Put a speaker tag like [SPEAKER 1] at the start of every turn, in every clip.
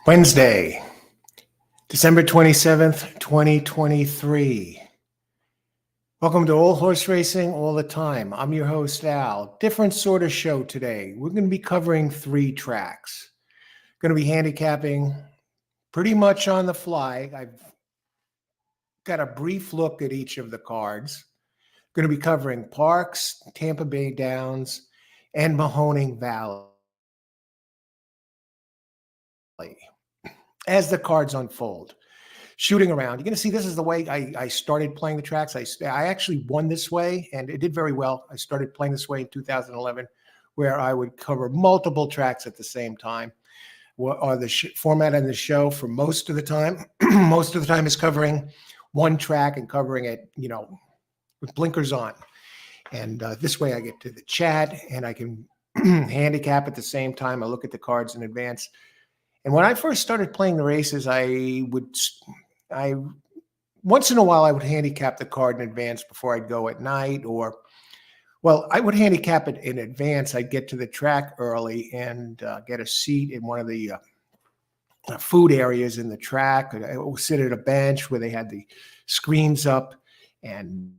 [SPEAKER 1] Wednesday, December 27th, 2023. Welcome to All Horse Racing All the Time. I'm your host, Al. Different sort of show today. We're going to be covering 3 tracks. Going to be handicapping pretty much on the fly. I've got a brief look at each of the cards. Going to be covering Parx, Tampa Bay Downs, and Mahoning Valley as the cards unfold. Shooting around. You're going to see this is the way I started playing the tracks. I actually won this way, and it did very well. I started playing this way in 2011, where I would cover multiple tracks at the same time. The format in the show for most of the time, most of the time is covering one track and covering it, with blinkers on. And this way I get to the chat and I can handicap at the same time. I look at the cards in advance. And when I first started playing the races, I once in a while I would handicap the card in advance before I'd go at night, I would handicap it in advance. I'd get to the track early and get a seat in one of the food areas in the track. I would sit at a bench where they had the screens up, and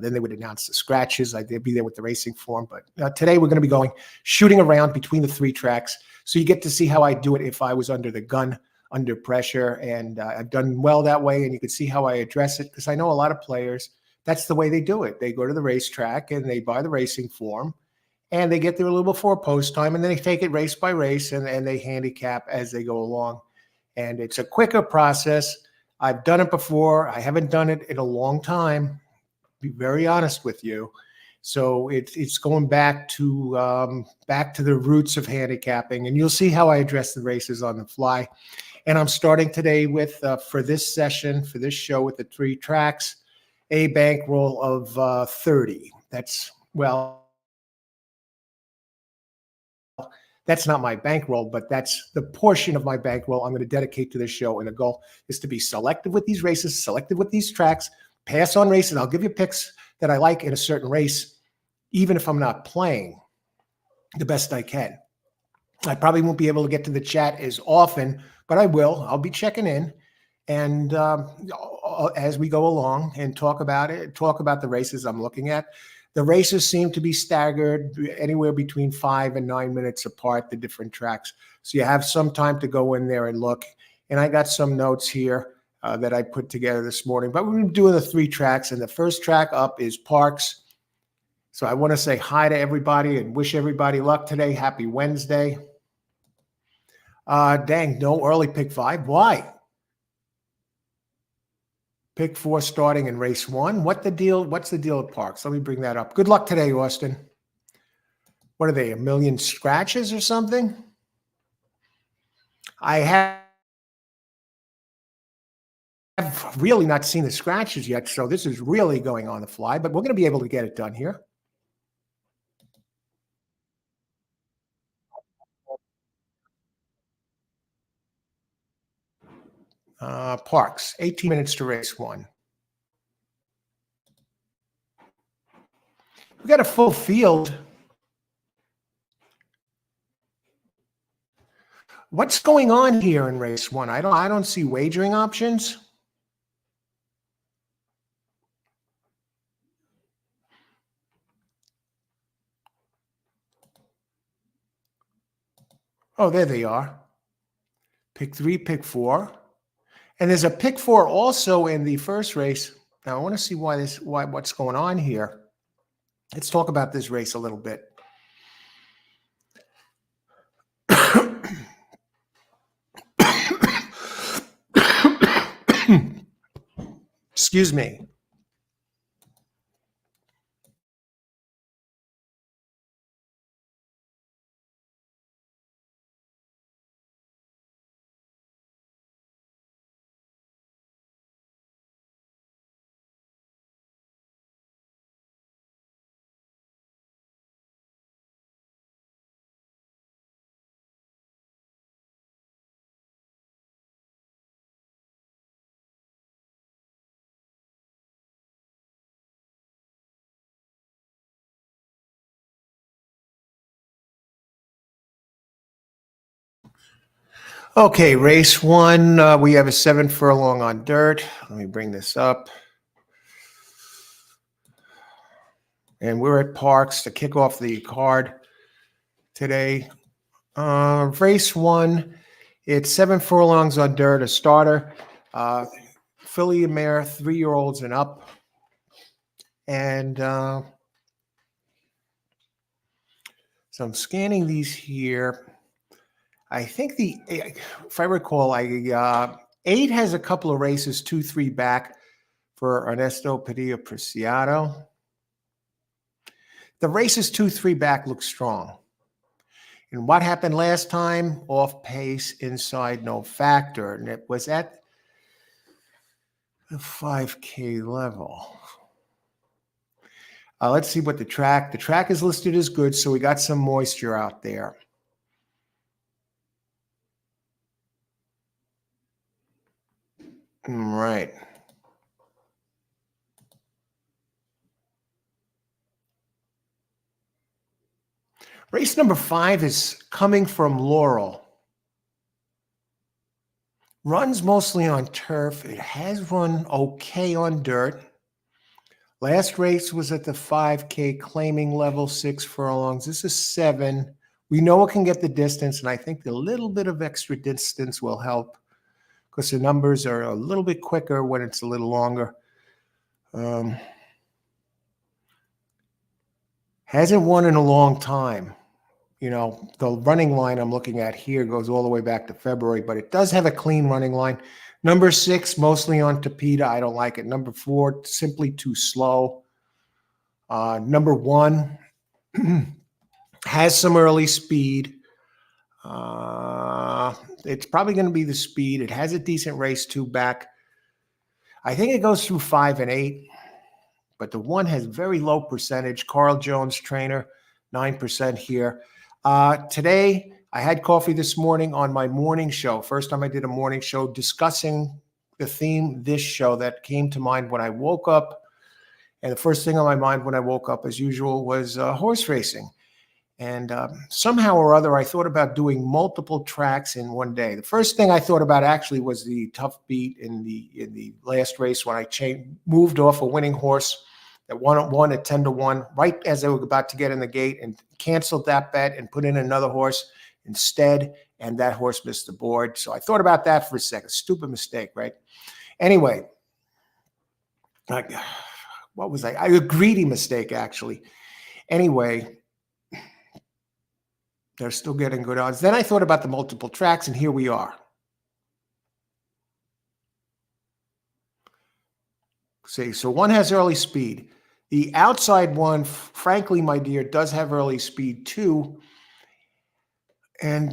[SPEAKER 1] then they would announce the scratches. They'd be there with the racing form. But today we're going to be going shooting around between the 3 tracks. So you get to see how I do it if I was under the gun, under pressure. And I've done well that way. And you can see how I address it, because I know a lot of players, that's the way they do it. They go to the racetrack and they buy the racing form and they get there a little before post time, and then they take it race by race and they handicap as they go along. And it's a quicker process. I've done it before. I haven't done it in a long time, be very honest with you. So it's going back to the roots of handicapping, and you'll see how I address the races on the fly. And I'm starting today with for this session, for this show, with the 3 tracks, a bankroll of 30. That's not my bankroll, but that's the portion of my bankroll I'm going to dedicate to this show. And the goal is to be selective with these races, selective with these tracks, pass on races. I'll give you picks that I like in a certain race, even if I'm not playing the best I can. I probably won't be able to get to the chat as often, but I will. I'll be checking in and as we go along and talk about it, talk about the races I'm looking at. The races seem to be staggered anywhere between 5 and 9 minutes apart, the different tracks. So you have some time to go in there and look. And I got some notes here that I put together this morning. But we're going to do the 3 tracks. And the first track up is Parx. So I want to say hi to everybody and wish everybody luck today. Happy Wednesday. Dang, no early pick 5. Why? Pick 4 starting in race 1. What's the deal at Parx? Let me bring that up. Good luck today, Austin. What are they, a million scratches or something? I have really not seen the scratches yet, so this is really going on the fly, but we're going to be able to get it done here. Parx, 18 minutes to race 1. We got a full field. What's going on here in race 1? I don't see wagering options. Oh, there they are. Pick 3, pick 4. And there's a pick 4 also in the first race. Now I want to see what's going on here. Let's talk about this race a little bit. Excuse me. Okay, race one. We have a 7 furlong on dirt. Let me bring this up. And we're at Parx to kick off the card today. Race one, it's 7 furlongs on dirt, a starter. Filly and mare, 3-year-olds and up. And so I'm scanning these here. I think if I recall, 8 has a couple of races, 2-3 back for Ernesto Padilla Preciado. The races 2-3 back look strong. And what happened last time? Off pace, inside, no factor. And it was at the 5K level. Let's see what the track is listed as good, so we got some moisture out there. All right. Race number 5 is coming from Laurel. Runs mostly on turf. It has run okay on dirt. Last race was at the 5K claiming level, 6 furlongs. This is 7. We know it can get the distance, and I think the little bit of extra distance will help because the numbers are a little bit quicker when it's a little longer. Hasn't won in a long time. You know, the running line I'm looking at here goes all the way back to February, but it does have a clean running line. Number 6, mostly on Tapeta. I don't like it. Number 4, simply too slow. Number 1 has some early speed. It's probably going to be the speed. It has a decent race 2 back. I think it goes through 5 and 8, but the 1 has very low percentage. Carl Jones, trainer, 9% here. Today, I had coffee this morning on my morning show. First time I did a morning show discussing the theme this show that came to mind when I woke up. And the first thing on my mind when I woke up, as usual, was horse racing. And somehow or other, I thought about doing multiple tracks in one day. The first thing I thought about actually was the tough beat in the last race when I moved off a winning horse that won at 10-1, right as I was about to get in the gate, and canceled that bet and put in another horse instead, and that horse missed the board. So I thought about that for a second. Stupid mistake, right? Anyway, what was I? A greedy mistake, actually. Anyway, they're still getting good odds. Then I thought about the multiple tracks, and here we are. See, so 1 has early speed. The outside 1, frankly, my dear, does have early speed too. And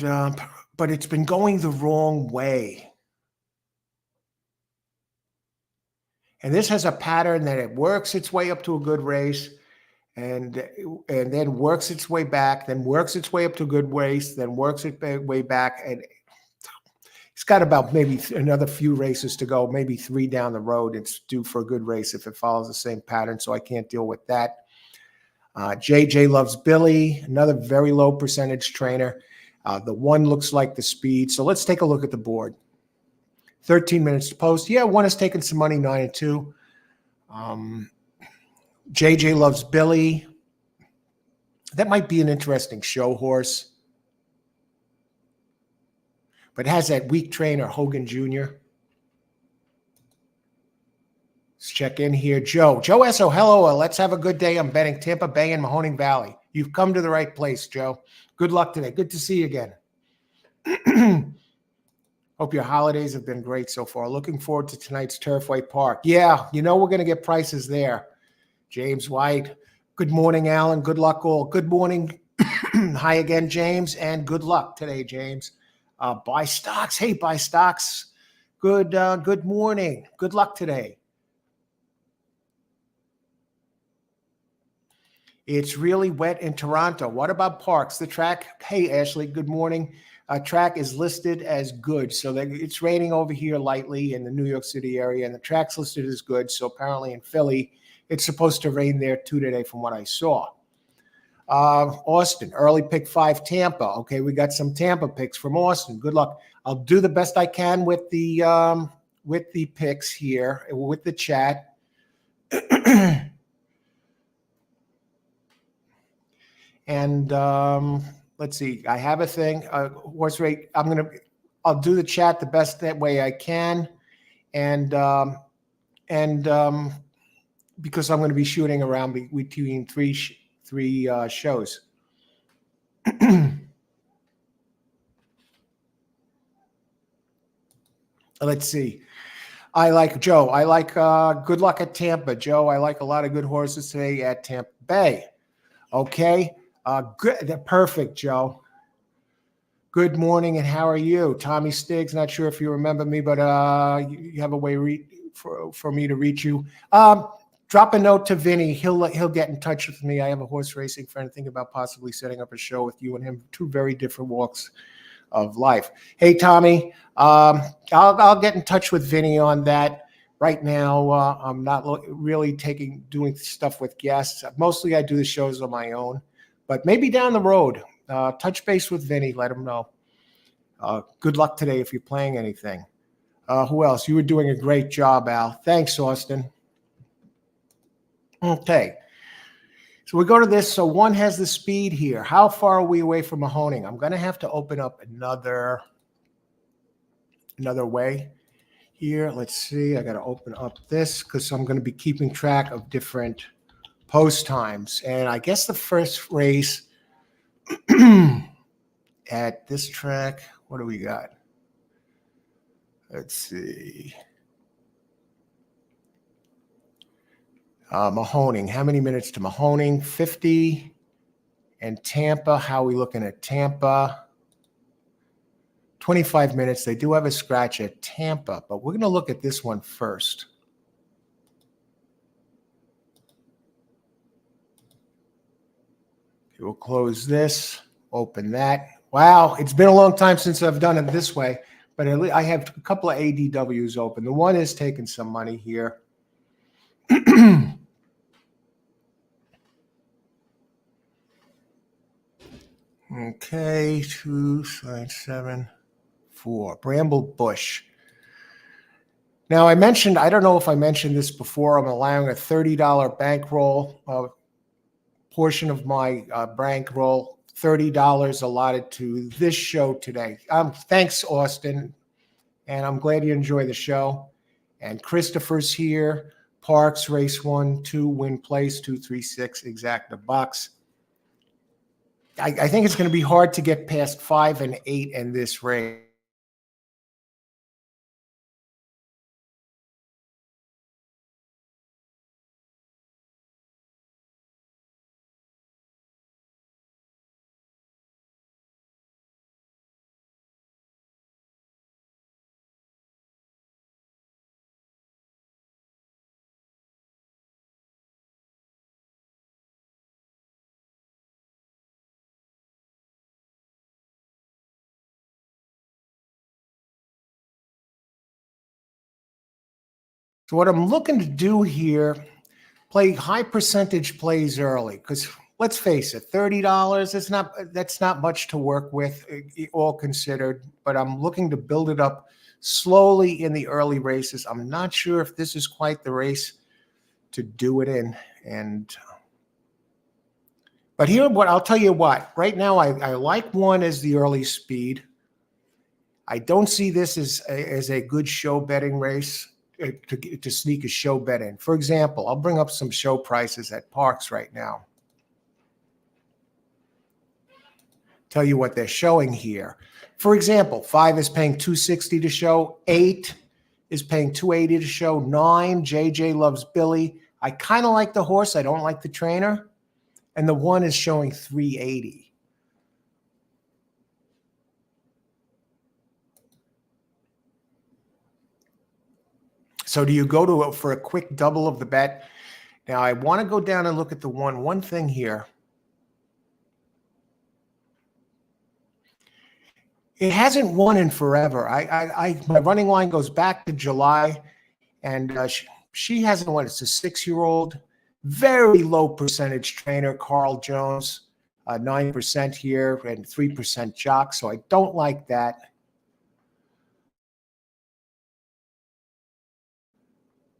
[SPEAKER 1] but it's been going the wrong way. And this has a pattern that it works its way up to a good race, and then works its way back, then works its way up to a good race, then works its way back, and it's got about maybe another few races to go, maybe 3 down the road. It's due for a good race if it follows the same pattern, so I can't deal with that. JJ Loves Billy, another very low percentage trainer. The 1 looks like the speed. So let's take a look at the board. 13 minutes to post. Yeah, 1 has taken some money, 9-2. JJ Loves Billy. That might be an interesting show horse. But it has that weak trainer, Hogan Jr. Let's check in here. Joe S.O. Hello. Let's have a good day. I'm betting Tampa Bay and Mahoning Valley. You've come to the right place, Joe. Good luck today. Good to see you again. Hope your holidays have been great so far. Looking forward to tonight's Turfway Park. Yeah, you know we're going to get prices there. James White. Good morning, Alan. Good luck all. Good morning. Hi again, James, and good luck today, James. Buy stocks. Hey, buy stocks. Good morning. Good luck today. It's really wet in Toronto. What about Parx? The track, hey, Ashley, good morning. Track is listed as good. So it's raining over here lightly in the New York City area, and the track's listed as good. So apparently in Philly, it's supposed to rain there too today from what I saw. Austin, early pick 5, Tampa. Okay, we got some Tampa picks from Austin. Good luck. I'll do the best I can with the picks here, with the chat. And let's see. I have a thing. Horse rate. I'll do the chat the best that way I can, and because I'm going to be shooting around between three shows. Let's see. I like Joe. I like good luck at Tampa, Joe. I like a lot of good horses today at Tampa Bay. Okay. Good. Perfect, Joe. Good morning, and how are you? Tommy Stiggs, not sure if you remember me, but you have a way for me to reach you. Drop a note to Vinny. He'll get in touch with me. I have a horse racing friend thinking about possibly setting up a show with you and him. 2 very different walks of life. Hey, Tommy, I'll get in touch with Vinny on that. Right now, I'm not really doing stuff with guests. Mostly I do the shows on my own, but maybe down the road, touch base with Vinny. Let him know. Good luck today if you're playing anything. Who else? You were doing a great job, Al. Thanks, Austin. Okay. So we go to this. So 1 has the speed here. How far are we away from Mahoning? I'm going to have to open up another way here. Let's see. I got to open up this because I'm going to be keeping track of different post times. And I guess the first race at this track, what do we got? Let's see. Mahoning, how many minutes to Mahoning? 50. And Tampa, how are we looking at Tampa? 25 minutes. They do have a scratch at Tampa, but we're going to look at this one first. Okay, we'll close this, open that. Wow, it's been a long time since I've done it this way, but at least I have a couple of ADWs open. The one is taking some money here. Okay, 2, 5, 7, 4. Bramble Bush. Now I don't know if I mentioned this before, I'm allowing a $30 bankroll, portion of my bankroll, $30 allotted to this show today. Thanks, Austin, and I'm glad you enjoy the show. And Christopher's here. Parx, race 1, 2, win place, 2, 3, 6, exacta box. I think it's going to be hard to get past 5 and 8 in this race. So what I'm looking to do here, play high percentage plays early, because let's face it, $30, that's not much to work with, all considered, but I'm looking to build it up slowly in the early races. I'm not sure if this is quite the race to do it in. But here, I'll tell you what, right now I like 1 as the early speed. I don't see this as a good show betting race. To sneak a show bet in. For example, I'll bring up some show prices at Parx right now. Tell you what they're showing here. For example, 5 is paying $260 to show. 8 is paying $280 to show. 9, JJ Loves Billy. I kind of like the horse. I don't like the trainer. And the 1 is showing $380. So do you go for a quick double of the bet? Now I want to go down and look at the one thing here. It hasn't won in forever. My running line goes back to July, and she hasn't won. It's a 6-year-old, very low percentage trainer, Carl Jones. 9% here and 3% jock. So I don't like that.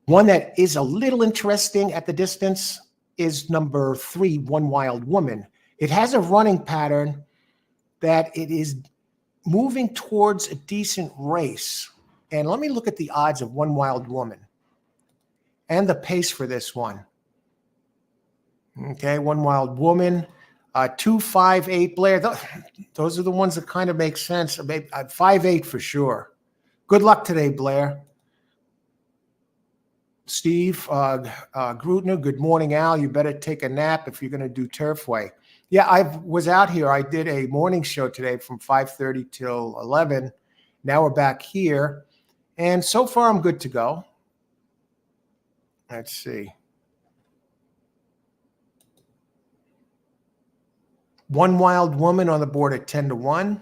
[SPEAKER 1] One that is a little interesting at the distance is number 3, One Wild Woman. It has a running pattern that it is moving towards a decent race. And let me look at the odds of One Wild Woman and the pace for this one. Okay, One Wild Woman, 258 Blair. Those are the ones that kind of make sense. 5'8" for sure. Good luck today, Blair. Steve Grutner, good morning, Al. You better take a nap if you're going to do Turfway. Yeah, I was out here. I did a morning show today from 5:30 till 11. Now we're back here. And so far, I'm good to go. Let's see. One Wild Woman on the board at 10-1.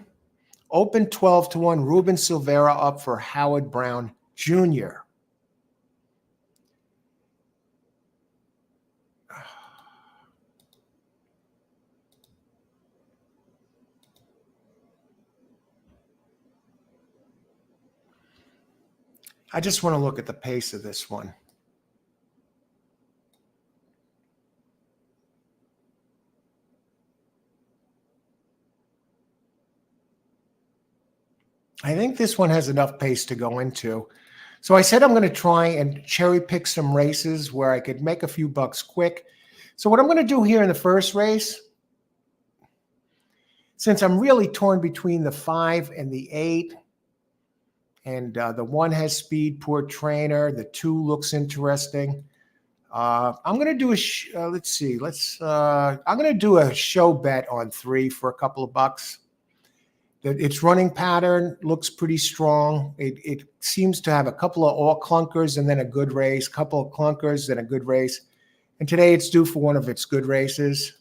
[SPEAKER 1] Open 12-1. Ruben Silvera up for Howard Brown Jr. I just want to look at the pace of this one. I think this one has enough pace to go into. So I said I'm going to try and cherry pick some races where I could make a few bucks quick. So what I'm going to do here in the first race, since I'm really torn between the 5 and the 8, and the 1 has speed, poor trainer. The 2 looks interesting. I'm going to do let's see. I'm going to do a show bet on 3 for a couple of bucks. Its running pattern looks pretty strong. It seems to have a couple of all clunkers and then a good race, couple of clunkers, then a good race. And today it's due for one of its good races.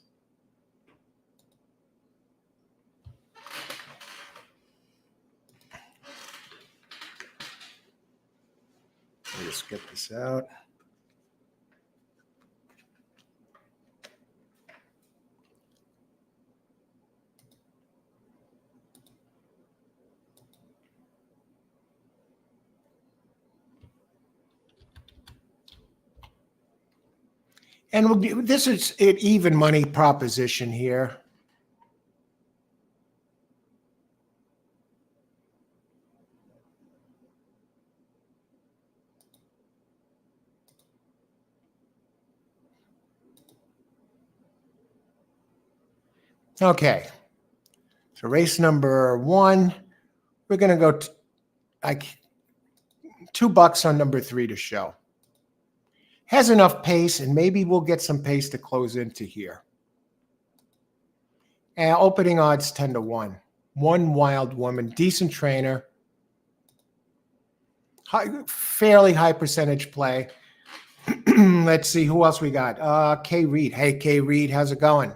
[SPEAKER 1] Let me just get this out. And this is an even money proposition here. Okay. So race number 1, we're going to go like $2 on number 3 to show. Has enough pace, and maybe we'll get some pace to close into here. And opening odds 10-1. One Wild Woman, decent trainer. Fairly high percentage play. Let's see who else we got. K. Reed. Hey, K. Reed, how's it going?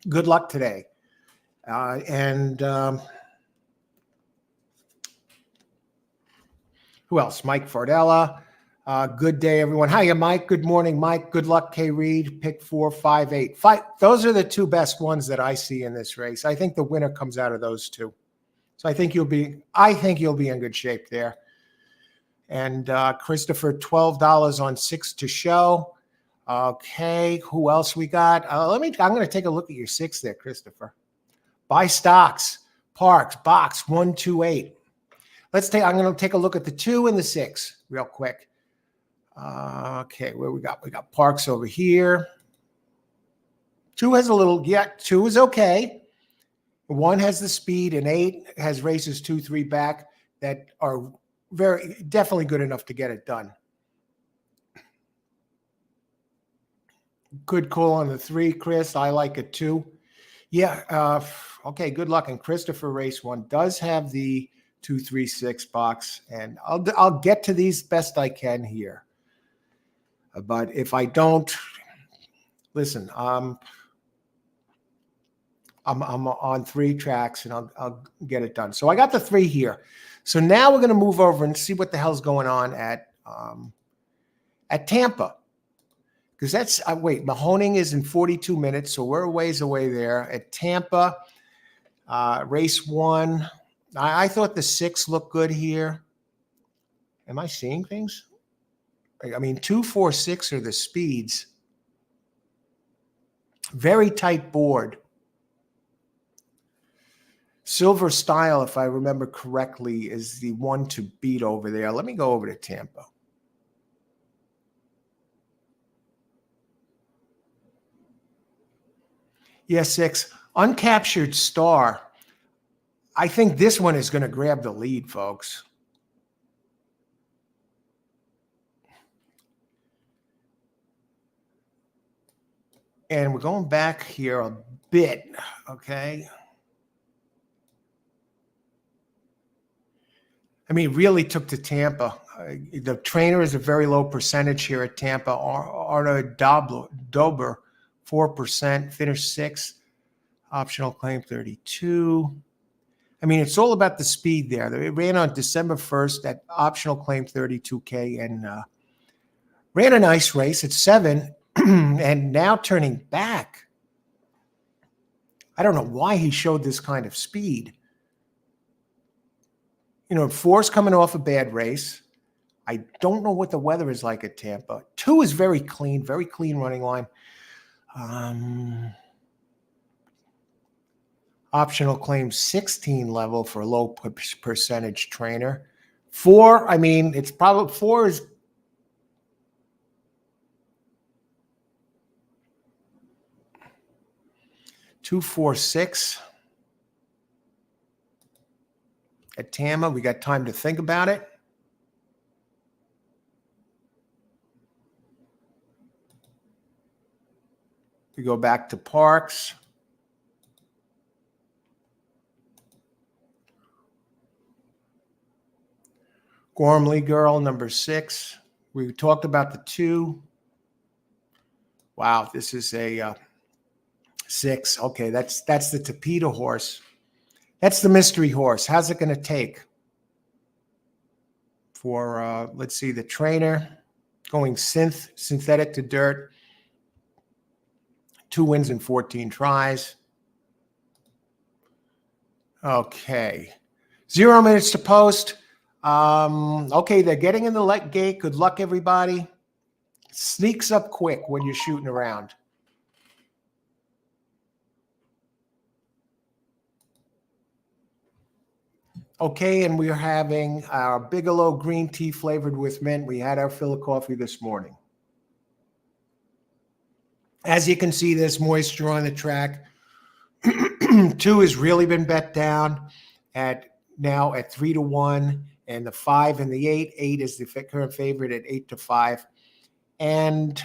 [SPEAKER 1] Good luck today. Who else? Mike Fardella. Good day, everyone. Hiya, Mike. Good morning, Mike. Good luck, K. Reed. Pick 4, 5, 8. Those are the 2 best ones that I see in this race. I think the winner comes out of those 2. So I think you'll be in good shape there. And Christopher, $12 on 6 to show. Okay, who else we got? I'm going to take a look at your 6 there, Christopher. Buy stocks, Parx, box 128. I'm going to take a look at the 2 and the 6 real quick. Okay, where we got? We got Parx over here. 2 has a little, 2 is okay. 1 has the speed, and 8 has races 2, 3 back that are definitely good enough to get it done. Good call on the 3, Chris. I like it too. Yeah. Okay. Good luck. And Christopher race 1 does have the 2, 3, 6 box, and I'll get to these best I can here. But if I don't, listen, I'm on 3 tracks, and I'll get it done. So I got the 3 here. So now we're going to move over and see what the hell's going on at Tampa. Because that's, wait, Mahoning is in 42 minutes, so we're a ways away there. At Tampa, race 1. I thought the 6 looked good here. Am I seeing things? I mean, 2, 4, 6 are the speeds. Very tight board. Silver Style, if I remember correctly, is the one to beat over there. Let me go over to Tampa. Yeah, 6. Uncaptured Star. I think this one is going to grab the lead, folks. And we're going back here a bit, okay? I mean, really took to Tampa. The trainer is a very low percentage here at Tampa. Arna Dober, 4%, finished 6th. Optional claim 32. I mean, it's all about the speed there. It ran on December 1st at optional claim 32K and ran a nice race at 7 and now turning back. I don't know why he showed this kind of speed. You know, 4's coming off a bad race. I don't know what the weather is like at Tampa. 2 is very clean running line. Optional claim 16 level for a low percentage trainer. 4, I mean, it's probably 4 is 2, 4, 6. At Tampa, we got time to think about it. We go back to Parx. Gormley Girl, number 6. We talked about the 2. Wow, this is a 6. Okay, that's the Torpedo horse. That's the mystery horse. How's it going to take? For, let's see, the trainer going synthetic to dirt. 2 wins in 14 tries. Okay. 0 minutes to post. Okay, they're getting in the let gate. Good luck, everybody. Sneaks up quick when you're shooting around. Okay, and we're having our Bigelow green tea flavored with mint. We had our fill of coffee this morning. As you can see, there's moisture on the track. 2 has really been bet down at 3-1, and the 5 and the 8. 8 is the current favorite at 8-5. And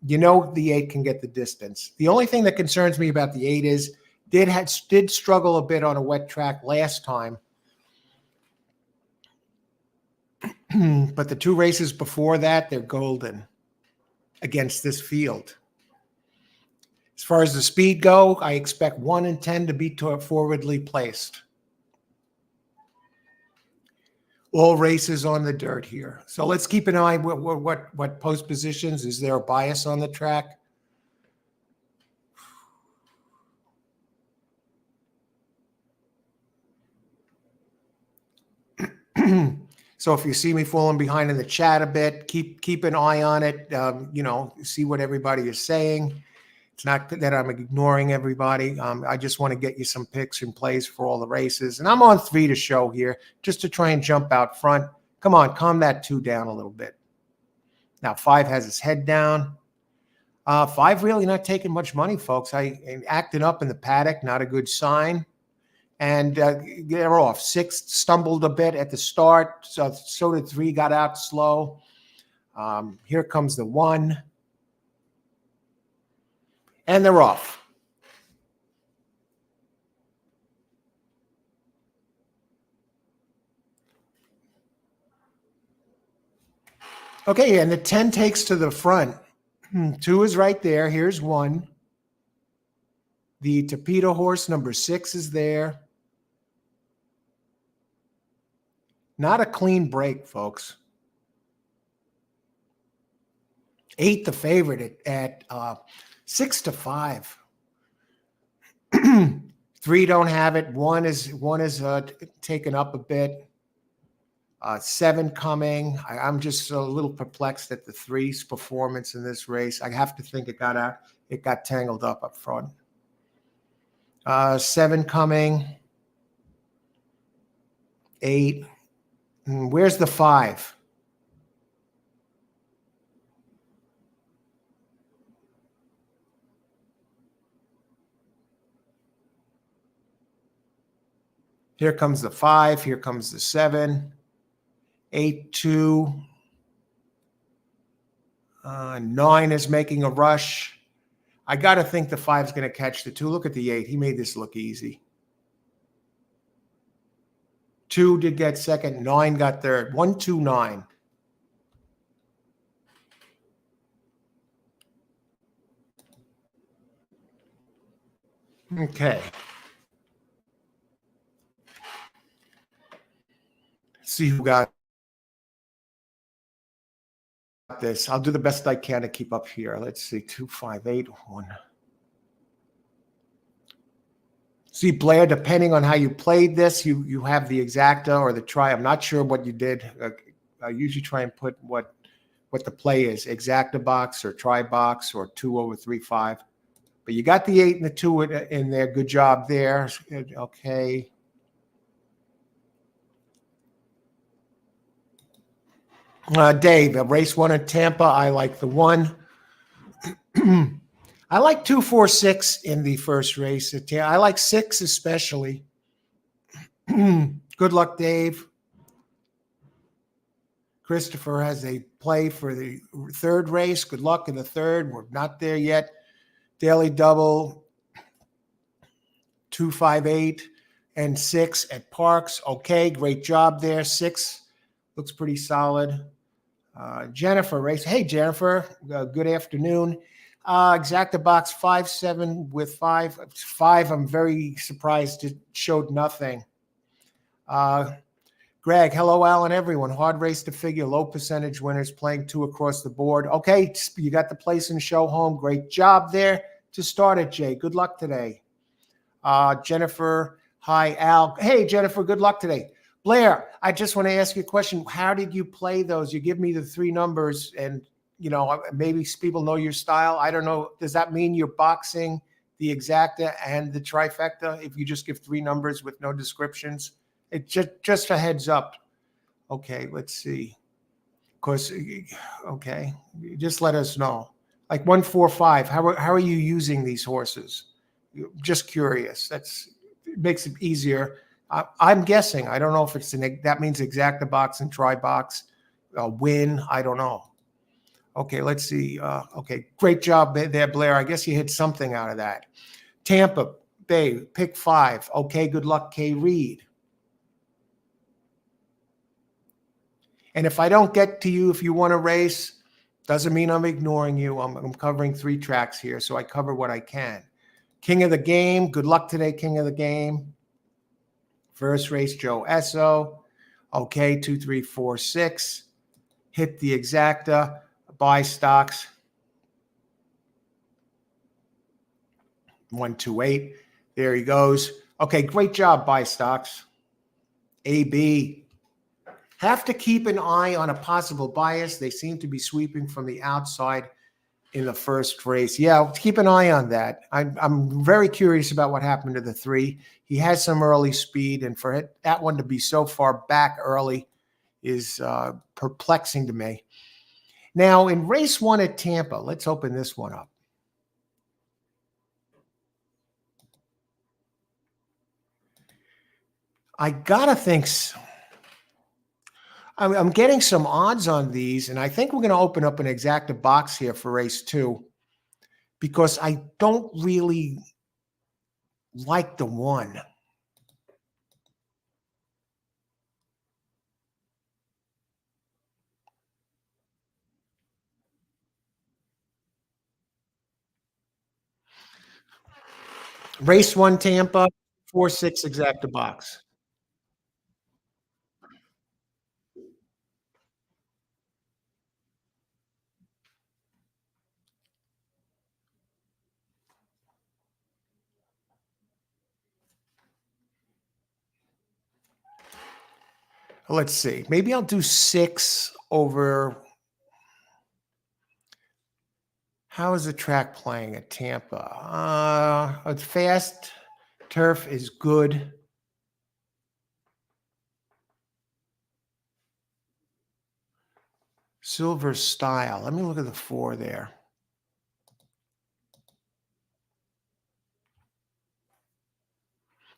[SPEAKER 1] you know the 8 can get the distance. The only thing that concerns me about the 8 is did struggle a bit on a wet track last time. But the 2 races before that, they're golden against this field. As far as the speed go, I expect 1 and 10 to be forwardly placed. All races on the dirt here. So let's keep an eye what post positions. Is there a bias on the track? So if you see me falling behind in the chat a bit, keep an eye on it. You know, see what everybody is saying. It's not that I'm ignoring everybody. I just want to get you some picks and plays for all the races. And I'm on 3 to show here just to try and jump out front. Come on, calm that 2 down a little bit. Now 5 has his head down. 5 really not taking much money, folks. I acted up in the paddock, not a good sign. And they're off. 6 stumbled a bit at the start. So did 3, got out slow. Here comes the 1. And they're off. Okay, and the 10 takes to the front. 2 is right there. Here's 1. The Torpedo horse, number 6, is there. Not a clean break, folks. 8 the favorite at 6-5. 3 don't have it. One is taken up a bit. 7 coming. I'm just a little perplexed at the 3's performance in this race. I have to think it got tangled up front. 7 coming. 8. Where's the 5? Here comes the 5. Here comes the 7. 8, 2. 9 is making a rush. I got to think the 5 is going to catch the 2. Look at the 8. He made this look easy. 2 did get second. 9 got third. 1, 2, 9. Okay. Let's see who got this. I'll do the best I can to keep up here. Let's see. 2, 5, 8, 1. See, Blair, depending on how you played this, you have the exacta or the try. I'm not sure what you did. I usually try and put what the play is, exacta box or try box or 2/3/5. But you got the 8 and the 2 in there. Good job there. Okay. Dave, race 1 at Tampa. I like the 1. I like 2, 4, 6 in the first race. I like 6 especially. Good luck, Dave. Christopher has a play for the third race. Good luck in the third. We're not there yet. Daily double, 2, 5, 8, and 6 at Parx. Okay, great job there. 6 looks pretty solid. Jennifer race. Hey, Jennifer. Good afternoon. Exacta box 5, 7 with 5. 5, I'm very surprised it showed nothing. Greg, hello, Alan, everyone. Hard race to figure. Low percentage winners playing 2 across the board. Okay, you got the place and show home. Great job there to start it, Jay. Good luck today. Jennifer, hi, Al. Hey, Jennifer, good luck today. Blair, I just want to ask you a question. How did you play those? You give me the 3 numbers and, maybe people know your style. I don't know. Does that mean you're boxing the exacta and the trifecta if you just give 3 numbers with no descriptions? It just a heads up. Okay, let's see. Of course, okay. Just let us know. Like 1, 4, 5. How are you using these horses? Just curious. It makes it easier. I'm guessing. I don't know if that means exacta box and try box. Win. I don't know. Okay, let's see. Okay, great job there, Blair. I guess you hit something out of that. Tampa Bay, pick 5. Okay, good luck, K. Reed. And if I don't get to you, if you want to race, doesn't mean I'm ignoring you. I'm covering 3 tracks here, so I cover what I can. King of the game. Good luck today, King of the game. First race, Joe Esso. Okay, 2, 3, 4, 6. Hit the exacta. Buy stocks. 1, 2, 8. There he goes. Okay, great job, buy stocks. AB. Have to keep an eye on a possible bias. They seem to be sweeping from the outside in the first race. Yeah, keep an eye on that. I'm very curious about what happened to the 3. He has some early speed, and for that one to be so far back early is perplexing to me. Now, in race 1 at Tampa, let's open this one up. I got to think I'm getting some odds on these, and I think we're going to open up an exacta box here for race 2 because I don't really like the 1. Race 1 Tampa, 4, 6 exacta box. Let's see. Maybe I'll do 6 over. How is the track playing at Tampa? It's fast. Turf is good. Silver style. Let me look at the 4 there.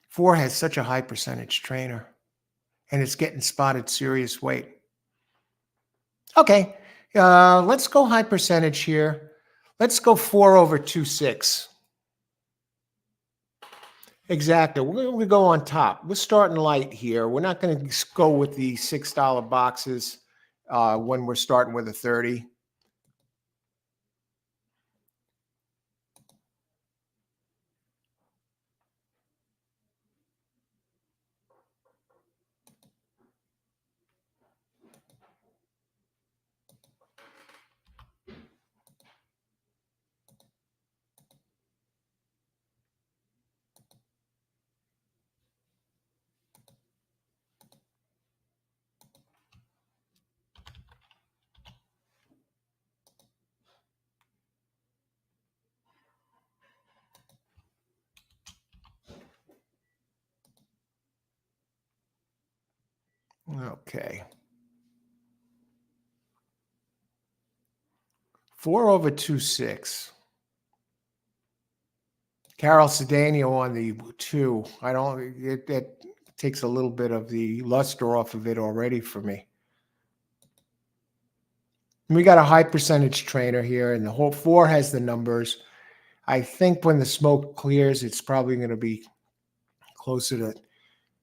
[SPEAKER 1] Four has such a high percentage trainer, and it's getting spotted serious weight. Okay, let's go high percentage here. Let's go 4 over 2.6. Exactly. We're going to go on top. We're starting light here. We're not going to go with the $6 boxes when we're starting with a 30. Okay. 4 over 2.6. Carol Cedeno on the 2. I don't. It takes a little bit of the luster off of it already for me. We got a high percentage trainer here, and the whole 4 has the numbers. I think when the smoke clears, it's probably going to be closer to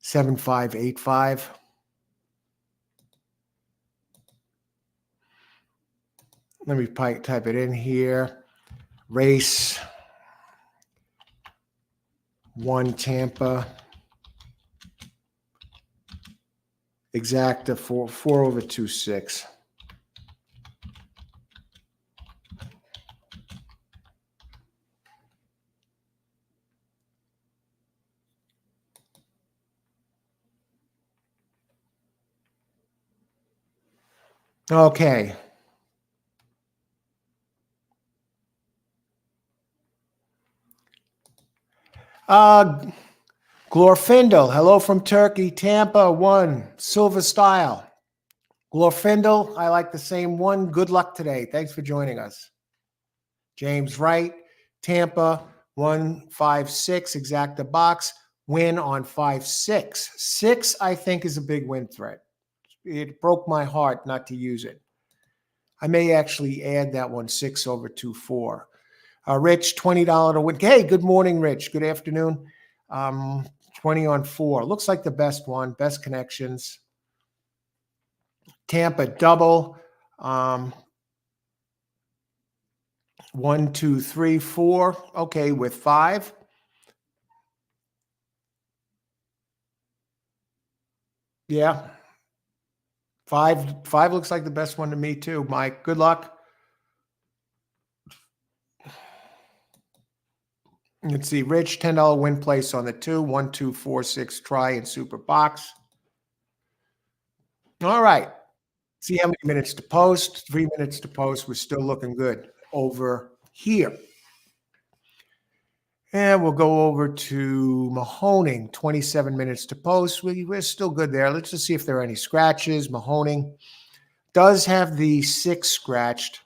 [SPEAKER 1] 7585. Let me type it in here. Race 1 Tampa. Exacta 4 over 2.6. Okay. Glorfindel, hello from Turkey. Tampa 1, Silver Style. Glorfindel, I like the same one. Good luck today. Thanks for joining us. James Wright, Tampa 156, exacta box. Win on 5.6. 6, I think, is a big win threat. It broke my heart not to use it. I may actually add that one 6 over 2.4. Rich, $20 to win. Hey, good morning, Rich. Good afternoon. 20 on 4. Looks like the best one, best connections. Tampa double. 1, 2, 3, 4. Okay, with 5. Yeah. 5 looks like the best one to me too, Mike. Good luck. Let's see, Rich, $10 win place on the 2. 1, 2, 4, 6 try in super box. All right. See how many minutes to post. 3 minutes to post. We're still looking good over here. And we'll go over to Mahoning, 27 minutes to post. We're still good there. Let's just see if there are any scratches. Mahoning does have the 6 scratched.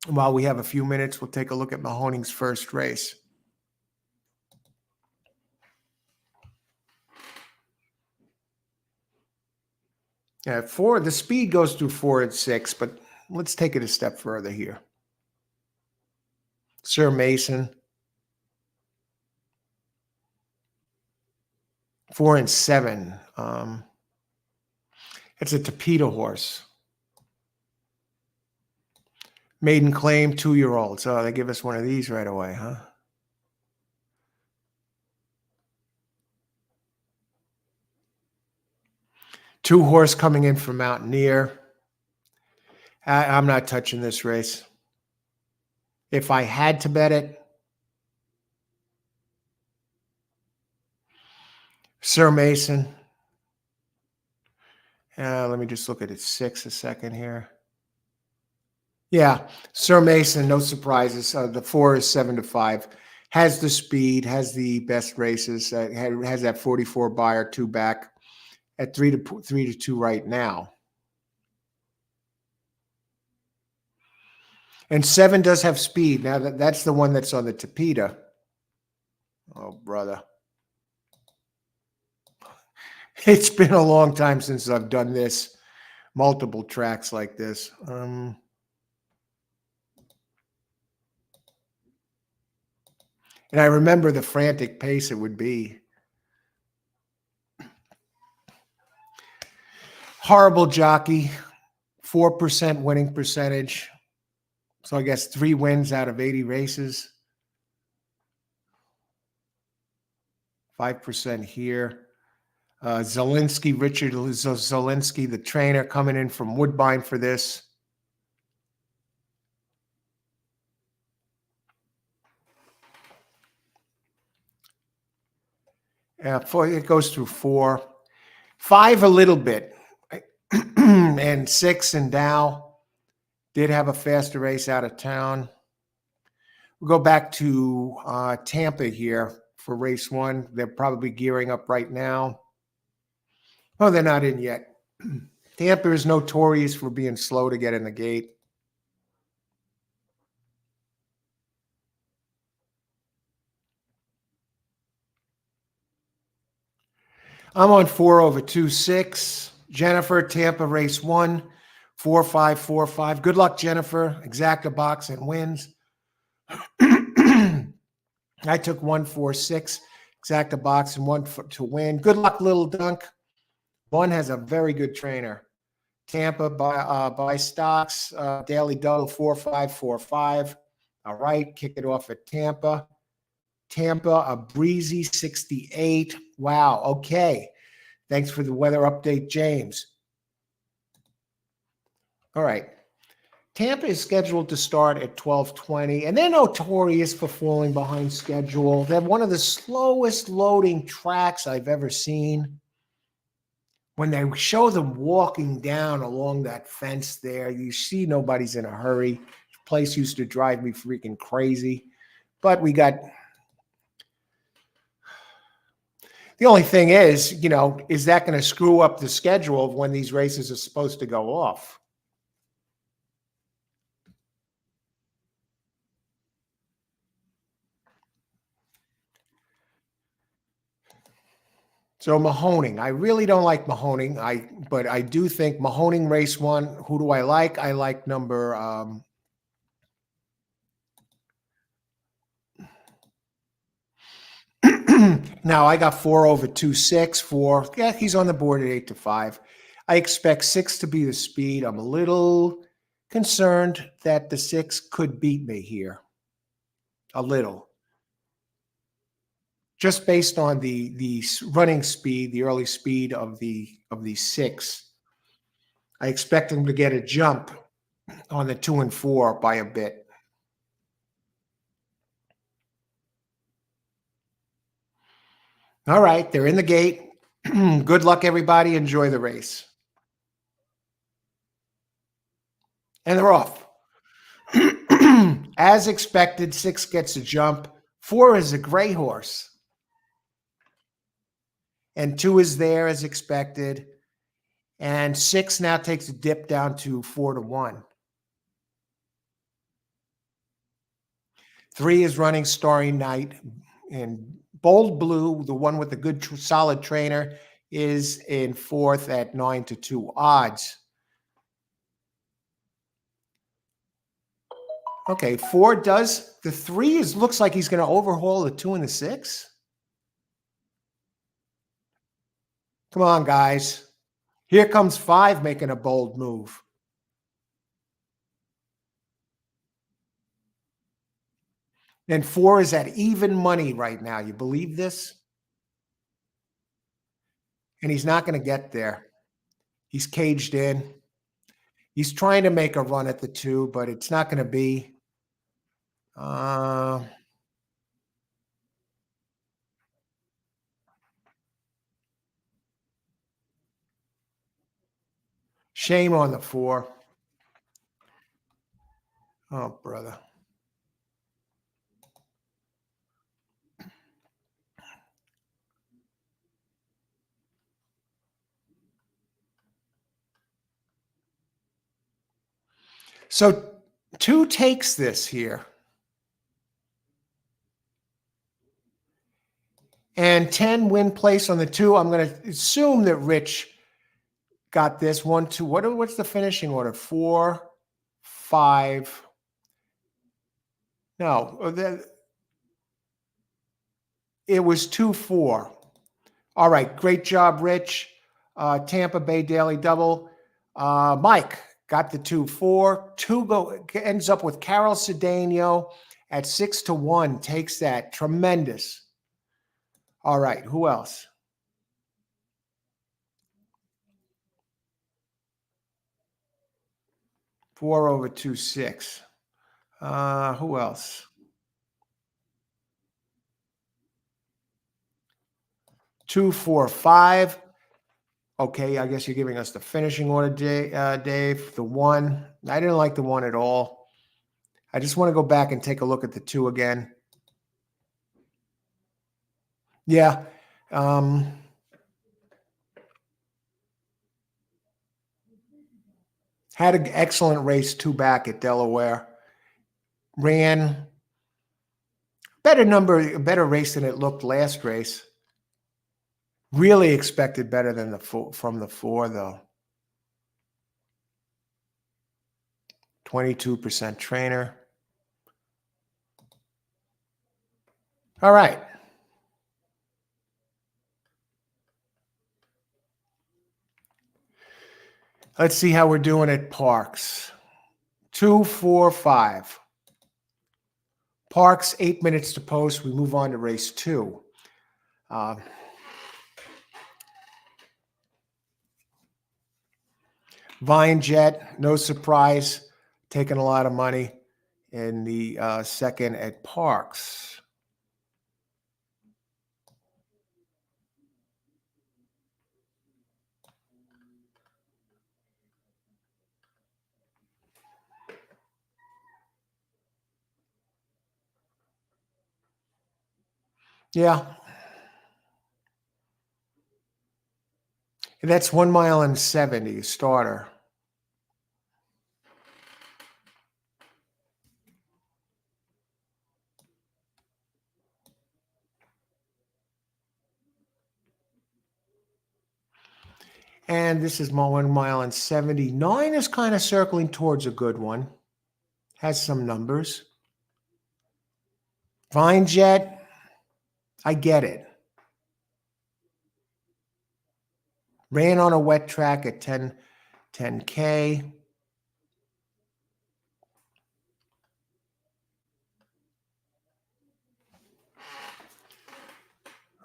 [SPEAKER 1] While we have a few minutes, we'll take a look at Mahoning's first race. Yeah, 4, the speed goes through 4 and 6, but let's take it a step further here. Sir Mason, 4 and 7. It's a Tapeta horse. Maiden claim, 2-year-olds. Oh, they give us one of these right away, huh? Two horse coming in from Mountaineer. I'm not touching this race. If I had to bet it, Sir Mason. Let me just look at it 6 a second here. Yeah, Sir Mason, no surprises. The 4 is 7-5. Has the speed, has the best races. Has that 44 buyer, 2 back at 3-2 right now. And 7 does have speed. Now that's the one that's on the Tapeta. Oh, brother. It's been a long time since I've done this. Multiple tracks like this. And I remember the frantic pace it would be. Horrible jockey, 4% winning percentage. So I guess 3 wins out of 80 races. 5% here. Zelinsky, Richard Zelinsky, the trainer, coming in from Woodbine for this. It goes through 4. 5 a little bit. And 6 and Dow did have a faster race out of town. We'll go back to Tampa here for race 1. They're probably gearing up right now. Oh, they're not in yet. Tampa is notorious for being slow to get in the gate. I'm on 4/2/6. Jennifer, Tampa, race 1, 4-5-4-5. Good luck, Jennifer. Exacta box and wins. I took 1-4-6. Exacta box and 1 to win. Good luck, Little Dunk. 1 has a very good trainer. Tampa by stocks, daily double 4-5-4-5. All right, kick it off at Tampa. Tampa, a breezy 68. Wow, okay. Thanks for the weather update, James. All right. Tampa is scheduled to start at 12:20, and they're notorious for falling behind schedule. They're one of the slowest loading tracks I've ever seen. When they show them walking down along that fence there, you see nobody's in a hurry. The place used to drive me freaking crazy. But we got... The only thing is, is that going to screw up the schedule of when these races are supposed to go off? So Mahoning, I really don't like Mahoning. But I do think Mahoning race 1. Who do I like? I like number now I got 4/2/6. 4. Yeah, he's on the board at 8-5. I expect 6 to be the speed. I'm a little concerned that the 6 could beat me here. A little. Just based on the running speed, the early speed of the 6. I expect him to get a jump on the 2 and 4 by a bit. All right, they're in the gate. Good luck, everybody. Enjoy the race. And they're off. As expected, 6 gets a jump. 4 is a gray horse. And 2 is there as expected. And 6 now takes a dip down to 4-1. 3 is running Starry Night. And Bold Blue, the one with the good, solid trainer, is in 4th at 9-2 odds. Okay, 4 does. The 3 looks like he's going to overhaul the 2 and the 6. Come on, guys. Here comes 5 making a bold move. And 4 is at even money right now. You believe this? And he's not going to get there. He's caged in. He's trying to make a run at the 2, but it's not going to be. Shame on the 4. Oh, brother. So 2 takes this here. And 10 win place on the 2. I'm going to assume that Rich got this 1, 2. What's the finishing order? 4, 5. No, it was 2, 4. All right, great job, Rich. Tampa Bay Daily Double. Mike got the 2, 4. 2 ends up with Carol Cedeno at 6-1. Takes that. Tremendous. All right, who else? Four over 2, 6. Who else? 2, 4, 5. Okay, I guess you're giving us the finishing order, Dave. The 1. I didn't like the 1 at all. I just want to go back and take a look at the 2 again. Yeah. Had an excellent race 2 back at Delaware. Ran better race than it looked last race. Really expected better than from the 4, though. 22% trainer. All right. Let's see how we're doing at Parx. 2, 4, 5. Parx, 8 minutes to post. We move on to race 2. Vine Jet, no surprise, taking a lot of money in the second at Parx. Yeah. That's 1 mile and 70 starter. And this is 1 mile and 70. 9 is kind of circling towards a good one. Has some numbers. Vine Jet, I get it. Ran on a wet track at 10K.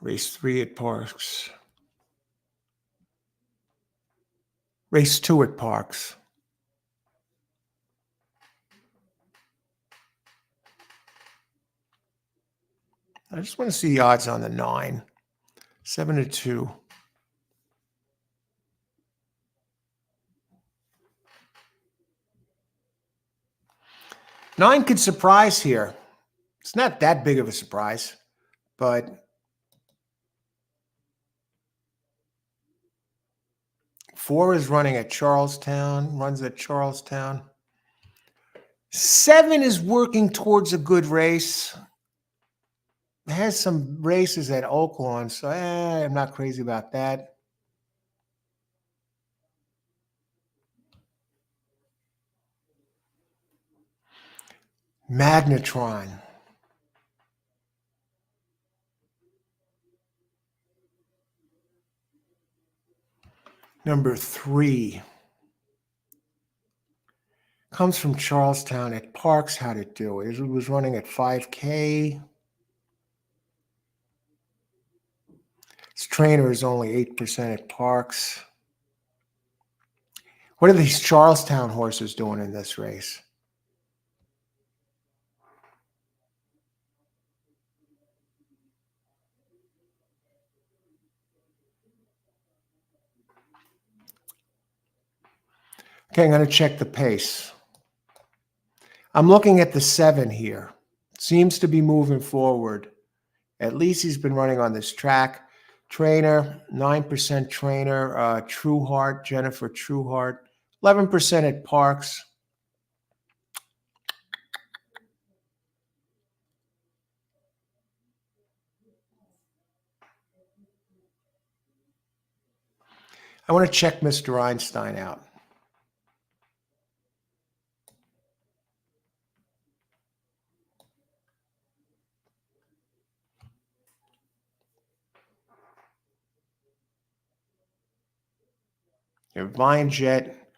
[SPEAKER 1] Race 3 at Parx. Race 2 at Parx. I just want to see the odds on the 9. 7-2. Nine could surprise here. It's not that big of a surprise, but 4 is running at Charlestown, runs at Charlestown. 7 is working towards a good race. It has some races at Oaklawn, so I'm not crazy about that. Magnetron. Number 3. Comes from Charlestown at Parx. How'd it do? It was running at 5K. Its trainer is only 8% at Parx. What are these Charlestown horses doing in this race? Okay, I'm going to check the pace. I'm looking at the 7 here. Seems to be moving forward. At least he's been running on this track. Trainer, 9% trainer, Trueheart, Jennifer Trueheart, 11% at Parx. I want to check Mr. Einstein out. Vine Jet,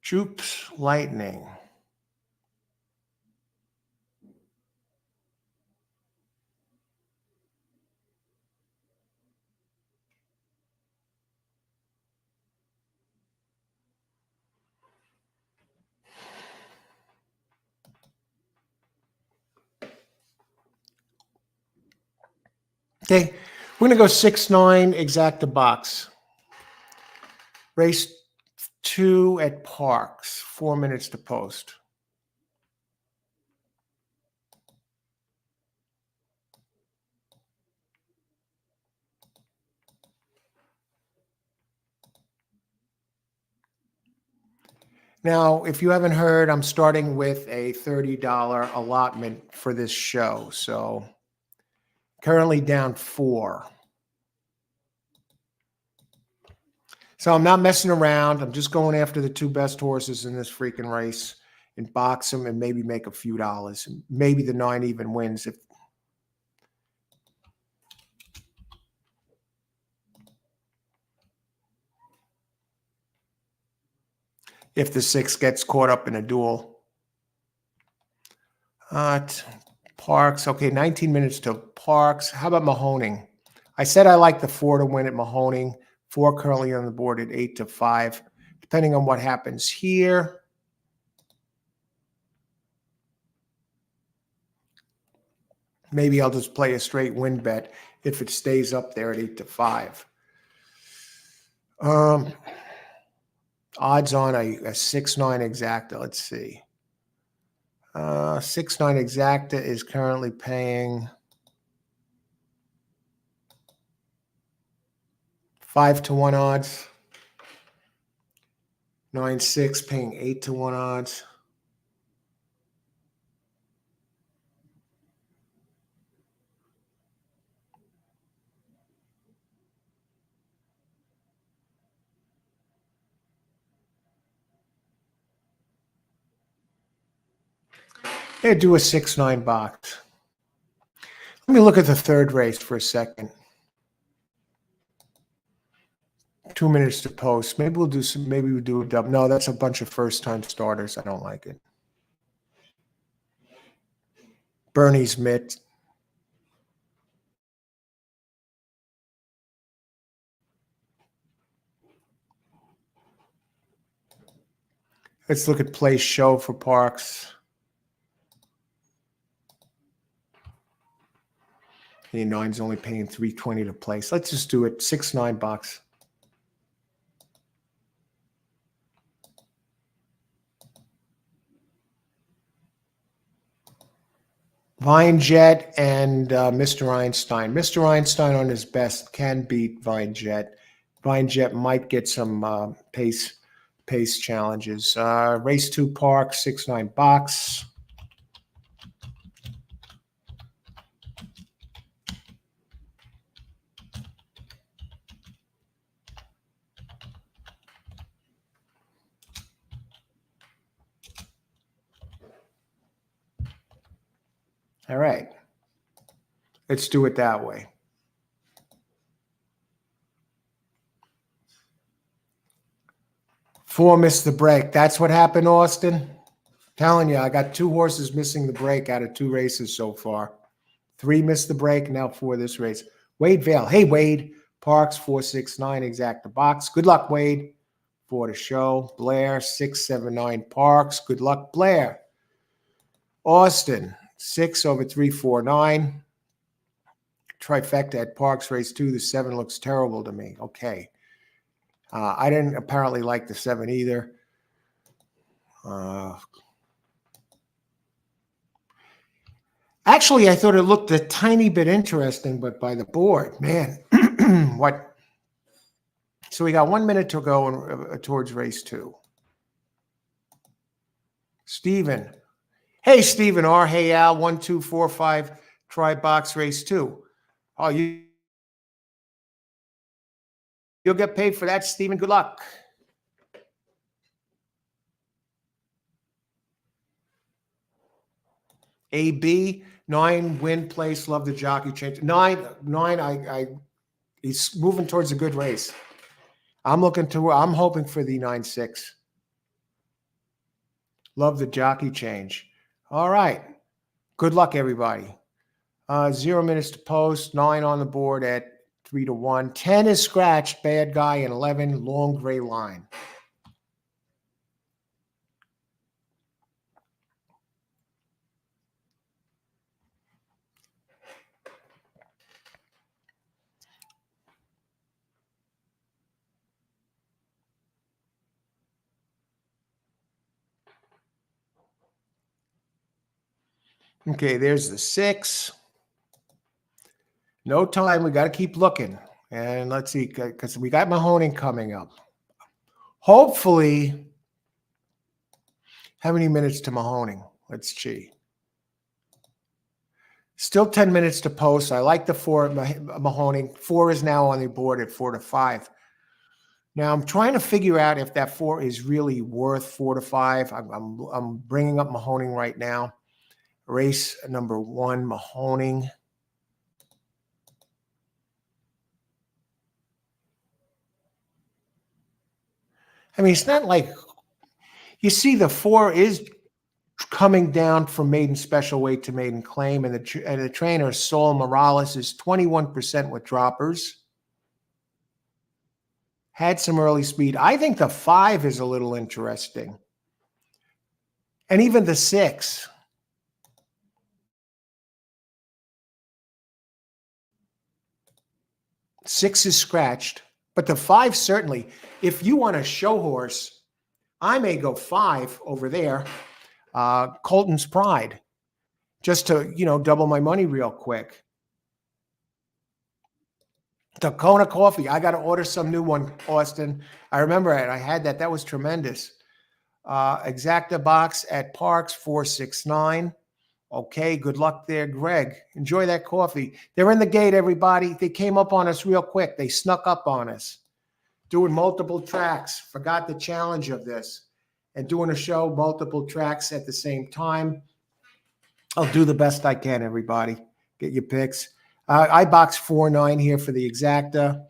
[SPEAKER 1] Troops, Lightning. Okay, we're going to go 6-9 exacta box. Race 2 at Parx, 4 minutes to post. Now, if you haven't heard, I'm starting with a $30 allotment for this show. So currently down 4. So I'm not messing around. I'm just going after the 2 best horses in this freaking race and box them and maybe make a few dollars. And maybe the 9 even wins if the 6 gets caught up in a duel. Parx, okay, 19 minutes till Parx. How about Mahoning? I said I like the 4 to win at Mahoning. 4 currently on the board at 8-5. Depending on what happens here. Maybe I'll just play a straight win bet if it stays up there at 8-5. Odds on a 6-9 exacta. Let's see. 6-9 exacta is currently paying 5-1 odds. 9-6 paying 8-1 odds. Yeah, do a 6-9 box. Let me look at the third race for a second. 2 minutes to post. Maybe we'll do some. Maybe we'll do a double. No, that's a bunch of first-time starters. I don't like it. Bernie's mitt. Let's look at place show for Parx. The 9's only paying $320 to place. Let's just do it 6-9 box. Vine Jet and Mr. Einstein. Mr. Einstein on his best can beat Vine Jet. Vine Jet might get some pace challenges. Race 2 Parx, 6-9 box. All right. Let's do it that way. 4 missed the break. That's what happened, Austin. Telling you, I got 2 horses missing the break out of 2 races so far. 3 missed the break, now 4 this race. Wade Vale. Hey, Wade. Parx, 4-6-9, exacta box. Good luck, Wade. 4 to show. Blair, 6-7-9, Parx. Good luck, Blair. Austin, 6/349. Trifecta at Parx, race 2. The 7 looks terrible to me. Okay. I didn't apparently like the 7 either. Actually, I thought it looked a tiny bit interesting, but by the board, man, what? So we got 1 minute to go towards race 2. Stephen. Hey, Stephen R. Hey, Al. 1245 try box race 2. Oh, you'll get paid for that, Stephen. Good luck. AB 9 win place. Love the jockey change. 9. He's moving towards a good race. I'm hoping for the 9-6. Love the jockey change. All right. Good luck, everybody. 0 minutes to post. 9 on the board at 3-1. 10 is scratched. Bad guy. And 11 long gray line. Okay, there's the 6. No time. We got to keep looking. And let's see, because we got Mahoning coming up. Hopefully, how many minutes to Mahoning? Let's see. Still 10 minutes to post. I like the 4 Mahoning. 4 is now on the board at 4-5. Now I'm trying to figure out if that 4 is really worth 4-5. I'm bringing up Mahoning right now. Race number 1, Mahoning. I mean, it's not like you see the 4 is coming down from maiden special weight to maiden claim, and the trainer Saul Morales is 21% with droppers. Had some early speed. I think the 5 is a little interesting, and even the 6. Six is scratched, but the 5 certainly. If you want a show horse, I may go 5 over there. Colton's Pride, just to double my money real quick. Tacona Coffee. I got to order some new one, Austin. I remember it. I had that. That was tremendous. Exacta box at Parx 469. Okay, good luck there, Greg. Enjoy that coffee. They're in the gate, everybody. They came up on us real quick. They snuck up on us. Doing multiple tracks. Forgot the challenge of this. And doing a show, multiple tracks at the same time. I'll do the best I can, everybody. Get your picks. I box 4-9 here for the Exacta.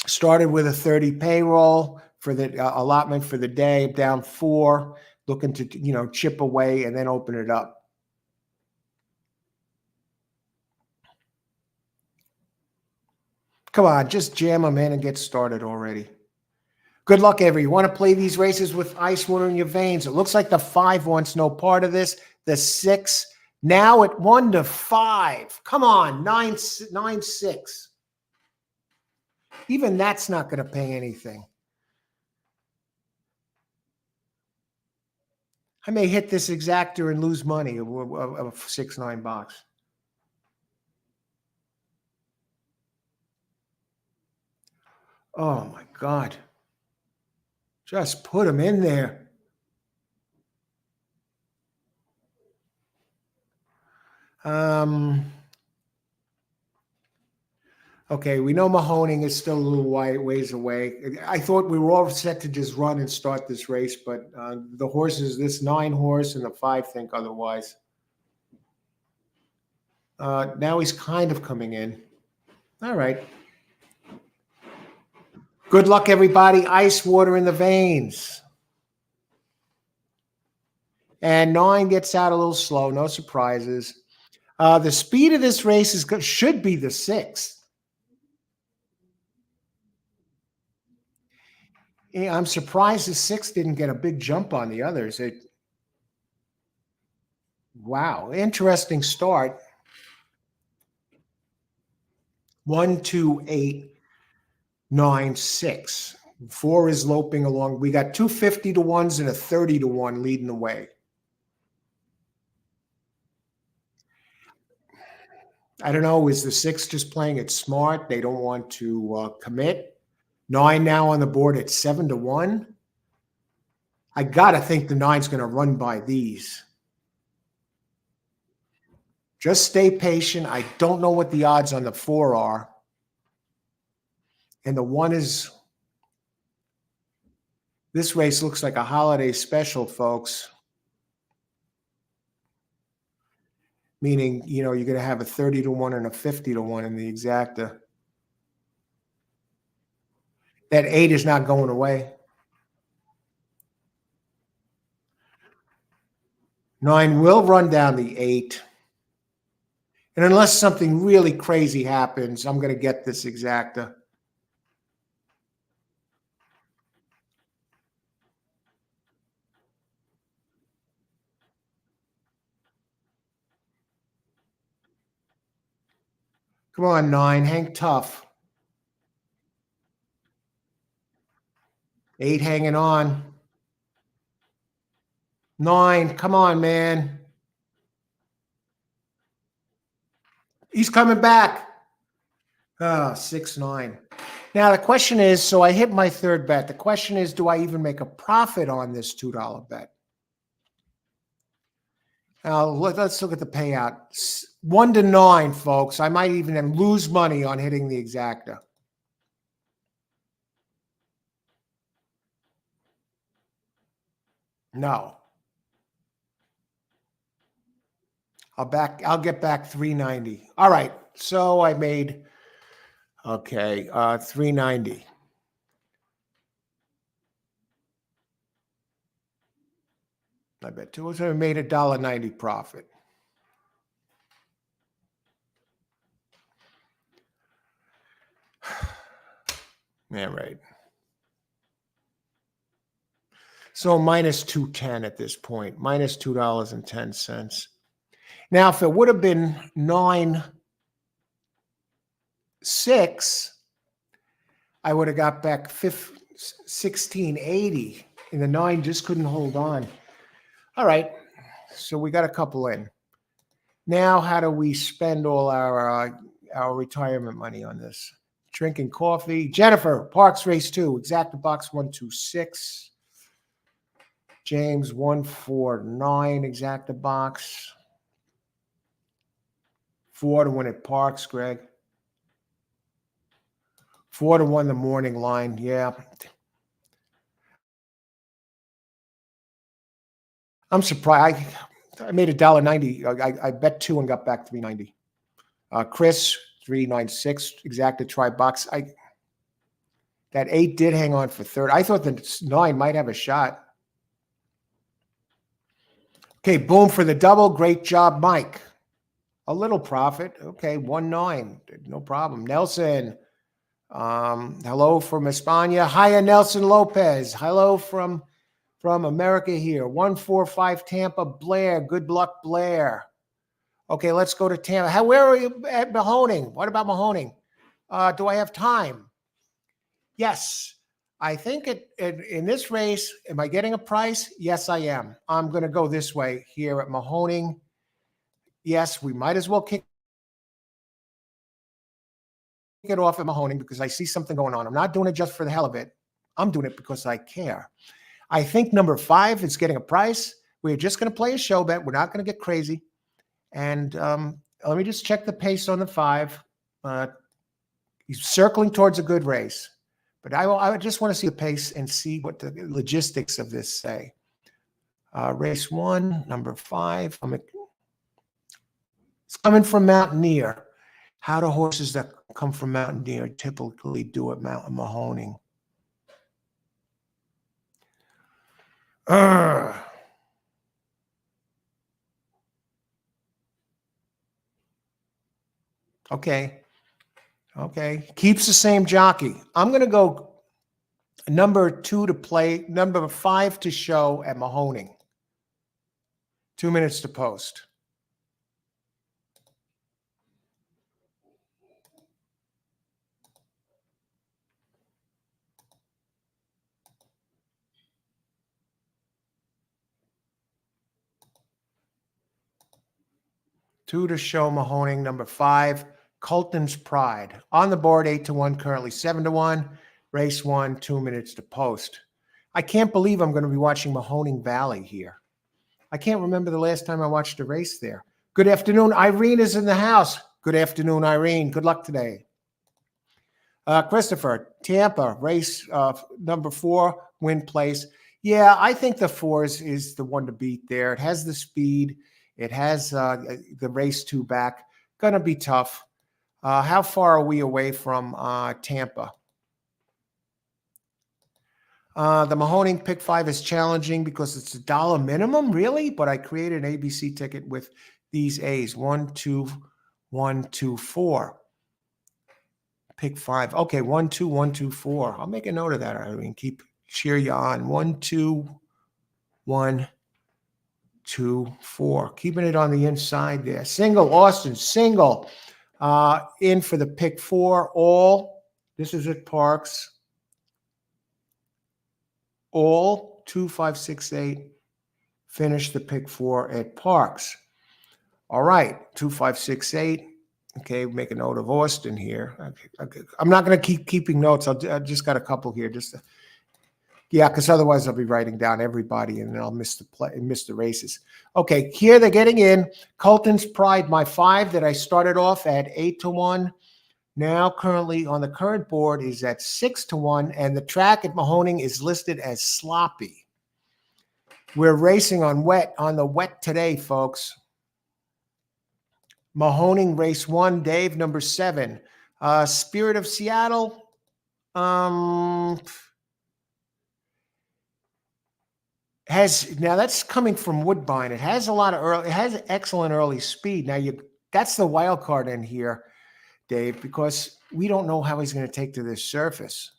[SPEAKER 1] Started with a 30 payroll for the allotment for the day, down 4. Looking to, chip away and then open it up. Come on, just jam them in and get started already. Good luck, everyone. You want to play these races with ice water in your veins. It looks like the 5 wants no part of this. The 6, now at 1-5. Come on, 9-6. Even that's not going to pay anything. I may hit this exactor and lose money of a 6-9 box. Oh my God. Just put them in there. Okay, we know Mahoning is still a little ways away. I thought we were all set to just run and start this race, but the horses, this 9 horse and the 5 think otherwise. Now he's kind of coming in. All right. Good luck, everybody. Ice water in the veins. And 9 gets out a little slow. No surprises. The speed of this race should be the 6th. Yeah, I'm surprised the 6 didn't get a big jump on the others. Wow, interesting start. 1, 2, 8, 9, 6. 4 is loping along. We got 2 50 to 1s and a 30 to 1 leading the way. I don't know. Is the 6 just playing it smart? They don't want to commit. 9 now on the board at 7 to 1. I got to think the 9's going to run by these. Just stay patient. I don't know what the odds on the 4 are. And the 1 is, this race looks like a holiday special, folks. Meaning, you're going to have a 30 to 1 and a 50 to 1 in the exacta. That 8 is not going away. 9 will run down the 8. And unless something really crazy happens, I'm going to get this exacta. Come on, 9. Hang tough. 8 hanging on. 9. Come on, man. He's coming back. 6, 9. Now, the question is, so I hit my third bet. The question is, do I even make a profit on this $2 bet? Now, let's look at the payout. 1 to 9, folks. I might even lose money on hitting the exacta. No. I'll get back 390. All right. So I made, okay, 390. I bet two. So I made $1.90 profit. Yeah, right. So minus 210 at this point, minus $2.10. Now, if it would have been 9.6, I would have got back 1680, and the 9 just couldn't hold on. All right, so we got a couple in. Now, how do we spend all our retirement money on this? Drinking coffee. Jennifer, Parx race 2, exacta box 126. James 149, exacta box. 4 to win at Parx, Greg. 4 to 1 the morning line. Yeah. I'm surprised. I made $1.90. I bet 2 and got back 390. Chris 396 exacta try box. That 8 did hang on for third. I thought the 9 might have a shot. Okay, boom for the double. Great job, Mike. A little profit. Okay, 1.9. No problem. Nelson. Hello from España. Hiya, Nelson Lopez. Hello from America here. 145 Tampa. Blair. Good luck, Blair. Okay, let's go to Tampa. Where are you at Mahoning? What about Mahoning? Do I have time? Yes. I think in this race, am I getting a price? Yes, I am. I'm going to go this way here at Mahoning. Yes, we might as well kick it off at Mahoning because I see something going on. I'm not doing it just for the hell of it. I'm doing it because I care. I think number 5 is getting a price. We're just going to play a show bet. We're not going to get crazy. And let me just check the pace on the 5. He's circling towards a good race. But I just want to see the pace and see what the logistics of this say. Race 1, number 5. It's coming from Mountaineer. How do horses that come from Mountaineer typically do at Mahoning? Okay. Keeps the same jockey. I'm going to go number 2 to play, number 5 to show at Mahoning. 2 minutes to post. 2 to show Mahoning. Number 5, Colton's Pride. On the board, 8-1, currently 7-1. Race 1, 2 minutes to post. I can't believe I'm going to be watching Mahoning Valley here. I can't remember the last time I watched a race there. Good afternoon. Irene is in the house. Good afternoon, Irene. Good luck today. Christopher, Tampa, race number 4, win place. Yeah, I think the 4 is the one to beat there. It has the speed. It has the race 2 back. Going to be tough. How far are we away from Tampa? The Mahoning pick 5 is challenging because it's $1 minimum, really? But I created an ABC ticket with these A's. 1, 2, 1, 2, 4. Pick 5. Okay, 1, 2, 1, 2, 4. I'll make a note of that. I mean, cheer you on. 1, 2, 1, 2, 4. Keeping it on the inside there. Single, Austin, single. In for the pick 4. All. This is at Parx. All 2, 5, 6, 8. Finish the pick 4 at Parx. All right, 2, 5, 6, 8. Okay, make a note of Austin here. Okay. I'm not going to keep keeping notes. I just got a couple here. Yeah, because otherwise I'll be writing down everybody and then I'll miss the races. Okay, here they're getting in. Colton's Pride, my 5 that I started off at 8-1. Now currently on the current board is at 6-1, and the track at Mahoning is listed as sloppy. We're racing on the wet today, folks. Mahoning race 1, Dave, number 7. Spirit of Seattle. Now that's coming from Woodbine. It has a lot of it has excellent early speed. Now that's the wild card in here, Dave, because we don't know how he's going to take to this surface.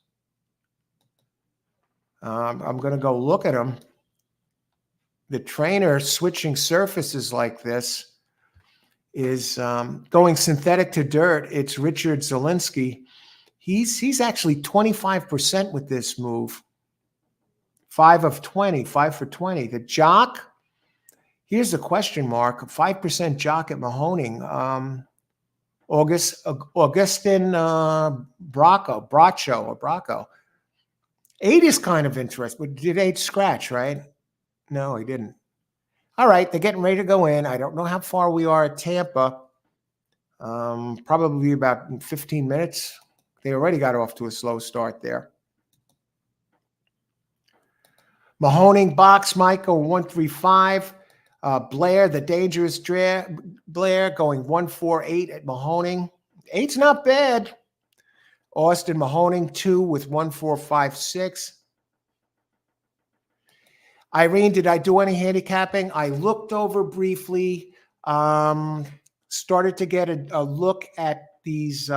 [SPEAKER 1] I'm going to go look at him. The trainer switching surfaces like this is going synthetic to dirt. It's Richard Zielinski. He's actually 25% with this move. 5 of 20, 5 for 20. The jock, here's the question mark. 5% jock at Mahoning. Augustin Bracco. 8 is kind of interesting. But did 8 scratch, right? No, he didn't. All right, they're getting ready to go in. I don't know how far we are at Tampa. Probably about 15 minutes. They already got off to a slow start there. Mahoning, box, Michael, 135. Blair, the dangerous Blair, going 148 at Mahoning. 8's not bad. Austin Mahoning, 2 with 1456. Irene, did I do any handicapping? I looked over briefly, started to get a look at these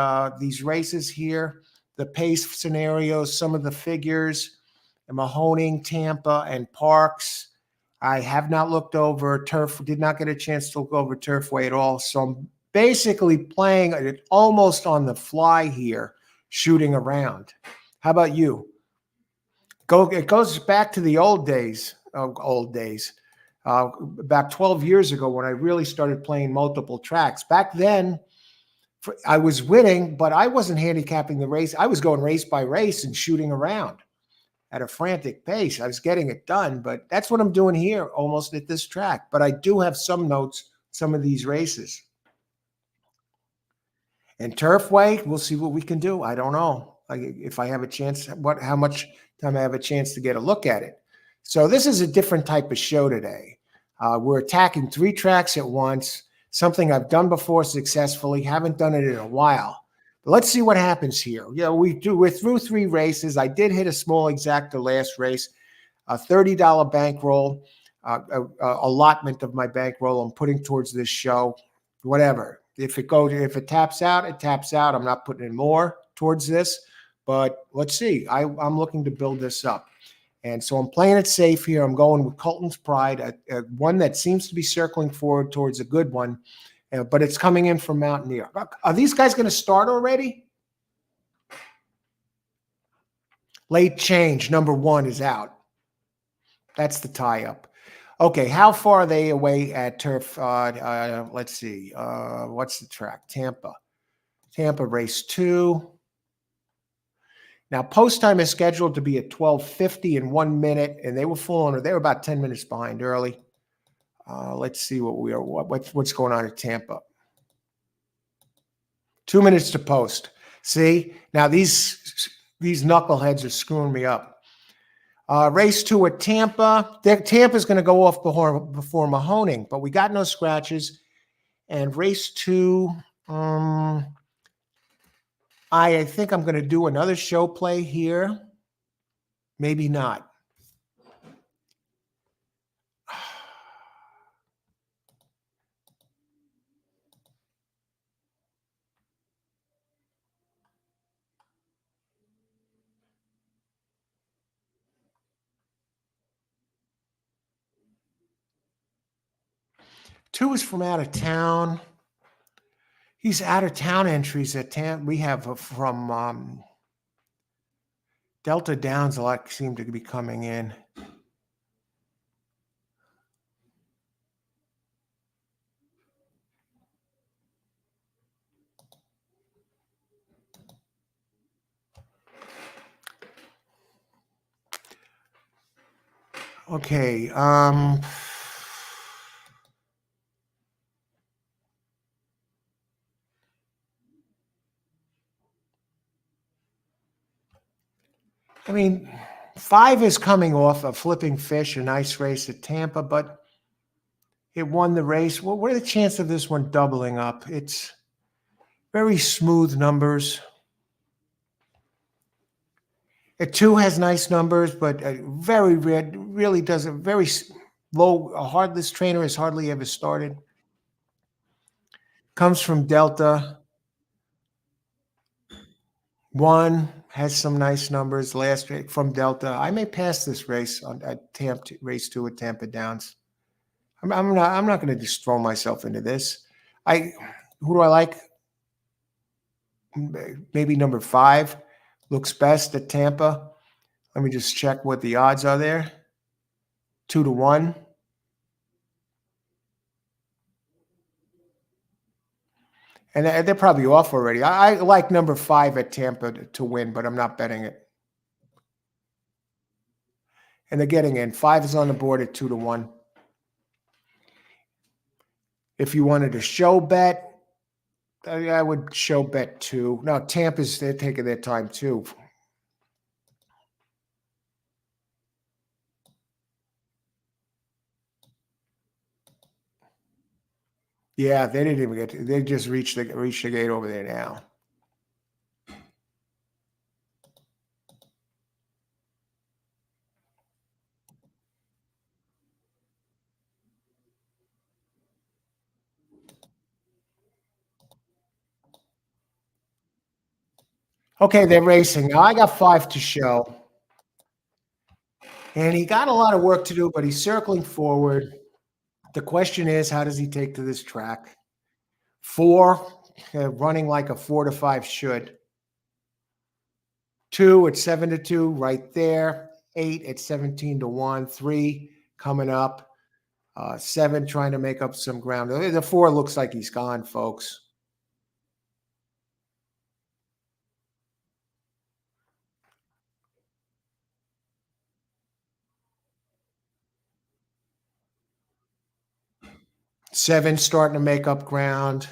[SPEAKER 1] races here, the pace scenarios, some of the figures, Mahoning, Tampa, and Parx. I have not looked over Turf, did not get a chance to look over Turfway at all. So I'm basically playing it almost on the fly here, shooting around. How about you? It goes back to the old days. About 12 years ago when I really started playing multiple tracks. Back then, I was winning, but I wasn't handicapping the race. I was going race by race and shooting around at a frantic pace. I was getting it done, but that's what I'm doing here almost at this track. But I do have some notes, some of these races. And Turfway, we'll see what we can do. I don't know if I have a chance, how much time I have a chance to get a look at it. So this is a different type of show today. We're attacking 3 tracks at once, something I've done before successfully, haven't done it in a while. But let's see what happens here. We're through 3 races. I did hit a small exacta last race, a $30 bankroll, allotment of my bankroll I'm putting towards this show, whatever. If it taps out, it taps out. I'm not putting in more towards this, but let's see. I'm looking to build this up. And so I'm playing it safe here. I'm going with Colton's Pride, one that seems to be circling forward towards a good one, but it's coming in from Mountaineer. Are these guys going to start already? Late change, number 1 is out. That's the tie-up. Okay, how far are they away at turf? Let's see. What's the track? Tampa. Tampa race 2. Now, post time is scheduled to be at 12:50 in 1 minute, and they were they were about 10 minutes behind early. Let's see what's going on at Tampa. 2 minutes to post. See, now these knuckleheads are screwing me up. Race 2 at Tampa. Tampa's going to go off before Mahoning, but we got no scratches. And race 2, I think I'm going to do another show play here. Maybe not. Two is from out of town. These out of town entries at Tampa, we have from Delta Downs, a lot seem to be coming in. Okay. I mean, 5 is coming off a flipping fish, a nice race at Tampa, but it won the race. Well, what are the chances of this one doubling up? It's very smooth numbers. A 2 has nice numbers, but very red, really does a very low. A heartless trainer has hardly ever started. Comes from Delta. 1 has some nice numbers. Last from Delta. I may pass this race at Tampa, race 2 at Tampa Downs. I'm not going to just throw myself into this. Who do I like? Maybe number 5 looks best at Tampa. Let me just check what the odds are there. 2-1. And they're probably off already. I like number 5 at Tampa to win, but I'm not betting it. And they're getting in. 5 is on the board at 2-1. If you wanted a show bet, I would show bet 2. No, they're taking their time too. Yeah, they didn't even get. They just reached the gate over there now. Okay, they're racing now. I got 5 to show, and he got a lot of work to do, but he's circling forward. The question is, how does he take to this track? 4, running like a 4-5 should. 2 at 7-2, right there. 8 at 17-1. 3 coming up. 7 trying to make up some ground. The 4 looks like he's gone, folks. Seven starting to make up ground.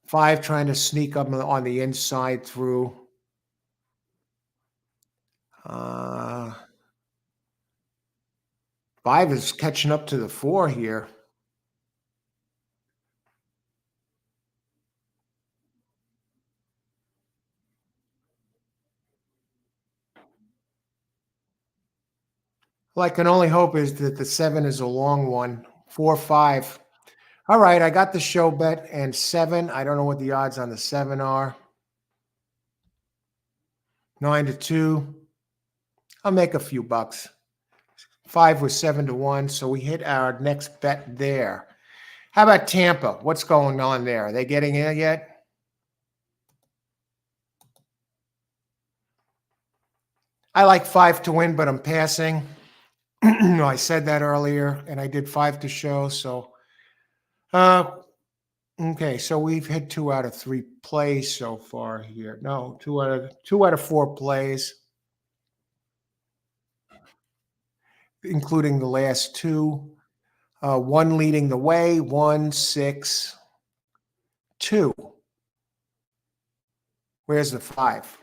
[SPEAKER 1] 5 trying to sneak up on the inside through. 5 is catching up to the 4 here. Well, I can only hope is that the 7 is a long one. 4-5. All right, I got the show bet and 7. I don't know what the odds on the 7 are. 9-2. I'll make a few bucks. 5 was 7-1, so we hit our next bet there. How about Tampa? What's going on there? Are they getting in yet? I like 5 to win, but I'm passing. No, I said that earlier, and I did 5 to show. So, uh, okay, so we've hit 2 out of 3 plays so far here. No, 2 out of 4 plays, including the last 2. One leading the way, 1, 6, 2. Where's the 5?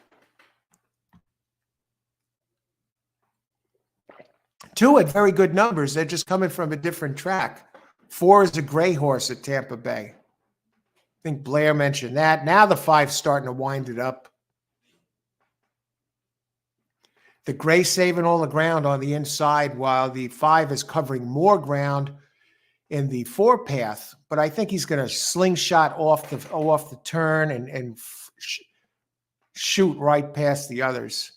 [SPEAKER 1] 2 had very good numbers. They're just coming from a different track. 4 is a gray horse at Tampa Bay. I think Blair mentioned that. Now the 5's starting to wind it up. The gray saving all the ground on the inside, while the 5 is covering more ground in the 4 path. But I think he's going to slingshot off the turn and shoot right past the others.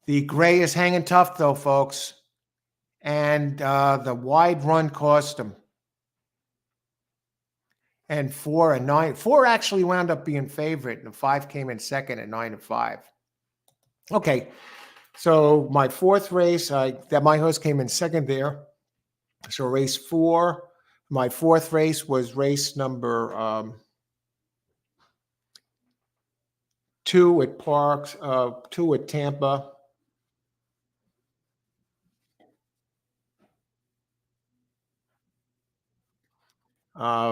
[SPEAKER 1] The gray is hanging tough, though, folks. And the wide run cost him. And 4 and 9. 4 actually wound up being favorite. And the 5 came in second at 9 and 5. Okay. So my 4th race, that my horse came in second there. So race 4. My 4th race was race number 2 at Parx, 2 at Tampa.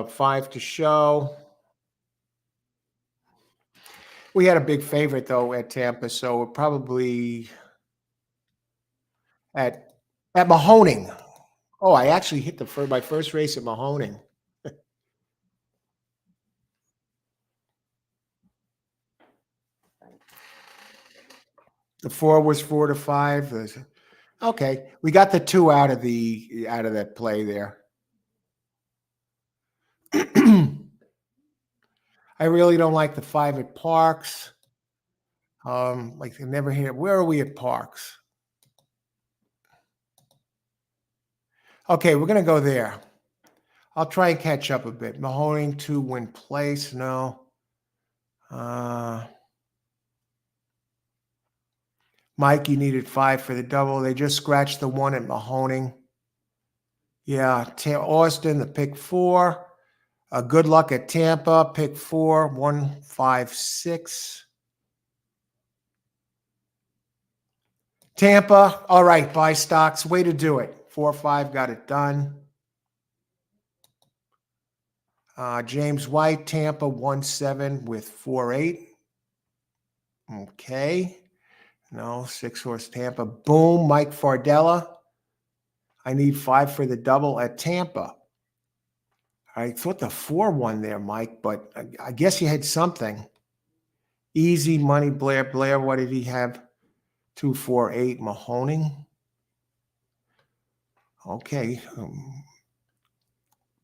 [SPEAKER 1] Five to show. We had a big favorite though at Tampa, so we're probably at Mahoning. Oh, I actually hit my first race at Mahoning. The 4 was 4 to 5. Okay, we got the 2 out of that play there. I really don't like the 5 at Parx. Like they never hit. Where are we at Parx? Okay, we're gonna go there. I'll try and catch up a bit. Mahoning to win place. No. Mike, you needed 5 for the double. They just scratched the 1 at Mahoning. Yeah, Austin, the pick 4. Good luck at Tampa, pick 4, 1, 5, 6. Tampa, all right, buy stocks. Way to do it. 4, 5, got it done. James White, Tampa, 1, 7 with 4, 8. Okay. No, 6 horse Tampa. Boom, Mike Fardella. I need 5 for the double at Tampa. I thought the 4 won there, Mike, but I guess you had something. Easy money, Blair. Blair, what did he have? 2, 4, 8, Mahoning. Okay.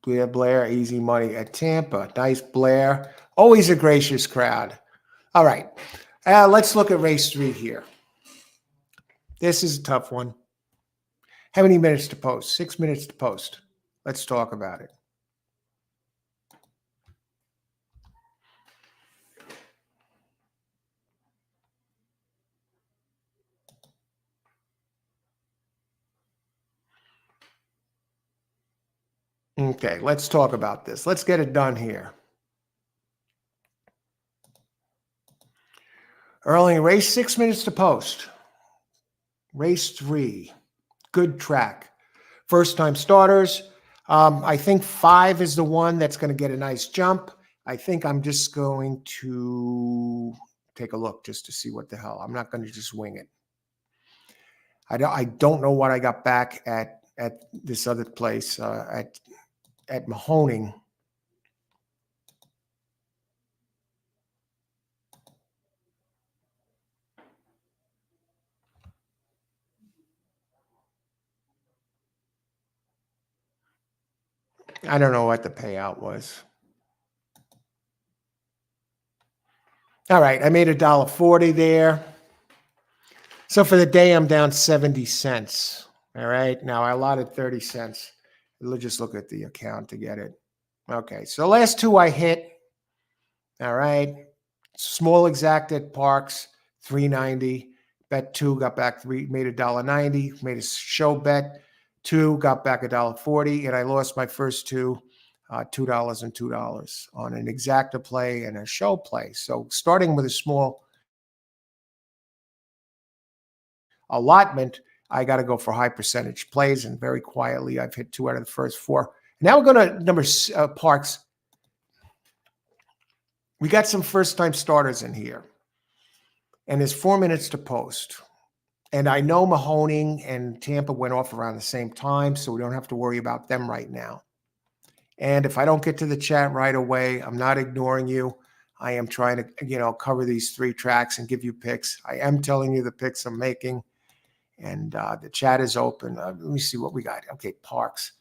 [SPEAKER 1] Blair, easy money at Tampa. Nice, Blair. Always a gracious crowd. All right. Let's look at race 3 here. This is a tough one. How many minutes to post? 6 minutes to post. Let's talk about it. Okay, let's talk about this. Let's get it done here. Early race, 6 minutes to post. Race 3, good track. First time starters. I think 5 is the one that's going to get a nice jump. I think I'm just going to take a look just to see what the hell. I'm not going to just wing it. I don't know what I got back at this other place at Mahoning. I don't know what the payout was. All right, I made $1.40 there. So for the day, I'm down 70 cents. All right, now I allotted 30 cents. Let's just look at the account to get it. Okay, so last 2 I hit. All right, small exact at Parx, 390. Bet two, got back three, made $1.90, made a show bet. Two, got back $1.40, and I lost my first two, $2 and $2 on an exacta play and a show play. So starting with a small allotment, I got to go for high percentage plays, and very quietly, I've hit two out of the first four. Now we're going to Parx. We got some first-time starters in here, and there's 4 minutes to post. And I know Mahoning and Tampa went off around the same time, so we don't have to worry about them right now. And if I don't get to the chat right away, I'm not ignoring you. I am trying to, cover these three tracks and give you picks. I am telling you the picks I'm making, and the chat is open. Let me see what we got. Okay, Parx.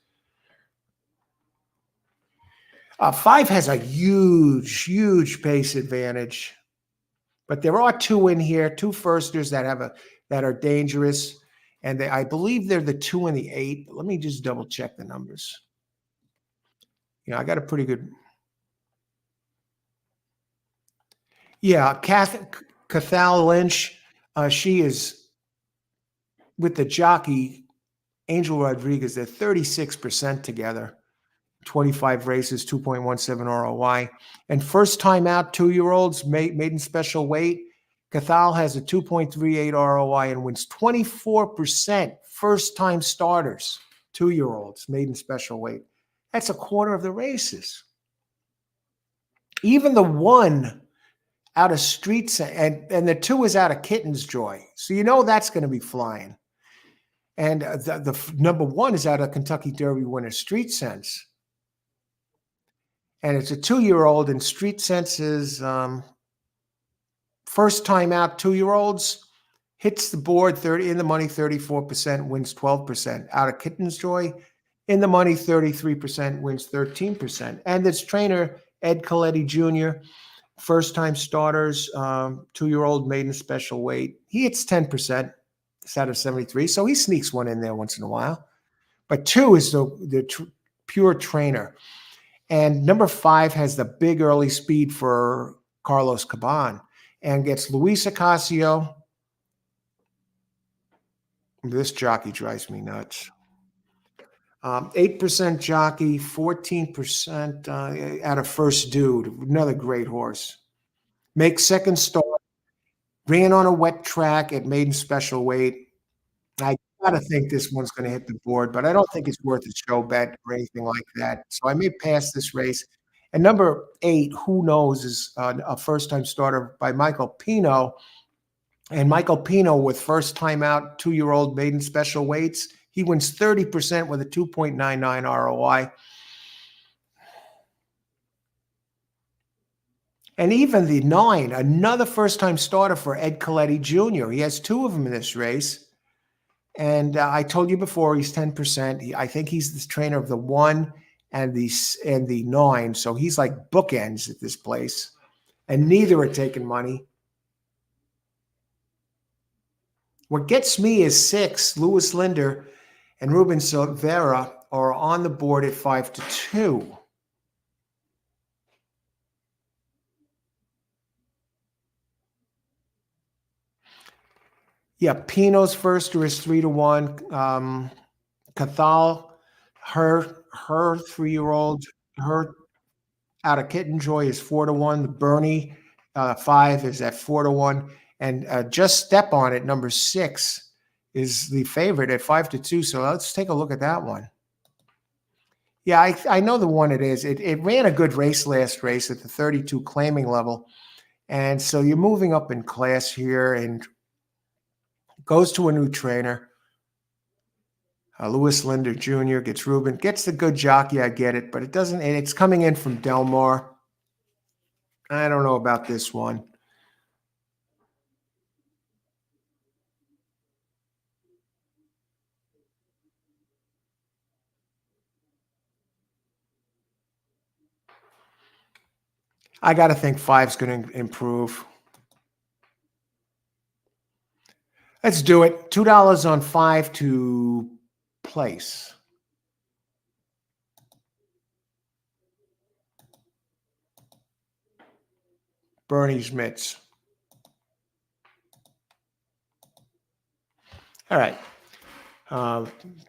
[SPEAKER 1] 5 has a huge pace advantage, but there are two in here, two firsters that are dangerous, and I believe they're the 2 and the 8. Let me just double check the numbers. I got a pretty good. Yeah, Cathal Lynch, she is with the jockey Angel Rodriguez. They're 36% together. 25 races, 2.17 ROI. And first time out 2-year-olds, maiden special weight, Cathal has a 2.38 ROI and wins 24%. First time starters, 2-year-olds, maiden special weight. That's a quarter of the races. Even the 1 out of Streets, and the 2 is out of Kitten's Joy. So that's going to be flying. And the number 1 is out of Kentucky Derby winner, Street Sense. And it's a 2-year-old, and Street Sense is first time out 2-year-olds, hits the board 30 in the money, 34%, wins 12%. Out of Kitten's Joy, in the money, 33%, wins 13%. And this trainer, Ed Coletti Jr., first time starters, 2-year-old maiden special weight. He hits 10%. It's out of 73. So he sneaks one in there once in a while. But 2 is the pure trainer. And number 5 has the big early speed for Carlos Caban and gets Luis Ocasio. This jockey drives me nuts. 8% jockey, 14% out of First Dude. Another great horse. Makes second start. Ran on a wet track at maiden special weight. I got to think this one's going to hit the board, but I don't think it's worth a show bet or anything like that. So I may pass this race. And number 8, who knows, is a first-time starter by Michael Pino. And Michael Pino, with first-time out 2-year-old maiden special weights, he wins 30% with a 2.99 ROI. And even the 9, another first-time starter for Ed Coletti Jr. He has 2 of them in this race. And I told you before, he's 10%. I think he's the trainer of the 1 and the 9. So he's like bookends at this place. And neither are taking money. What gets me is 6, Louis Linder and Ruben Silveira are on the board at 5-2. Yeah, Pino's firster is 3-1. Cathal, her 3-year-old, her out of Kitten Joy is 4-1. The Bernie 5 is at 4-1, and Just Step On it, number 6, is the favorite at 5-2. So let's take a look at that one. Yeah, I know the one it is. It ran a good race last race at the 32 claiming level, and so you're moving up in class here, and goes to a new trainer. Louis Linder Jr. gets Ruben, gets the good jockey. I get it, but it doesn't. And it's coming in from Del Mar. I don't know about this one. I got to think 5's going to improve. Let's do it. $2 on 5 to place. Bernie's mitts. All right.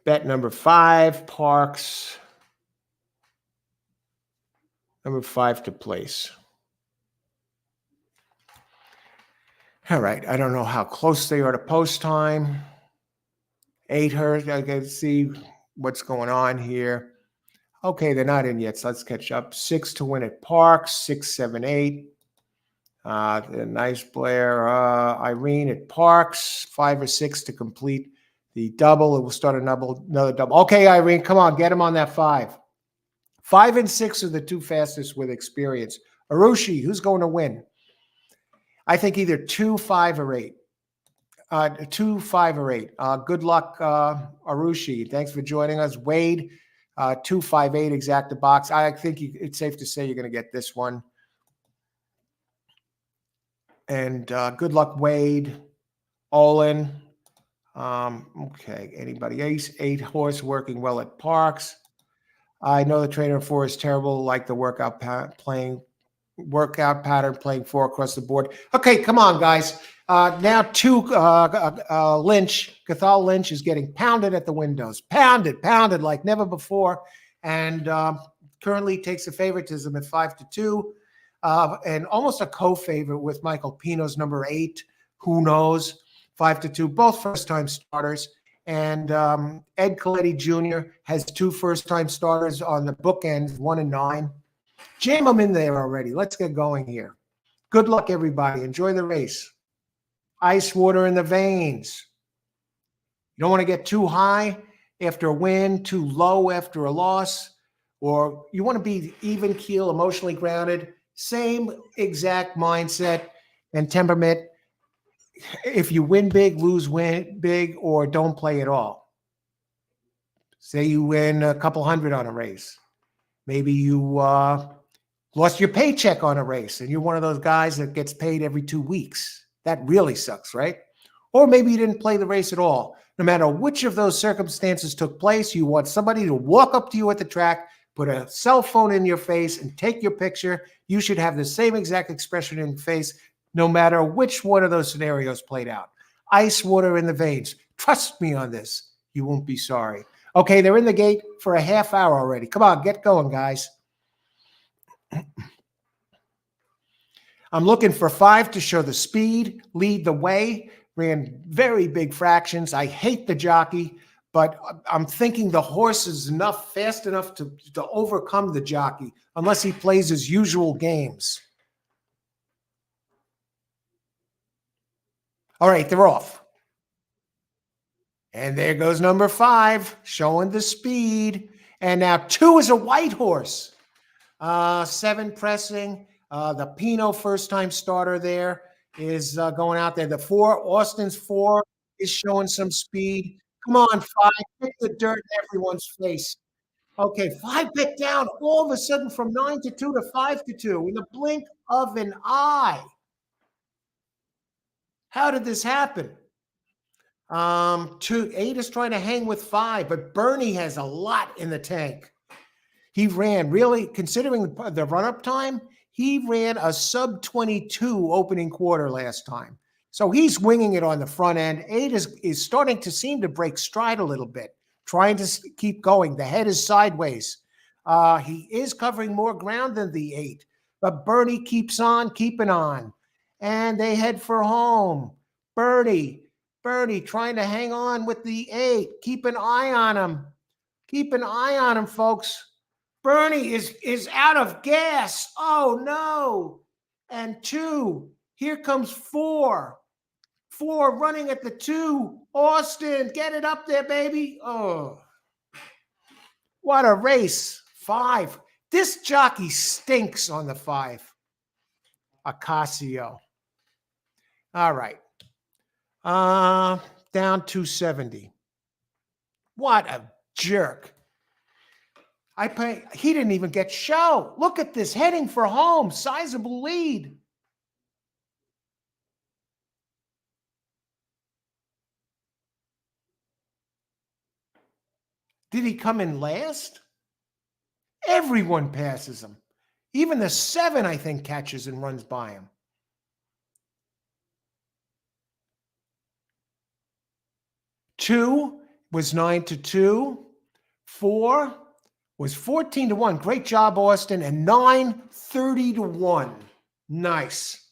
[SPEAKER 1] Bet number 5, Parx. Number 5 to place. All right. I don't know how close they are to post time. 8 hurt. I can see what's going on here. Okay, they're not in yet, so let's catch up. 6 to win at Parx. 6, 7, 8. The nice player, Irene at Parx. 5 or 6 to complete the double. It will start another double. Okay, Irene, come on, get him on that 5. 5 and 6 are the two fastest with experience. Arushi, who's going to win? I think either 2, 5, or 8. 2, 5, or 8. Good luck, Arushi. Thanks for joining us. Wade, 2, 5, 8, exact the box. I think it's safe to say you're going to get this one. And good luck, Wade. Olin. Okay, anybody? Ace, 8 horse working well at Parx. I know the trainer 4 is terrible, like the workout pattern playing 4 across the board. Okay, come on, guys. Now 2, Lynch, Cathal Lynch is getting pounded at the windows. Pounded like never before. And currently takes a favoritism at 5 to 2. And almost a co-favorite with Michael Pino's number 8. Who knows? 5 to 2, both first-time starters. And Ed Coletti Jr. has 2 first-time starters on the bookends, 1 and 9. Jam them in there already. Let's get going here. Good luck, everybody. Enjoy the race. Ice water in the veins. You don't want to get too high after a win, too low after a loss, or you want to be even keel, emotionally grounded. Same exact mindset and temperament. If you win big, lose big, or don't play at all. Say you win a couple hundred on a race. Maybe you lost your paycheck on a race and you're one of those guys that gets paid every 2 weeks. That really sucks, right? Or maybe you didn't play the race at all. No matter which of those circumstances took place, you want somebody to walk up to you at the track, put a cell phone in your face and take your picture. You should have the same exact expression in your face, no matter which one of those scenarios played out. Ice water in the veins. Trust me on this. You won't be sorry. Okay, they're in the gate for a half hour already. Come on, get going, guys. I'm looking for 5 to show the speed, lead the way. Ran very big fractions. I hate the jockey, but I'm thinking the horse is fast enough to overcome the jockey, unless he plays his usual games. All right, they're off. And there goes number 5, showing the speed. And now 2 is a white horse. 7 pressing. The Pino first-time starter there is going out there. The 4, Austin's 4, is showing some speed. Come on, 5, kick the dirt in everyone's face. Okay, 5 bit down all of a sudden from 9 to 2 to 5 to 2 in the blink of an eye. How did this happen? 8 is trying to hang with 5, but Bernie has a lot in the tank. He ran really, considering the run-up time, he ran a sub-22 opening quarter last time. So he's winging it on the front end. 8 is starting to seem to break stride a little bit, trying to keep going. The head is sideways. He is covering more ground than the 8, but Bernie keeps on keeping on. And they head for home. Bernie trying to hang on with the 8. Keep an eye on him. Keep an eye on him, folks. Bernie is out of gas. Oh, no. And 2. Here comes 4. 4 running at the 2. Austin, get it up there, baby. Oh, what a race. 5. This jockey stinks on the 5. Ocasio. All right. Down 270. What a jerk. He didn't even get show. Look at this, heading for home, sizable lead. Did he come in last? Everyone passes him. Even the 7, I think, catches and runs by him. 2 was 9-2. 4 was 14-1. Great job, Austin. And 9, 30-1. Nice.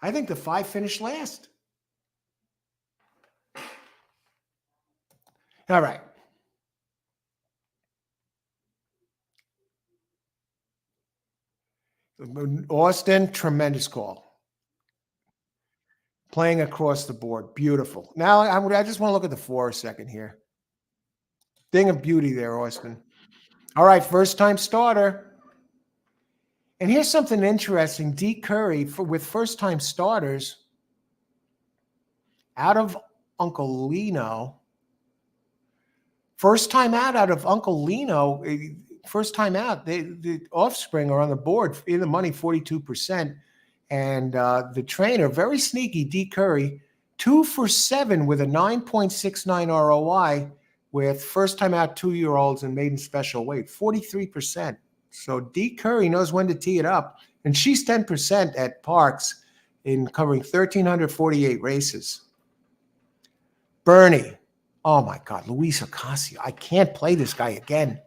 [SPEAKER 1] I think the 5 finished last. All right. Austin, tremendous call. Playing across the board. Beautiful. Now, I just want to look at the 4 a second here. Thing of beauty there, Austin. All right, first-time starter. And here's something interesting. D. Curry, with first-time starters, out of Uncle Lino. First time out of Uncle Lino. First time out. The offspring are on the board. In the money, 42%. And the trainer, very sneaky, D. Curry, 2 for 7 with a 9.69 ROI with first time out 2-year-olds and maiden special weight, 43%. So D. Curry knows when to tee it up. And she's 10% at Parx in covering 1,348 races. Bernie. Oh, my God. Luis Ocasio. I can't play this guy again.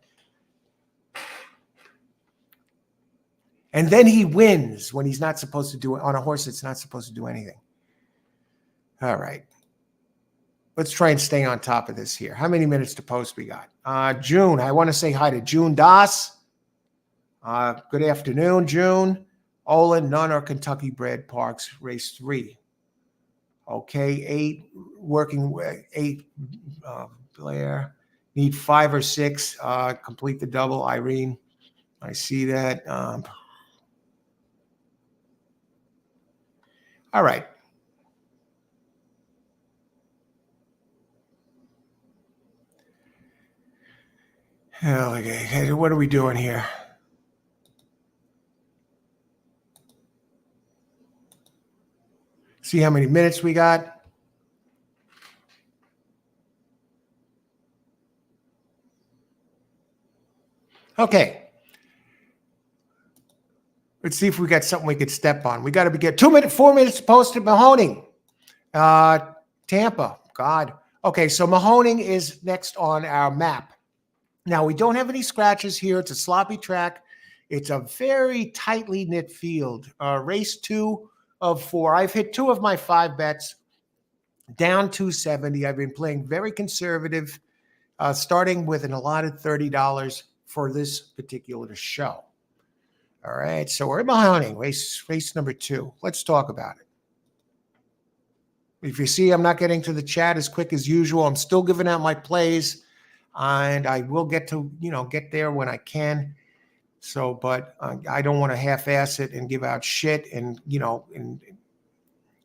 [SPEAKER 1] And then he wins when he's not supposed to do it on a horse that's not supposed to do anything. All right. Let's try and stay on top of this here. How many minutes to post we got? June. I want to say hi to June Das. Good afternoon, June. Olin, none are Kentucky bred. Parx, race 3. Okay, 8 working 8. Blair, need 5 or 6. Complete the double. Irene, I see that. All right. Okay, what are we doing here? See how many minutes we got. Okay. Let's see if we got something we could step on. We got to get 4 minutes to post at Mahoning. Tampa. God. Okay, so Mahoning is next on our map. Now, we don't have any scratches here. It's a sloppy track. It's a very tightly knit field. Race 2 of 4. I've hit 2 of my 5 bets. Down 270. I've been playing very conservative, starting with an allotted $30 for this particular show. All right, so we're at Mahoning, race number 2. Let's talk about it. If you see, I'm not getting to the chat as quick as usual. I'm still giving out my plays, and I will get to, get there when I can. So, but I don't want to half-ass it and give out shit and, and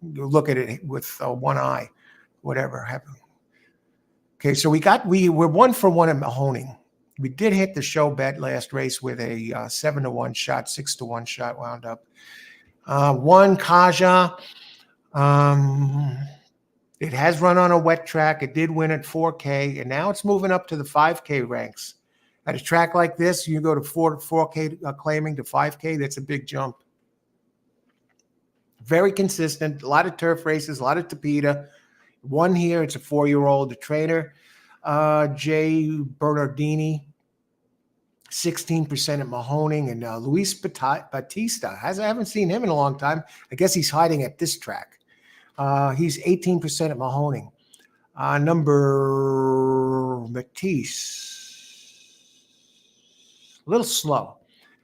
[SPEAKER 1] look at it with one eye, whatever happened. Okay, so we're 1 for 1 at Mahoning. We did hit the show bet last race with a 7-1 shot, 6-1 shot wound up. 1 Kaja. It has run on a wet track. It did win at 4K, and now it's moving up to the 5K ranks. At a track like this, you go to 4K claiming to 5K. That's a big jump. Very consistent. A lot of turf races, a lot of Tapeta. 1 here. It's a 4-year-old. The trainer, Jay Bernardini, 16% at Mahoning, and Luis Batista. I haven't seen him in a long time. I guess he's hiding at this track. He's 18% at Mahoning. Number Matisse, a little slow.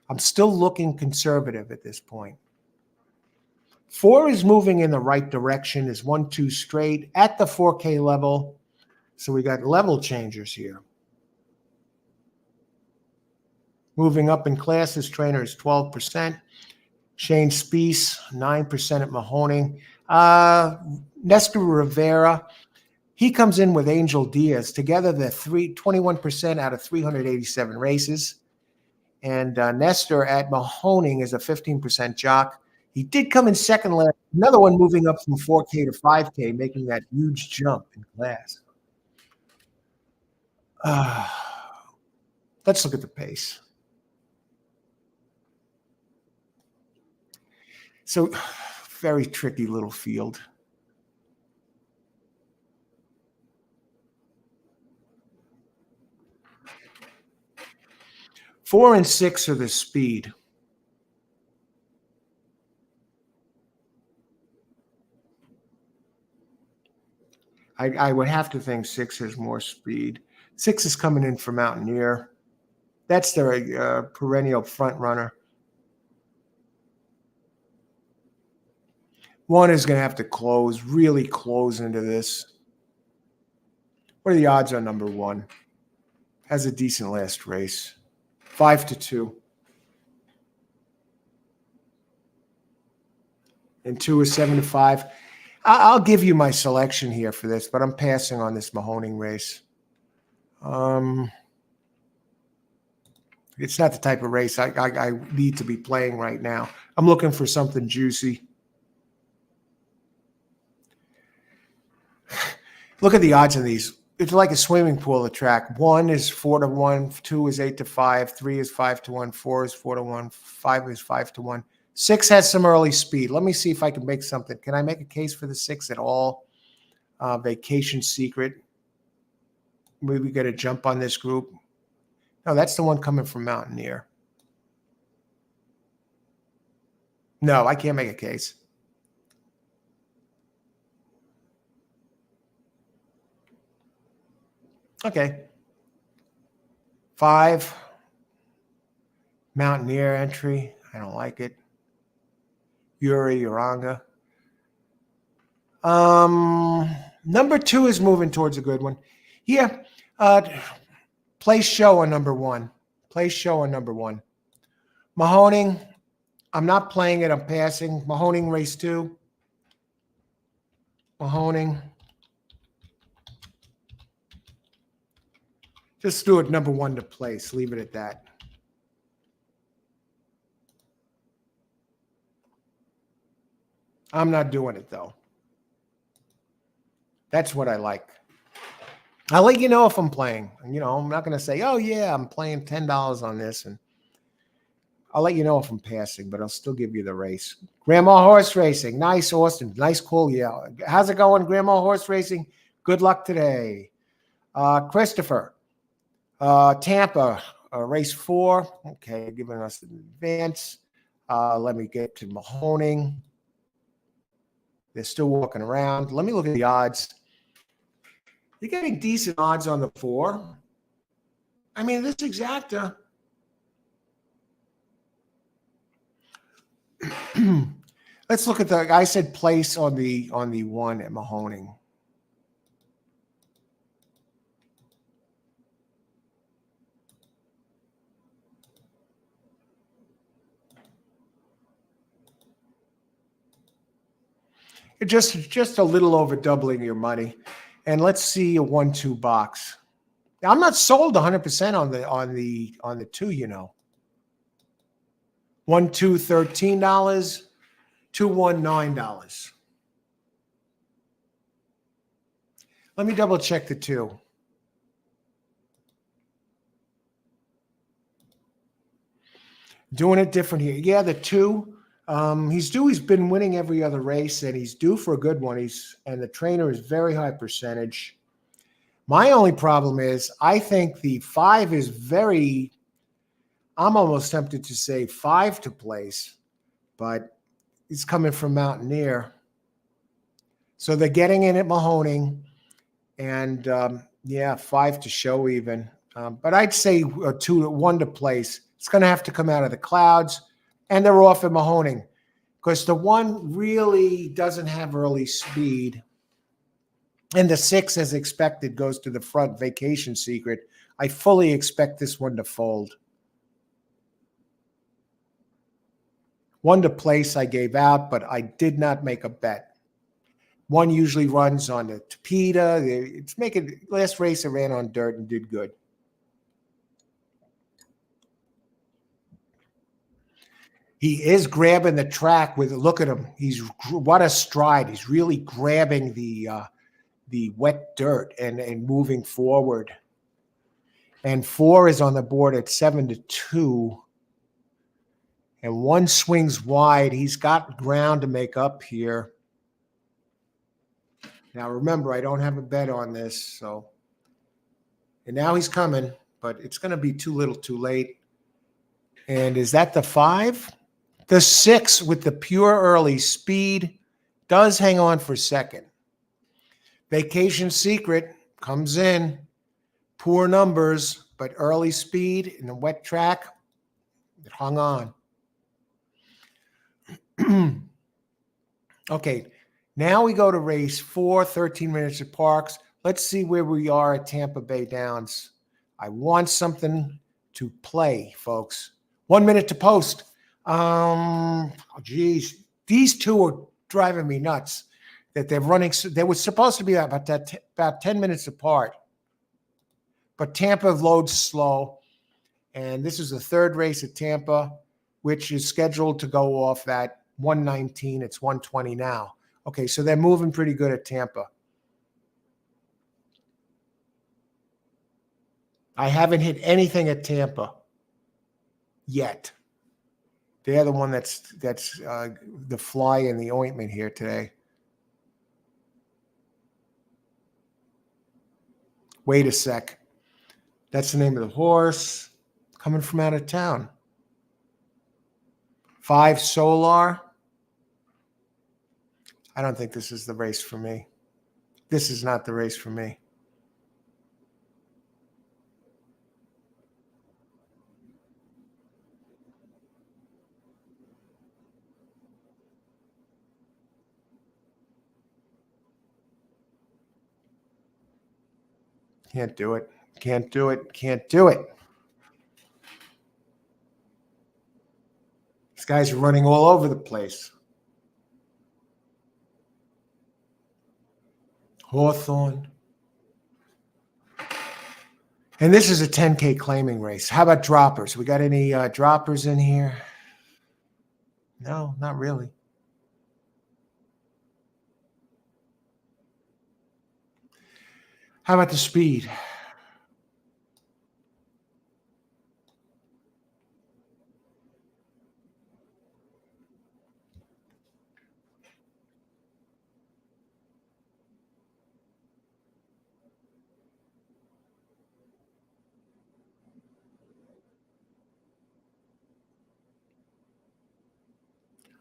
[SPEAKER 1] I'm still looking conservative at this point. 4 is moving in the right direction. Is 1-2 straight at the 4K level. So we got level changers here. Moving up in class, his trainer is 12%. Shane Spiess, 9% at Mahoning. Nestor Rivera, he comes in with Angel Diaz. Together, they're 21% out of 387 races. And Nestor at Mahoning is a 15% jock. He did come in second last. Another one moving up from 4K to 5K, making that huge jump in class. Let's look at the pace. So, very tricky little field. 4 and 6 are the speed. I would have to think 6 has more speed. 6 is coming in for Mountaineer. That's their perennial front runner. 1 is going to have to close, really close into this. What are the odds on number 1? Has a decent last race. 5-2. And 2 is 7-5. I'll give you my selection here for this, but I'm passing on this Mahoning race. It's not the type of race I need to be playing right now. I'm looking for something juicy. Look at the odds on these. It's like a swimming pool, a track. 1 is 4-1, 2 is 8-5, 3 is 5-1, 4 is 4-1, 5 is 5-1. 6 has some early speed. Let me see if I can make something. Can I make a case for the 6 at all? Vacation Secret. Maybe we got to jump on this group. No, that's the one coming from Mountaineer. No, I can't make a case. Okay. 5. Mountaineer entry. I don't like it. Yuri Uranga. Number 2 is moving towards a good one. Yeah. Place show on number 1. Place show on number 1. Mahoning. I'm not playing it. I'm passing. Mahoning race 2. Mahoning. Just do it number 1 to place. Leave it at that. I'm not doing it, though. That's what I like. I'll let you know if I'm playing. You know, I'm not going to say, oh, yeah, I'm playing $10 on this. And I'll let you know if I'm passing, but I'll still give you the race. Grandma Horse Racing. Nice, Austin. Nice call, yeah. How's it going, Grandma Horse Racing? Good luck today. Christopher. Tampa, race 4. Okay, giving us an advance. Let me get to Mahoning. They're still walking around. Let me look at the odds. You're getting decent odds on the 4. I mean, this exacta. Let's look at the. I said place on the 1 at Mahoning. Just a little over doubling your money. And let's see a 1-2 box. Now, I'm not sold 100% on the 2, you know. 1-2 $13, 2-1 $9. Let me double check the 2. Doing it different here. Yeah, the 2. He's been winning every other race, and he's due for a good one. And the trainer is very high percentage. My only problem is I think the 5 is very. I'm almost tempted to say 5 to place, but it's coming from Mountaineer, so they're getting in at Mahoning, and 5 to show even. But I'd say 1 to place. It's going to have to come out of the clouds. And they're off at Mahoning because the 1 really doesn't have early speed. And the 6, as expected, goes to the front. Vacation Secret. I fully expect this one to fold. 1 to place I gave out, but I did not make a bet. 1 usually runs on the Tapeta. It's making last race it ran on dirt and did good. He is grabbing the track with. Look at him. What a stride. He's really grabbing the wet dirt and moving forward. And 4 is on the board at 7-2. And 1 swings wide. He's got ground to make up here. Now remember, I don't have a bet on this, so. And now he's coming, but it's going to be too little, too late. And is that the 5? The 6 with the pure early speed does hang on for second. Vacation Secret comes in. Poor numbers, but early speed in a wet track, it hung on. Okay, now we go to race 4, 13 minutes at Parx. Let's see where we are at Tampa Bay Downs. I want something to play, folks. 1 minute to post. Geez, these two are driving me nuts. That they're running. They were supposed to be about 10 minutes apart, but Tampa loads slow, and this is the third race at Tampa, which is scheduled to go off at 119. It's 120 now. Okay, so they're moving pretty good at Tampa. I haven't hit anything at Tampa yet. They're the one that's the fly in the ointment here today. Wait a sec. That's the name of the horse coming from out of town. 5 Solar. I don't think this is the race for me. This is not the race for me. Can't do it. Can't do it. Can't do it. These guys are running all over the place. Hawthorne. And this is a 10K claiming race. How about droppers? We got any droppers in here? No, not really. How about the speed?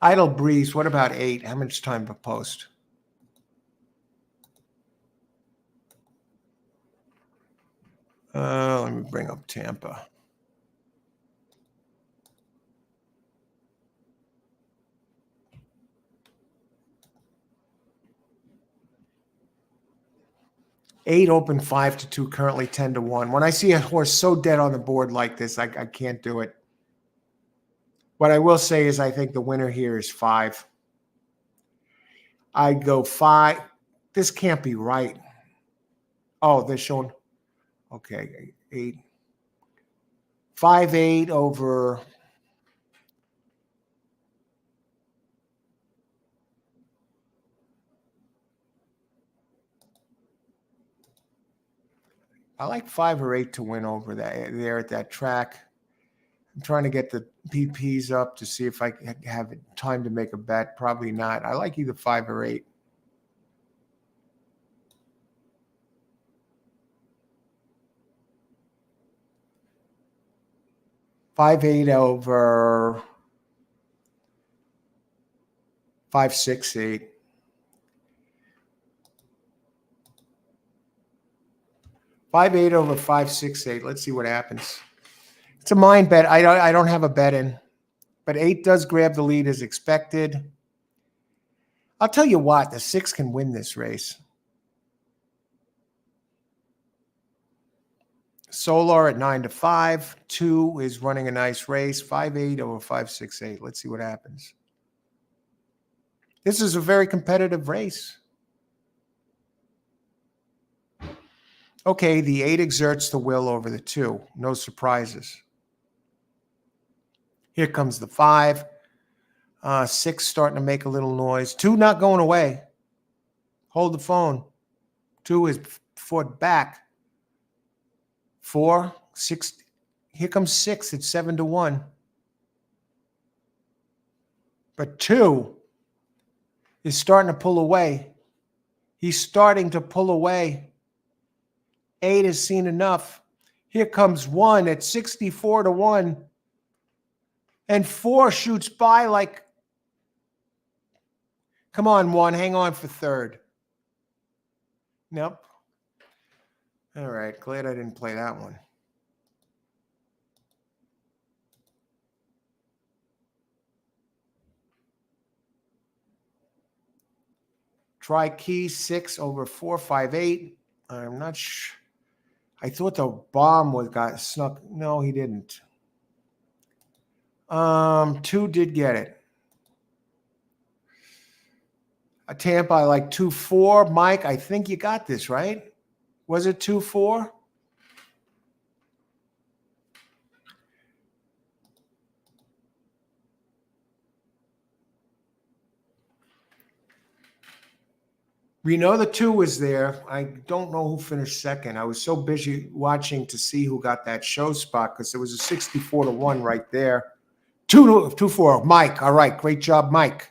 [SPEAKER 1] Idle Breeze, what about 8? How much time per post? Let me bring up Tampa. Eight open 5-2, currently 10-1. When I see a horse so dead on the board like this, I can't do it. What I will say is I think the winner here is 5. I go 5. This can't be right. Oh, they're showing. Okay, 8. 5-8 over. I like 5 or 8 to win over there at that track. I'm trying to get the PPs up to see if I have time to make a bet. Probably not. I like either 5 or 8. Five eight over 5-6-8. Five eight over 5-6-8. Let's see what happens. It's a mind bet. I don't have a bet in, but 8 does grab the lead as expected. I'll tell you what, the 6 can win this race. Solar at 9-5. 2 is running a nice race. 5-8 over 5-6-8. Let's see what happens. This is a very competitive race. Okay, the 8 exerts the will over the 2. No surprises. Here comes the 5. 6 starting to make a little noise. 2 not going away. Hold the phone. 2 is fought back. 4, 6. Here comes 6. It's 7-1. But 2 is starting to pull away. He's starting to pull away. 8 has seen enough. Here comes 1 at 64-1. And 4 shoots by like, come on, 1, hang on for third. Nope. All right, glad I didn't play that one. Try key 6 over 4, 5, 8. I'm not sure. I thought the bomb got snuck. No, he didn't. 2 did get it. Tampa, I like 2-4. Mike, I think you got this, right? Was it 2-4? We know the 2 was there. I don't know who finished second. I was so busy watching to see who got that show spot because it was a 64-1 right there. 2-4. Mike. All right. Great job, Mike.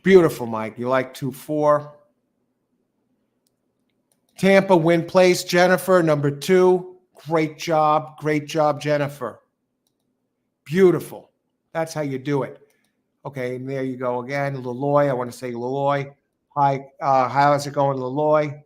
[SPEAKER 1] Beautiful, Mike. You like 2-4. Tampa win place. Jennifer, number 2. Great job. Great job, Jennifer. Beautiful. That's how you do it. Okay, and there you go again. Leloy. I want to say Leloy. Hi. How's it going, Leloy?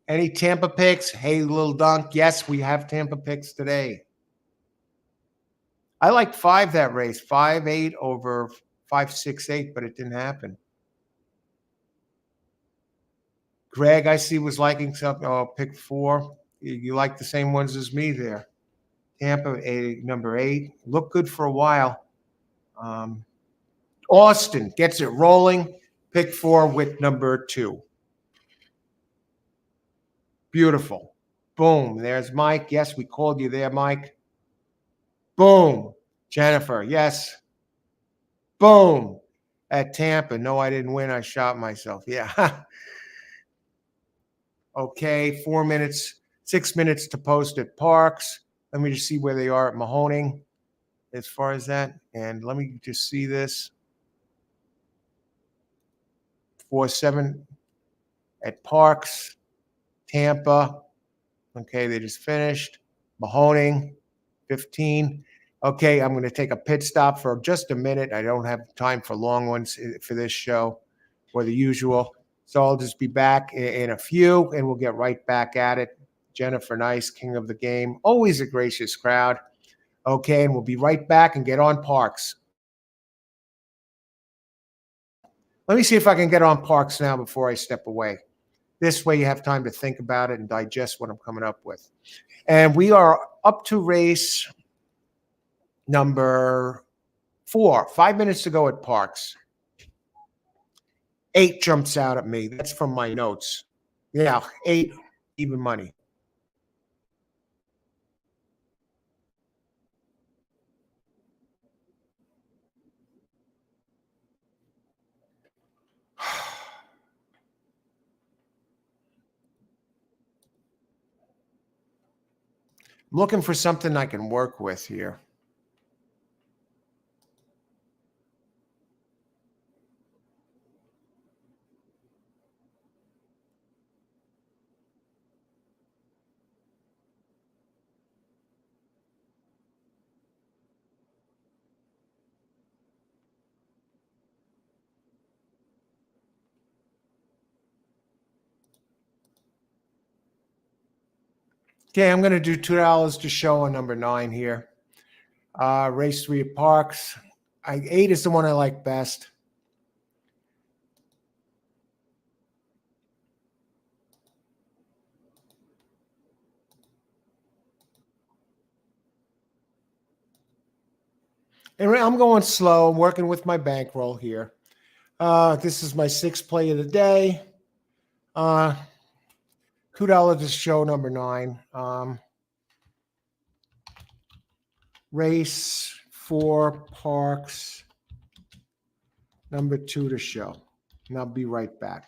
[SPEAKER 1] Any Tampa picks? Hey, little dunk. Yes, we have Tampa picks today. I like 5 that race. 5-8 over 5-6-8, but it didn't happen. Greg, I see, was liking something. Oh, pick 4. You like the same ones as me there. Tampa, number 8. Looked good for a while. Austin gets it rolling. Pick 4 with number 2. Beautiful. Boom. There's Mike. Yes, we called you there, Mike. Boom. Jennifer. Yes. Boom. At Tampa. No, I didn't win. I shot myself. Yeah. Okay. 4 minutes, 6 minutes to post at Parx. Let me just see where they are at Mahoning as far as that. And let me just see this. 4-7 at Parx. Tampa. Okay. They just finished. Mahoning. 15. Okay, I'm going to take a pit stop for just a minute. I don't have time for long ones for this show or the usual. So I'll just be back in a few and we'll get right back at it. Jennifer Nice, king of the game. Always a gracious crowd. Okay, and we'll be right back and get on Parx. Let me see if I can get on Parx now before I step away. This way you have time to think about it and digest what I'm coming up with. And we are up to race number 4, 5 minutes to go at Parx. 8 jumps out at me. That's from my notes. Yeah, 8, even money. I'm looking for something I can work with here. Okay, I'm going to do $2 to show on number 9 here. Race 3 at Parx. 8 is the one I like best. And I'm going slow. I'm working with my bankroll here. This is my 6th play of the day. $2 to show number 9. race for Parx number 2 to show. And I'll be right back.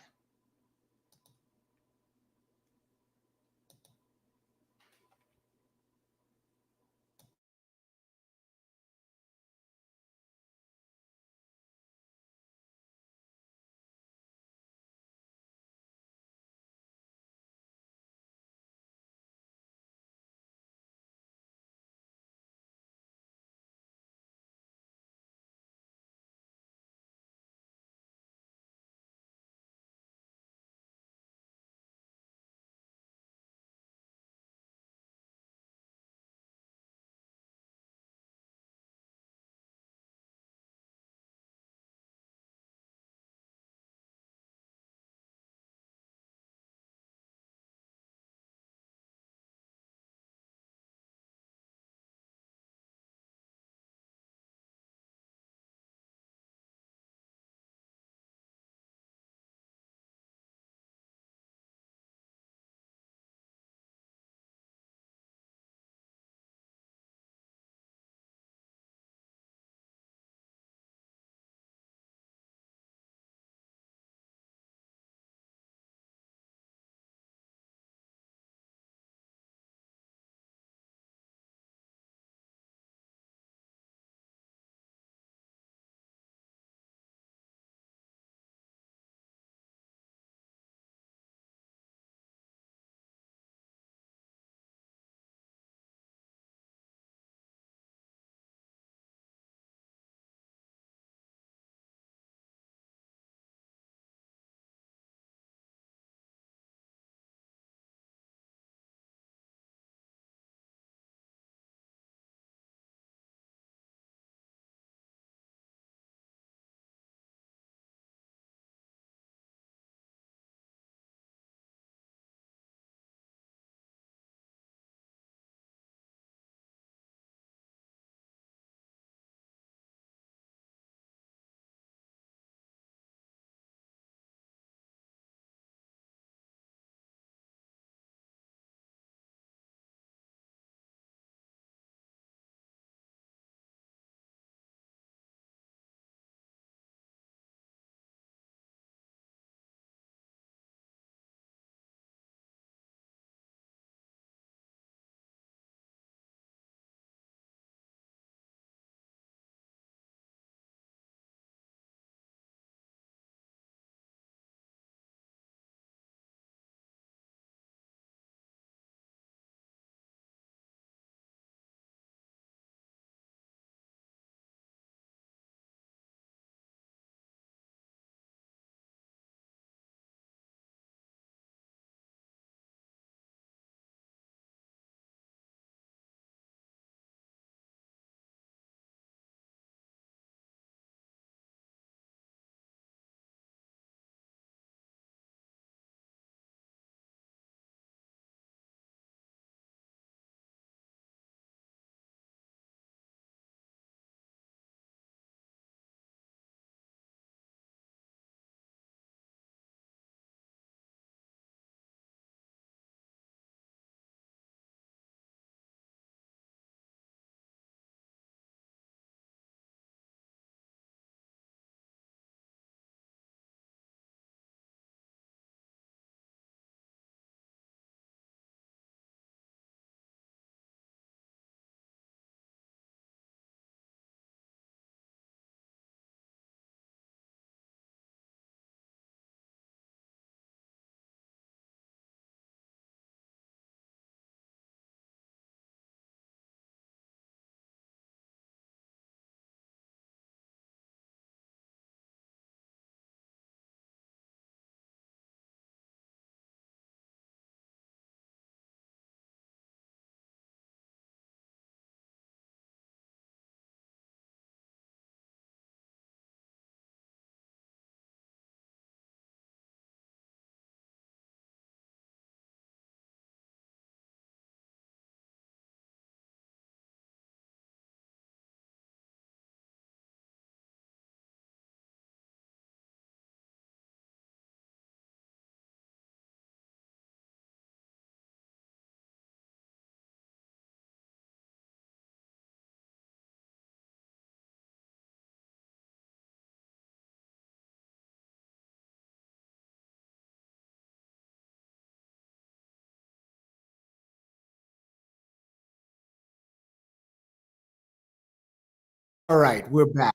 [SPEAKER 1] All right, we're back.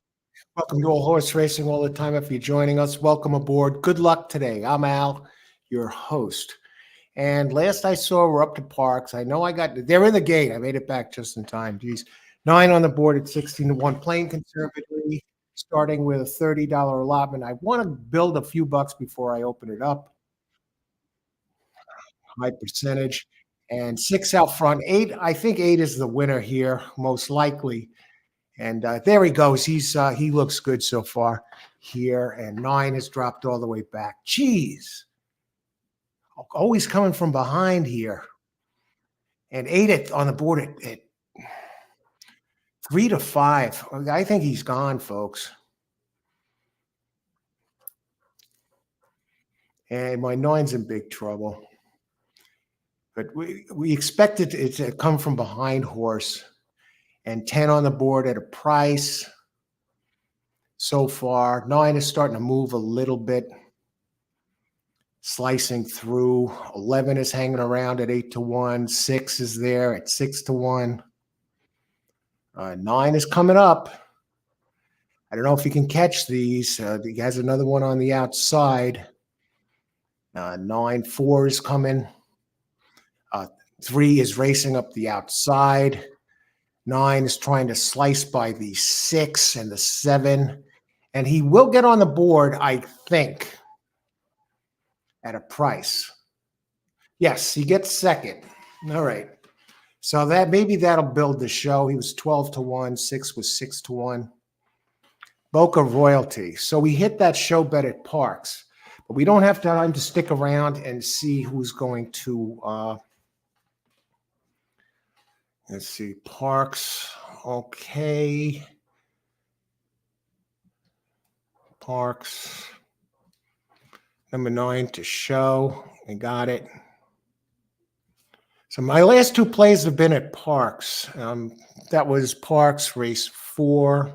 [SPEAKER 1] Welcome to All Horse Racing all the time. If you're joining us, welcome aboard. Good luck today. I'm Al, your host. And last I saw, we're up to Parx. I know they're in the gate. I made it back just in time. Geez, 9 on the board at 16 to 1, playing conservatively, starting with a $30 allotment. I want to build a few bucks before I open it up. High percentage. And 6 out front. 8, I think 8 is the winner here, most likely. And there he goes. He looks good so far here. And 9 has dropped all the way back. Jeez. Always coming from behind here. And 8 on the board at 3 to 5. I think he's gone, folks. And my 9's in big trouble. But we expected it to come from behind horse. And 10 on the board at a price so far. 9 is starting to move a little bit, slicing through. 11 is hanging around at 8 to 1. 6 is there at 6 to 1. 9 is coming up. I don't know if he can catch these. He has another one on the outside. 9, 4 is coming. 3 is racing up the outside. 9 is trying to slice by the 6 and the 7. And he will get on the board, I think, at a price. Yes, he gets second. All right. So maybe that'll build the show. He was 12 to 1. 6 was 6 to 1. Boca Royalty. So we hit that show bet at Parx. But we don't have time to stick around and see who's going to let's see, Parx. Okay. Parx. Number 9 to show. I got it. So my last 2 plays have been at Parx. That was Parx race 4.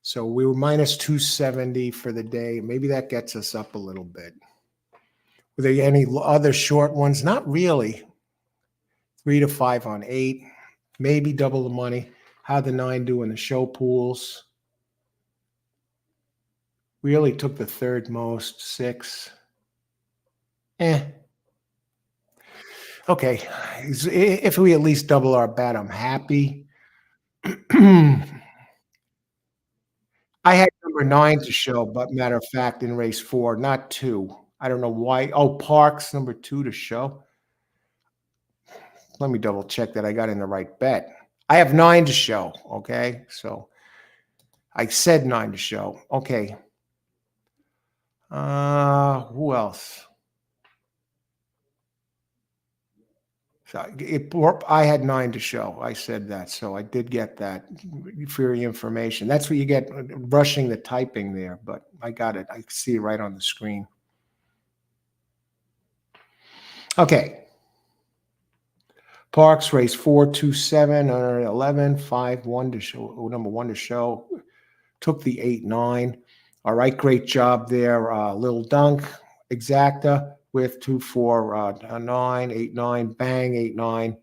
[SPEAKER 1] So we were minus 270 for the day. Maybe that gets us up a little bit. Were there any other short ones? Not really. 3 to 5 on 8. Maybe double the money. How'd the 9 do in the show pools? Really took the third most. 6. Okay. If we at least double our bet, I'm happy. I had number 9 to show, but matter of fact, in race 4, not 2. I don't know why. Oh, Parx, number 2 to show. Let me double check that I got in the right bet. I have 9 to show, okay? So I said 9 to show. Okay. Who else? So I had 9 to show. I said that, so I did get that for your information. That's what you get rushing the typing there, but I got it. I see it right on the screen. Okay. Parx race 4, 2, 7, 11, 5, 1 to show. Number 1 to show. Took the 8, 9. All right, great job there, Lil Dunk, Exacta with 2, 4, 9, 8, 9, bang, 8, 9.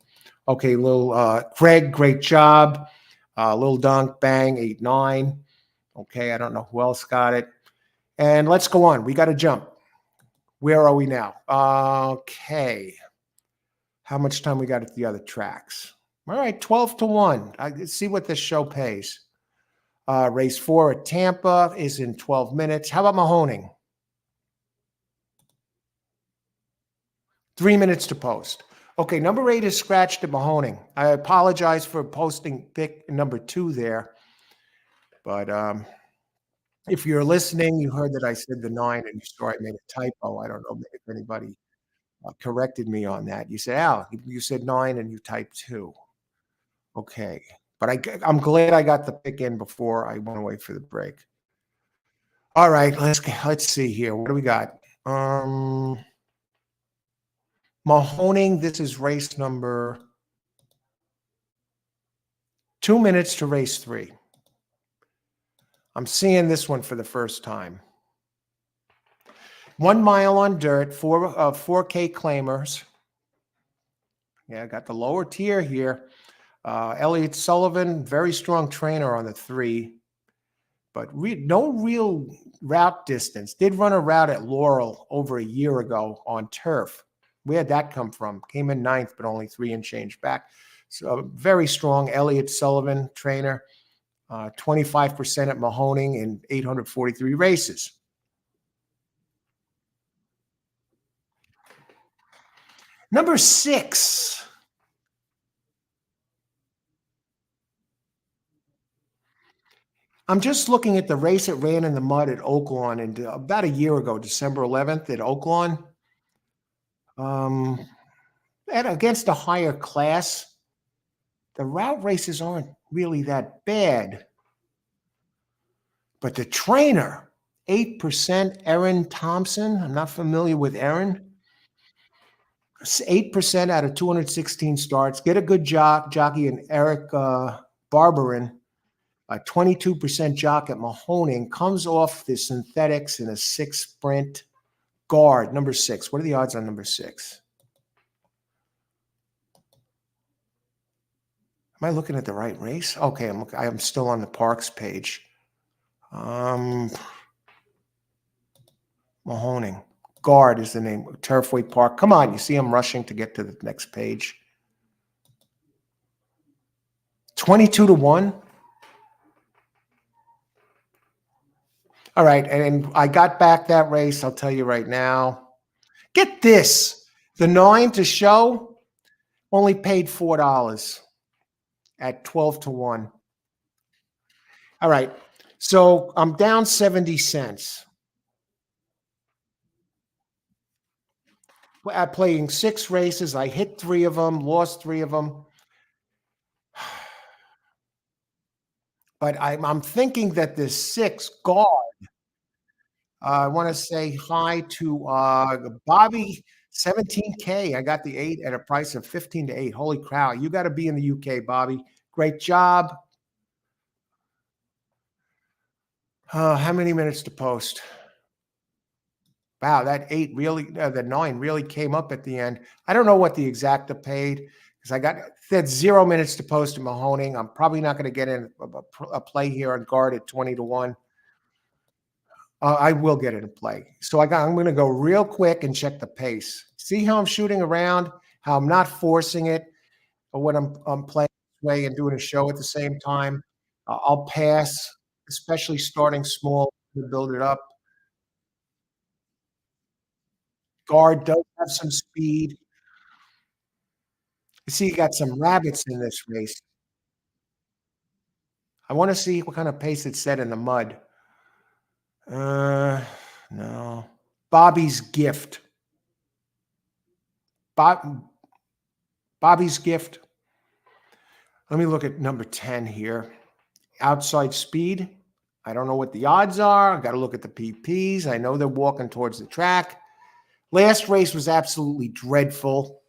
[SPEAKER 1] Okay, Craig, great job. Lil Dunk, bang, 8, 9. Okay, I don't know who else got it. And let's go on. We got to jump. Where are we now? Okay. How much time we got at the other tracks? All right, 12 to 1. Let's see what this show pays. Race 4 at Tampa is in 12 minutes. How about Mahoning? 3 minutes to post. Okay, number 8 is scratched at Mahoning. I apologize for posting pick number 2 there. But if you're listening, you heard that I said the 9 and you saw I made a typo. I don't know if anybody corrected me on that. You said, Al, you said 9 and you typed 2. Okay. But I'm glad I got the pick in before I went away for the break. All right, let's see here. What do we got? Mahoning, this is race number 2 minutes to race 3. I'm seeing this one for the first time. 1 mile on dirt, 4K claimers. Yeah, I got the lower tier here. Elliott Sullivan, very strong trainer on the 3, but no real route distance. Did run a route at Laurel over a year ago on turf. Where'd that come from? Came in 9th, but only 3 and change back. So very strong Elliott Sullivan trainer. 25% at Mahoning in 843 races. Number 6. I'm just looking at the race it ran in the mud at Oaklawn and about a year ago, December 11th at Oaklawn. And against a higher class, the route races aren't really that bad. But the trainer, 8%, Erin Thompson. I'm not familiar with Erin. 8% out of 216 starts. Get a good jockey in Eric Barberin. A 22% jock at Mahoning. Comes off the synthetics in a 6 sprint. Guard, number 6. What are the odds on number 6? Am I looking at the right race? Okay, I'm still on the Parx page. Mahoning. Guard is the name. Turfway Park. Come on, you see I'm rushing to get to the next page. 22-1. All right, and I got back that race. I'll tell you right now. Get this. The 9 to show only paid $4 at 12-1. All right, so I'm down 70 cents. At playing 6 races, I hit 3 of them, lost 3 of them. But I'm thinking that this 6 guard, I want to say hi to Bobby, 17K. I got the 8 at a price of 15-8. Holy cow. You got to be in the UK, Bobby. Great job. How many minutes to post? Wow, that 8 really, the 9 really came up at the end. I don't know what the exacta paid because I got that 0 minutes to post to Mahoning. I'm probably not going to get in a play here on guard at 20-1. I will get it in play. So I'm going to go real quick and check the pace. See how I'm shooting around, how I'm not forcing it, or when I'm playing this way and doing a show at the same time. I'll pass, especially starting small to build it up. Guard does have some speed. You see, you got some rabbits in this race. I want to see what kind of pace it set in the mud. No. Bobby's Gift. Bobby's Gift. Let me look at number 10 here. Outside speed. I don't know what the odds are. I got to look at the PPs. I know they're walking towards the track. Last race was absolutely dreadful.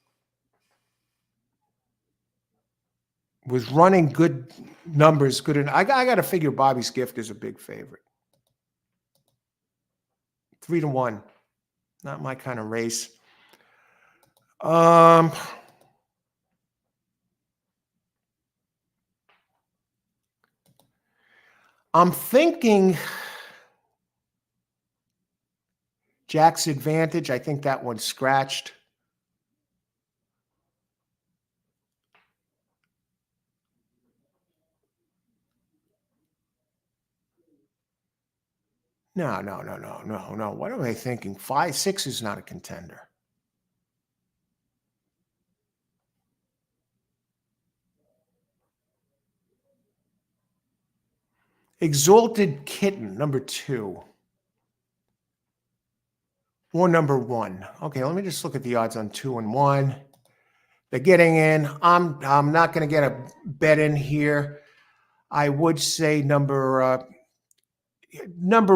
[SPEAKER 1] Was running good numbers. Good. I got to figure Bobby's Gift is a big favorite. 3-1. Not my kind of race. I'm thinking Jack's Advantage. I think that one's scratched. No. What am I thinking? 5-6 is not a contender. Exalted Kitten, number 2. Or number 1. Okay, let me just look at the odds on 2 and 1. They're getting in. I'm not going to get a bet in here. I would say number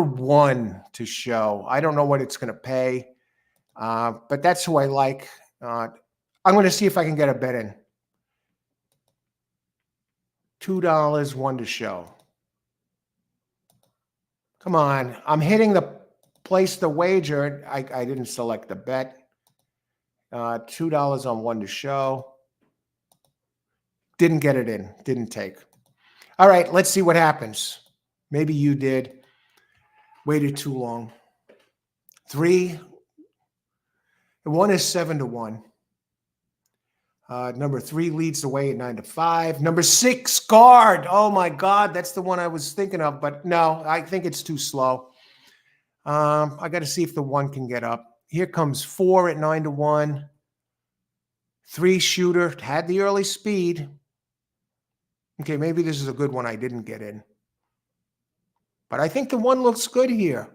[SPEAKER 1] 1 to show. I don't know what it's going to pay, but that's who I like. I'm going to see if I can get a bet in. $2, 1 to show. Come on. I'm hitting the place the wager. I didn't select the bet. $2 on 1 to show. didn't get it in. Didn't take. All right, let's see what happens. Maybe you did. Waited too long. 3. One is 7-1. Number 3 leads the way at 9-5. Number 6, guard. Oh my God, that's the one I was thinking of, but no, I think it's too slow. I got to see if the 1 can get up. Here comes 4 at 9-1. 3 shooter had the early speed. Okay, maybe this is a good one I didn't get in, but I think the 1 looks good here.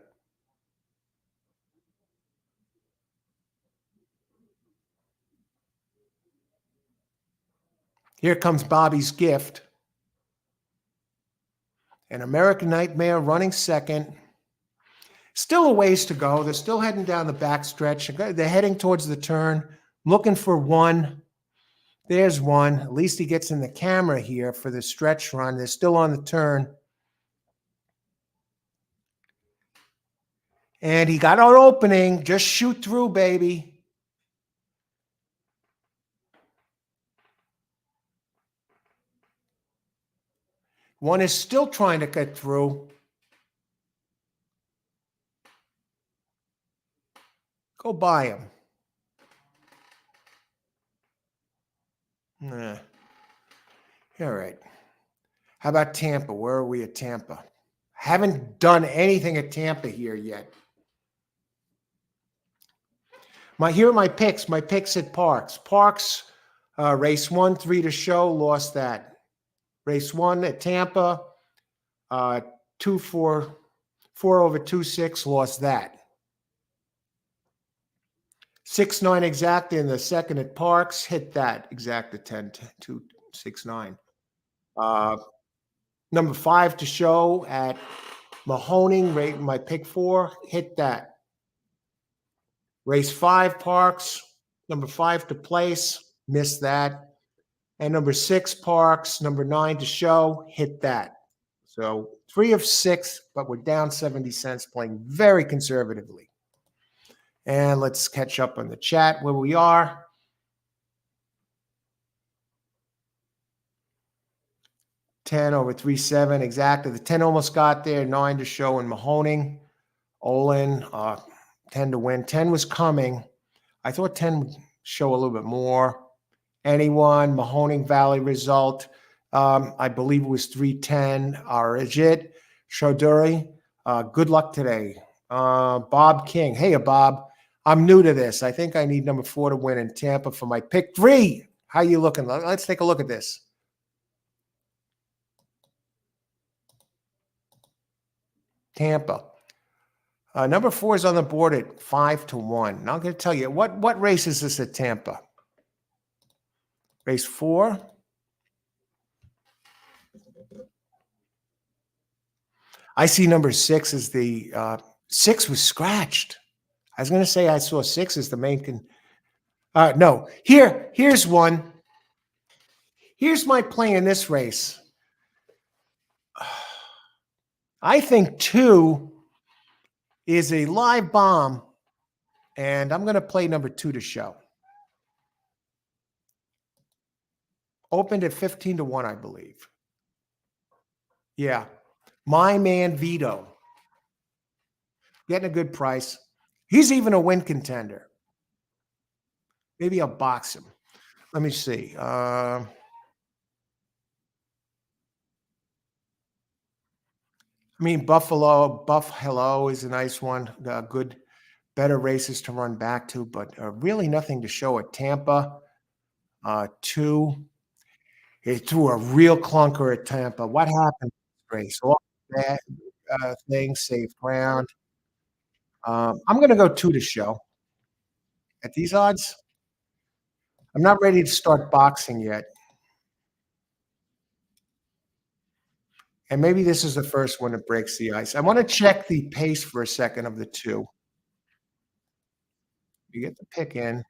[SPEAKER 1] Here comes Bobby's gift. An American Nightmare running second. Still a ways to go. They're still heading down the backstretch. They're heading towards the turn, looking for 1. There's 1. At least he gets in the camera here for the stretch run. They're still on the turn. And he got an opening. Just shoot through, baby. One is still trying to get through. Go by him. Nah. All right. How about Tampa? Where are we at Tampa? Haven't done anything at Tampa here yet. Here are my picks. My picks at Parx. Parx, race 1, 3 to show, lost that. Race 1 at Tampa, 2-4, 4/2-6, lost that. 6-9 exact in the second at Parx, hit that exact at 10-2-6-9. Number 5 to show at Mahoning, rate my pick 4, hit that. Race 5 Parx, number 5 to place, missed that. And number 6 Parx, number 9 to show, hit that. So 3 of 6, but we're down 70 cents, playing very conservatively. And let's catch up on the chat where we are. $10/3-7, exactly. The 10 almost got there. 9 to show in Mahoning. Olin, 10 to win. 10 was coming. I thought 10 would show a little bit more. Anyone? Mahoning Valley result. I believe it was 310. Arajit Chaudhuri. Good luck today. Bob King. Hey, Bob. I'm new to this. I think I need number 4 to win in Tampa for my pick 3. How you looking? Let's take a look at this. Tampa. Number 4 is on the board at 5-1. Now I'm going to tell you, what race is this at Tampa? Race 4. I see number 6 as the 6 was scratched. I was going to say I saw 6 as the main. No, here's one. Here's my play in this race. I think 2 is a live bomb, and I'm going to play number 2 to show. Opened at 15-1, I believe. Yeah. My man Vito. Getting a good price. He's even a win contender. Maybe I'll box him. Let me see. I mean, Buffalo is a nice one. Good, better races to run back to, but really nothing to show at Tampa. 2. He threw a real clunker at Tampa. What happened in this race? All that things, safe ground. I'm going to go 2 to show. At these odds, I'm not ready to start boxing yet. And maybe this is the first one that breaks the ice. I want to check the pace for a second of the 2. You get the pick in.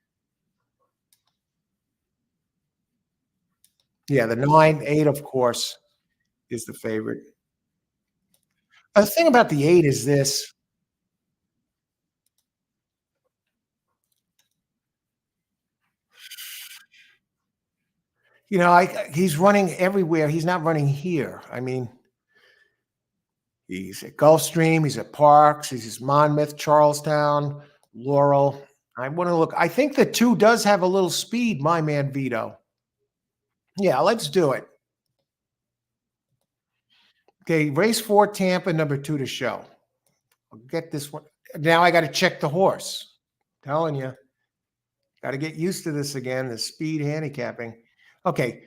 [SPEAKER 1] Yeah, the 9, 8, of course, is the favorite. The thing about the 8 is this. He's running everywhere. He's not running here. I mean, he's at Gulfstream. He's at Parx. He's at Monmouth, Charlestown, Laurel. I want to look. I think the 2 does have a little speed, my man Vito. Yeah, let's do it. Okay, race 4, Tampa, number 2 to show. I'll get this one. Now I got to check the horse. Telling you. Got to get used to this again, the speed handicapping. Okay,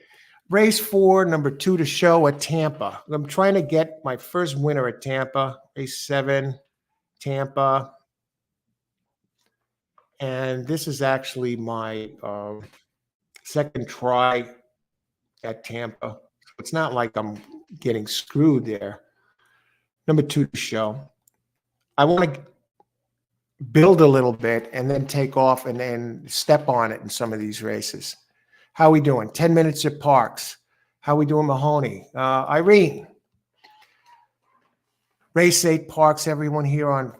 [SPEAKER 1] race 4, number 2 to show at Tampa. I'm trying to get my first winner at Tampa. Race 7, Tampa. And this is actually my second try at Tampa. So it's not like I'm getting screwed there. Number 2 to show. I want to build a little bit and then take off and then step on it in some of these races. How we doing? 10 minutes at Parx. How we doing, Mahoning? Irene. Race 8, Parx. Everyone here on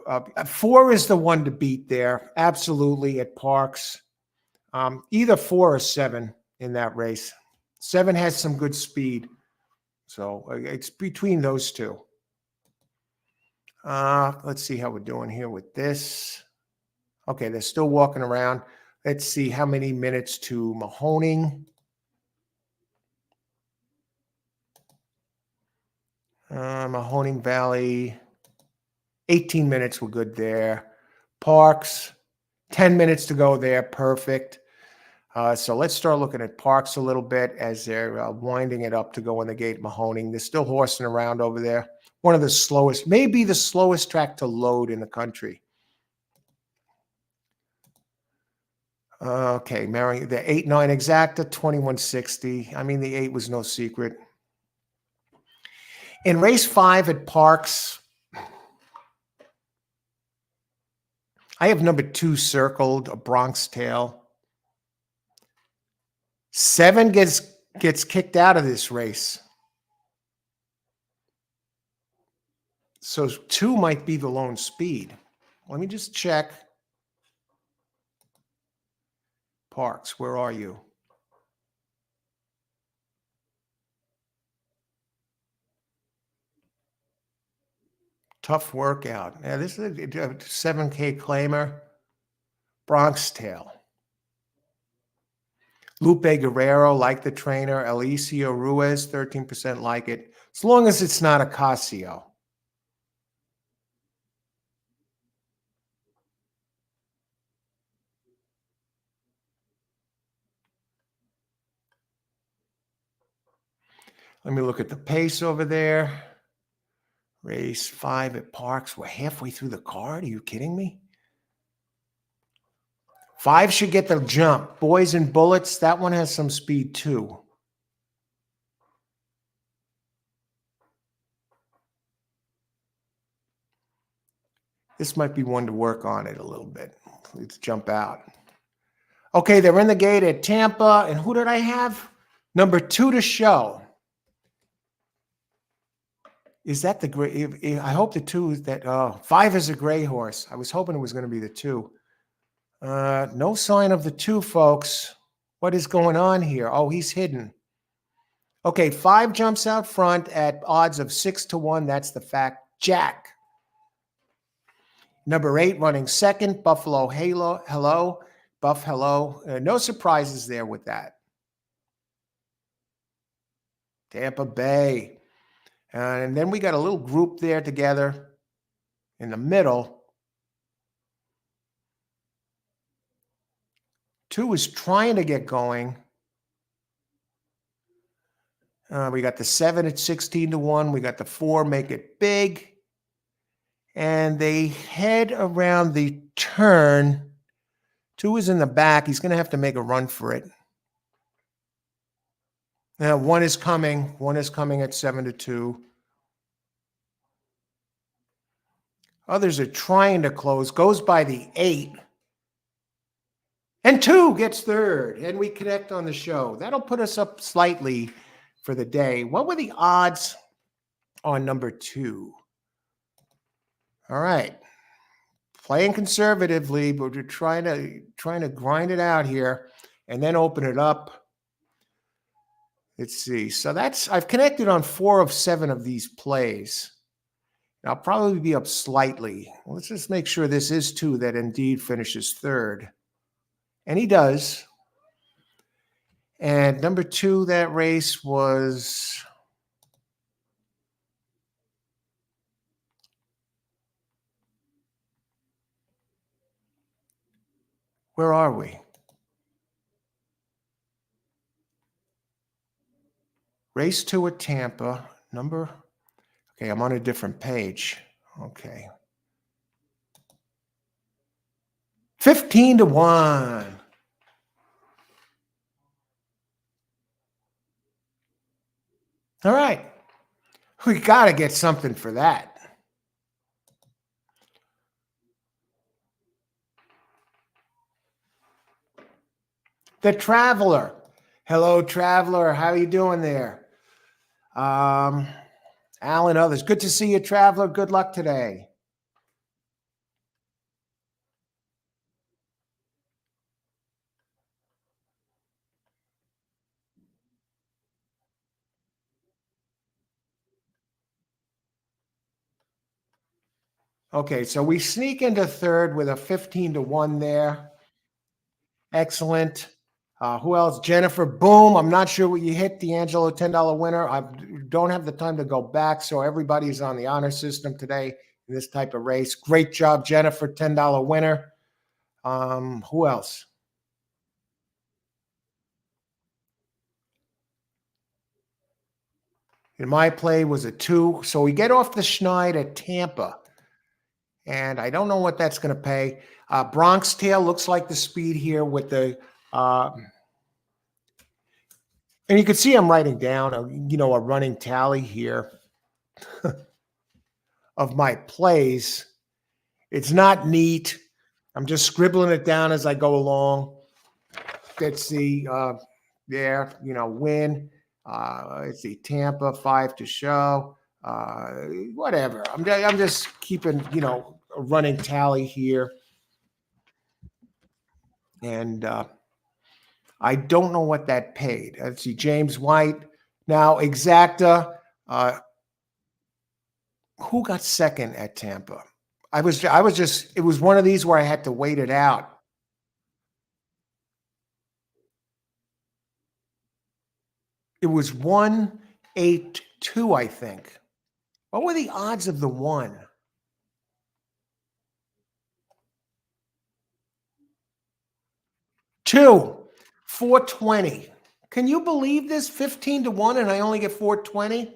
[SPEAKER 1] 4 is the one to beat there. Absolutely at Parx. Either 4 or 7 in that race. 7 has some good speed. So it's between those 2. Let's see how we're doing here with this. Okay, they're still walking around. Let's see how many minutes to Mahoning. Mahoning Valley, 18 minutes were good there. Parx, 10 minutes to go there. Perfect. So let's start looking at Parx a little bit as they're winding it up to go in the gate. Mahoning, they're still horsing around over there. One of the slowest, maybe the slowest track to load in the country. Okay, Mary, the 8-9 exacta, 2160. I mean, the 8 was no secret. In race 5 at Parx, I have number 2 circled, a Bronx Tail. 7 gets kicked out of this race. So 2 might be the lone speed. Let me just check. Parx, where are you? Tough workout. Yeah, this is a 7K claimer. Bronx Tail. Lupe Guerrero, like the trainer. Alicio Ruiz, 13% like it. As long as it's not a Casio. Let me look at the pace over there. Race 5 at Parx. We're halfway through the card. Are you kidding me? 5 should get the jump. Boys and Bullets, that one has some speed too. This might be one to work on it a little bit. Let's jump out. Okay, they're in the gate at Tampa. And who did I have? Number 2 to show. Is that the gray? I hope the 2 is that. 5 is a gray horse. I was hoping it was going to be the 2. No sign of the 2, folks. What is going on here? Oh, he's hidden. Okay, 5 jumps out front at odds of 6-1. That's the fact. Jack. Number 8 running second. Buffalo Halo. Hello. Buff Hello. No surprises there with that. Tampa Bay. And then we got a little group there together in the middle. 2 is trying to get going. We got the 7 at 16-1. We got the 4, make it big. And they head around the turn. 2 is in the back. He's going to have to make a run for it. Now, 1 is coming. 1 is coming at 7-2. Others are trying to close. Goes by the 8. And 2 gets third. And we connect on the show. That'll put us up slightly for the day. What were the odds on number 2? All right. Playing conservatively, but we're trying to grind it out here and then open it up. Let's see. So I've connected on 4 of 7 of these plays. I'll probably be up slightly. Let's just make sure this is 2 that indeed finishes third. And he does. And number 2, that race was, where are we? Race 2 at Tampa. Okay, I'm on a different page. Okay. 15-1. All right. We got to get something for that. The Traveler. Hello, Traveler. How you doing there? Alan, others. Good to see you, Traveler. Good luck today. Okay, so we sneak into third with a 15-1 there. Excellent. Who else? Jennifer. Boom. I'm not sure what you hit. D'Angelo, $10 winner. I don't have the time to go back, so everybody's on the honor system today in this type of race. Great job, Jennifer. $10 winner. Who else? In my play was a 2. So we get off the schneid at Tampa. And I don't know what that's going to pay. Bronx Tail looks like the speed here with the and you can see I'm writing down a running tally here of my plays. It's not neat. I'm just scribbling it down as I go along. Let's see win. Let's see, Tampa 5 to show. Whatever. I'm just keeping a running tally here, and I don't know what that paid. Let's see, James White. Now, Exacta. Who got second at Tampa? I was just, it was one of these where I had to wait it out. It was 1-8-2, I think. What were the odds of the 1? 2, 420. Can you believe this? 15-1 and I only get 420?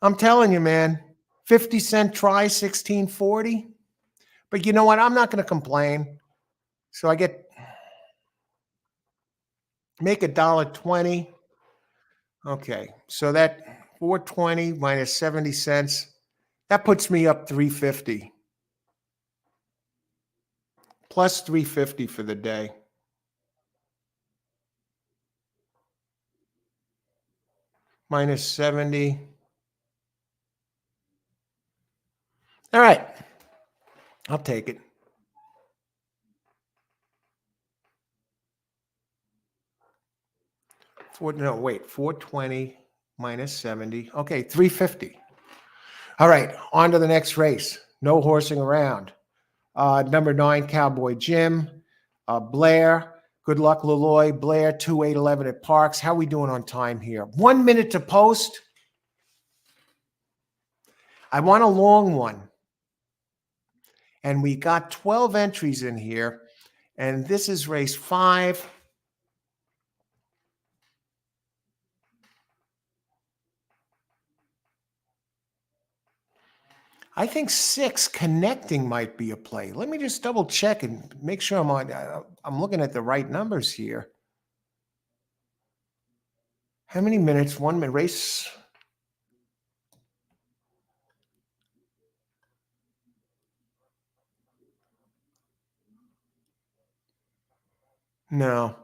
[SPEAKER 1] I'm telling you, man. 50-cent try, 1640. But you know what? I'm not going to complain. So I make $1.20. Okay. So that 420 minus 70 cents, that puts me up 350. Plus 350 for the day. Minus 70. All right. I'll take it. No, wait. 420 minus 70. Okay, 350. All right, on to the next race. No horsing around. Number 9, Cowboy Jim. Blair. Good luck, Leloy. Blair, 2-8-11 at Parx. How are we doing on time here? 1 minute to post. I want a long one. And we got 12 entries in here. And this is race 5. I think 6 connecting might be a play. Let me just double check and make sure I'm looking at the right numbers here. How many minutes? 1 minute race. No.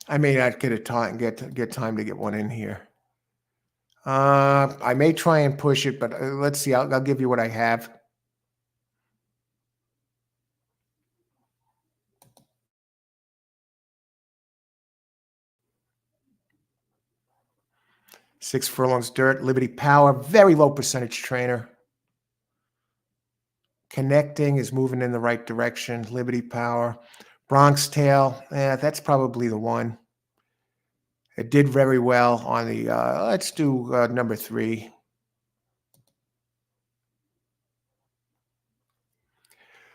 [SPEAKER 1] I may not get time to get one in here. I may try and push it, but let's see. I'll give you what I have. Six Furlongs Dirt, Liberty Power, very low percentage trainer. Connecting is moving in the right direction. Liberty Power. Bronx Tail, that's probably the one. It did very well on the, let's do number 3.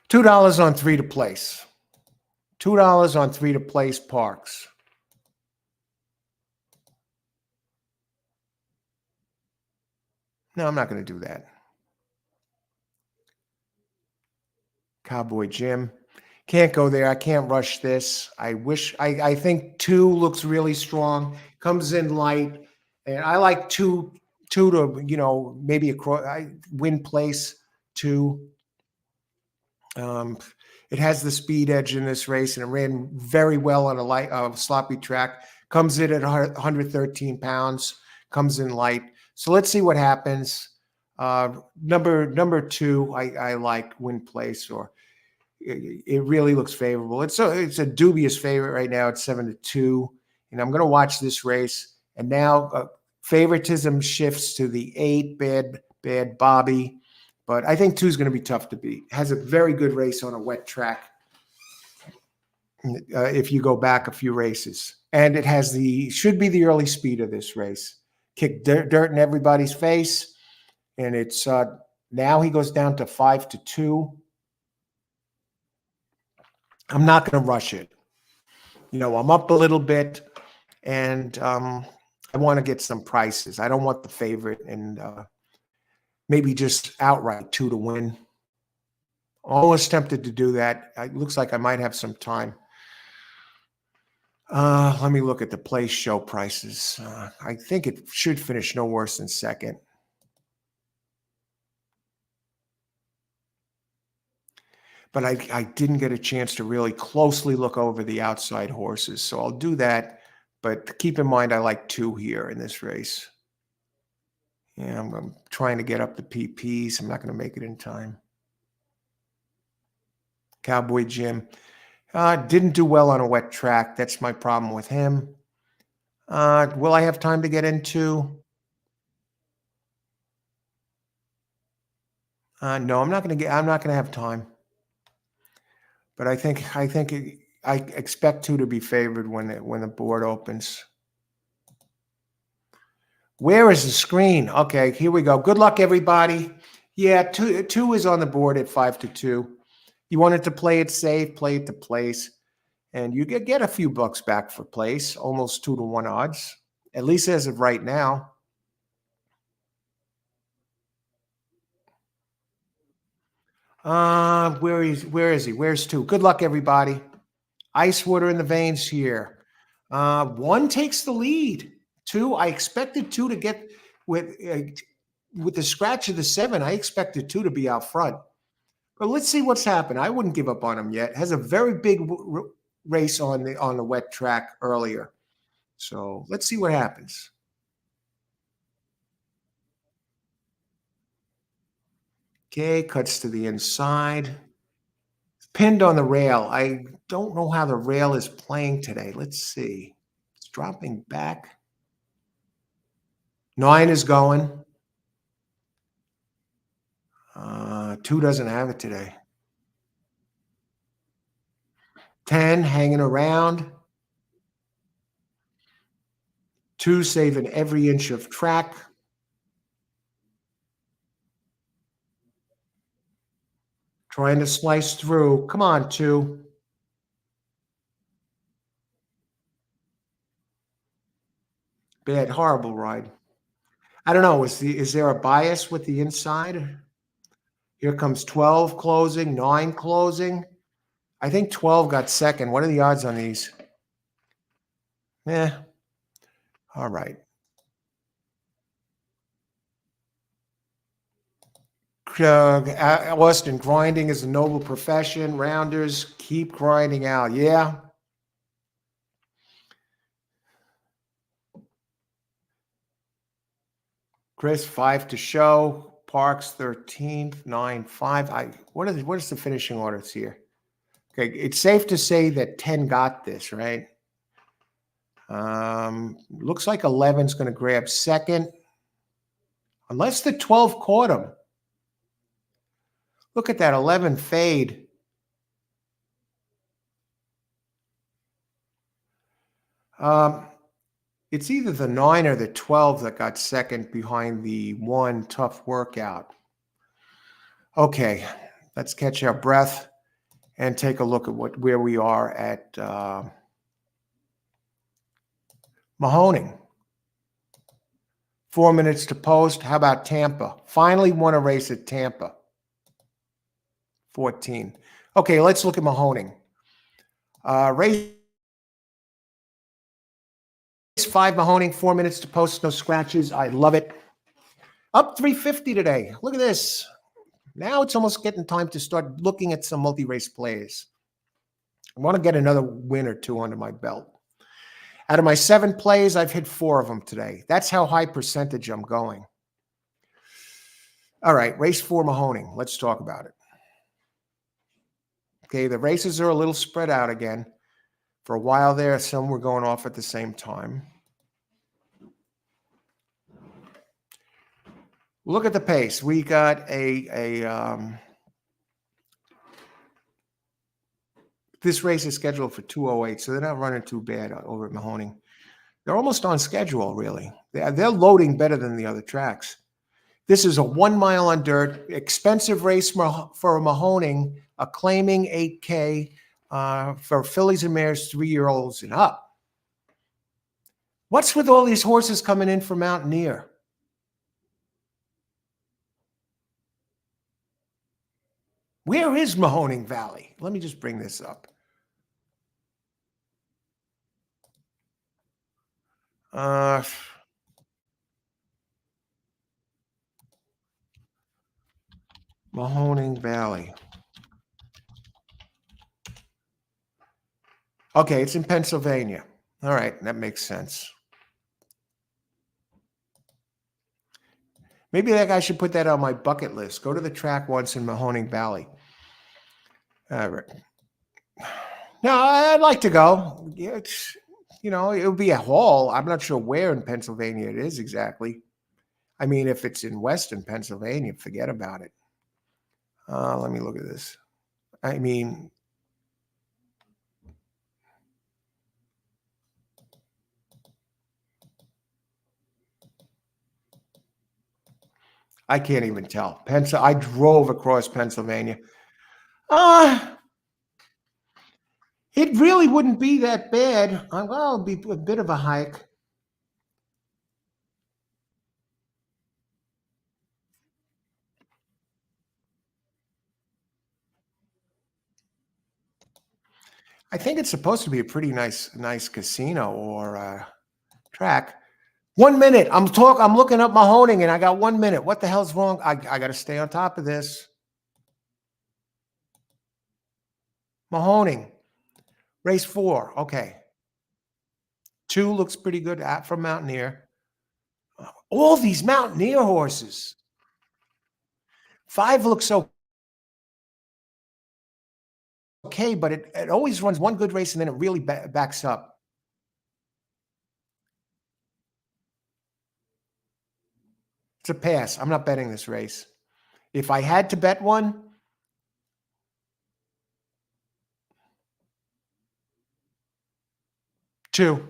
[SPEAKER 1] $2 on 3 to place. $2 on 3 to place Parx. No, I'm not going to do that. Cowboy Jim. Can't go there. I can't rush this. I think 2 looks really strong. Comes in light. And I like two to, maybe win place 2. It has the speed edge in this race, and it ran very well on a sloppy track. Comes in at 113 pounds. Comes in light. So let's see what happens. Number 2, I like win place, or it really looks favorable. It's a dubious favorite right now at 7-2, and I'm going to watch this race. And now favoritism shifts to the 8, bad Bobby. But I think 2 is going to be tough to beat. Has a very good race on a wet track. If you go back a few races, and it has should be the early speed of this race. Kick dirt in everybody's face, and it's now he goes down to 5-2. I'm not going to rush it. I'm up a little bit, and I want to get some prices. I don't want the favorite, and maybe just outright 2 to win. Almost tempted to do that. It looks like I might have some time. Let me look at the place show prices. I think it should finish no worse than second. But I didn't get a chance to really closely look over the outside horses, so I'll do that. But keep in mind, I like 2 here in this race. Yeah, I'm trying to get up the PPs. I'm not going to make it in time. Cowboy Jim. Didn't do well on a wet track. That's my problem with him. Will I have time to get into? No, I'm not going to have time. But I expect 2 to be favored when the board opens. Where is the screen? Okay, here we go. Good luck, everybody. Yeah, 2 is on the board at 5-2. You wanted to play it safe, play it to place, and you get a few bucks back for place, almost 2-1 odds, at least as of right now. Where is he? Where's 2? Good luck, everybody. Ice water in the veins here. 1 takes the lead. 2, I expected 2 to get with the scratch of the 7. I expected 2 to be out front. But let's see what's happened. I wouldn't give up on him yet. Has a very big race on the wet track earlier. So let's see what happens. Okay, cuts to the inside. Pinned on the rail. I don't know how the rail is playing today. Let's see. It's dropping back. 9 is going. 2 doesn't have it today. 10 hanging around. 2 saving every inch of track. Trying to slice through. Come on, 2. Bad, horrible ride. I don't know. Is there a bias with the inside? Here comes 12 closing, 9 closing. I think 12 got second. What are the odds on these? All right. Austin, grinding is a noble profession. Rounders, keep grinding out. Yeah. Chris, 5 to show. Parx 13th, 9-5. What is the finishing orders here? Okay, it's safe to say that 10 got this, right? Looks like 11's going to grab second. Unless the 12 caught him. Look at that 11 fade. It's either the 9 or the 12 that got second behind the 1 tough workout. Okay, let's catch our breath and take a look at where we are at Mahoning. 4 minutes to post. How about Tampa? Finally won a race at Tampa. 14. Okay, let's look at Mahoning. Race 5 Mahoning, 4 minutes to post, no scratches. I love it. Up 350 today. Look at this. Now it's almost getting time to start looking at some multi-race plays. I want to get another win or two under my belt. Out of my 7 plays, I've hit 4 of them today. That's how high percentage I'm going. All right, race 4 Mahoning. Let's talk about it. Okay, the races are a little spread out again. For a while there, some were going off at the same time. Look at the pace. We got this race is scheduled for 2:08, so they're not running too bad over at Mahoning. They're almost on schedule, really. They're loading better than the other tracks. This is a 1 mile on dirt, expensive race for Mahoning, a claiming 8K for fillies and mares 3-year-olds and up. What's with all these horses coming in for Mountaineer? Where is Mahoning Valley? Let me just bring this up. Mahoning Valley. Okay, it's in Pennsylvania. All right, that makes sense. Maybe that guy should put that on my bucket list. Go to the track once in Mahoning Valley. All right. No, I'd like to go. It's, it would be a haul. I'm not sure where in Pennsylvania it is exactly. I mean, if it's in Western Pennsylvania, forget about it. Let me look at this. I mean, I can't even tell. I drove across Pennsylvania. It really wouldn't be that bad. Well, it'd be a bit of a hike. I think it's supposed to be a pretty nice casino or track. 1 minute. I'm looking up Mahoning, and I got 1 minute. What the hell's wrong? I got to stay on top of this. Mahoning, race 4. Okay. 2 looks pretty good from Mountaineer. All these Mountaineer horses. 5 looks okay, but it always runs one good race and then it really backs up. It's a pass. I'm not betting this race. If I had to bet one, two.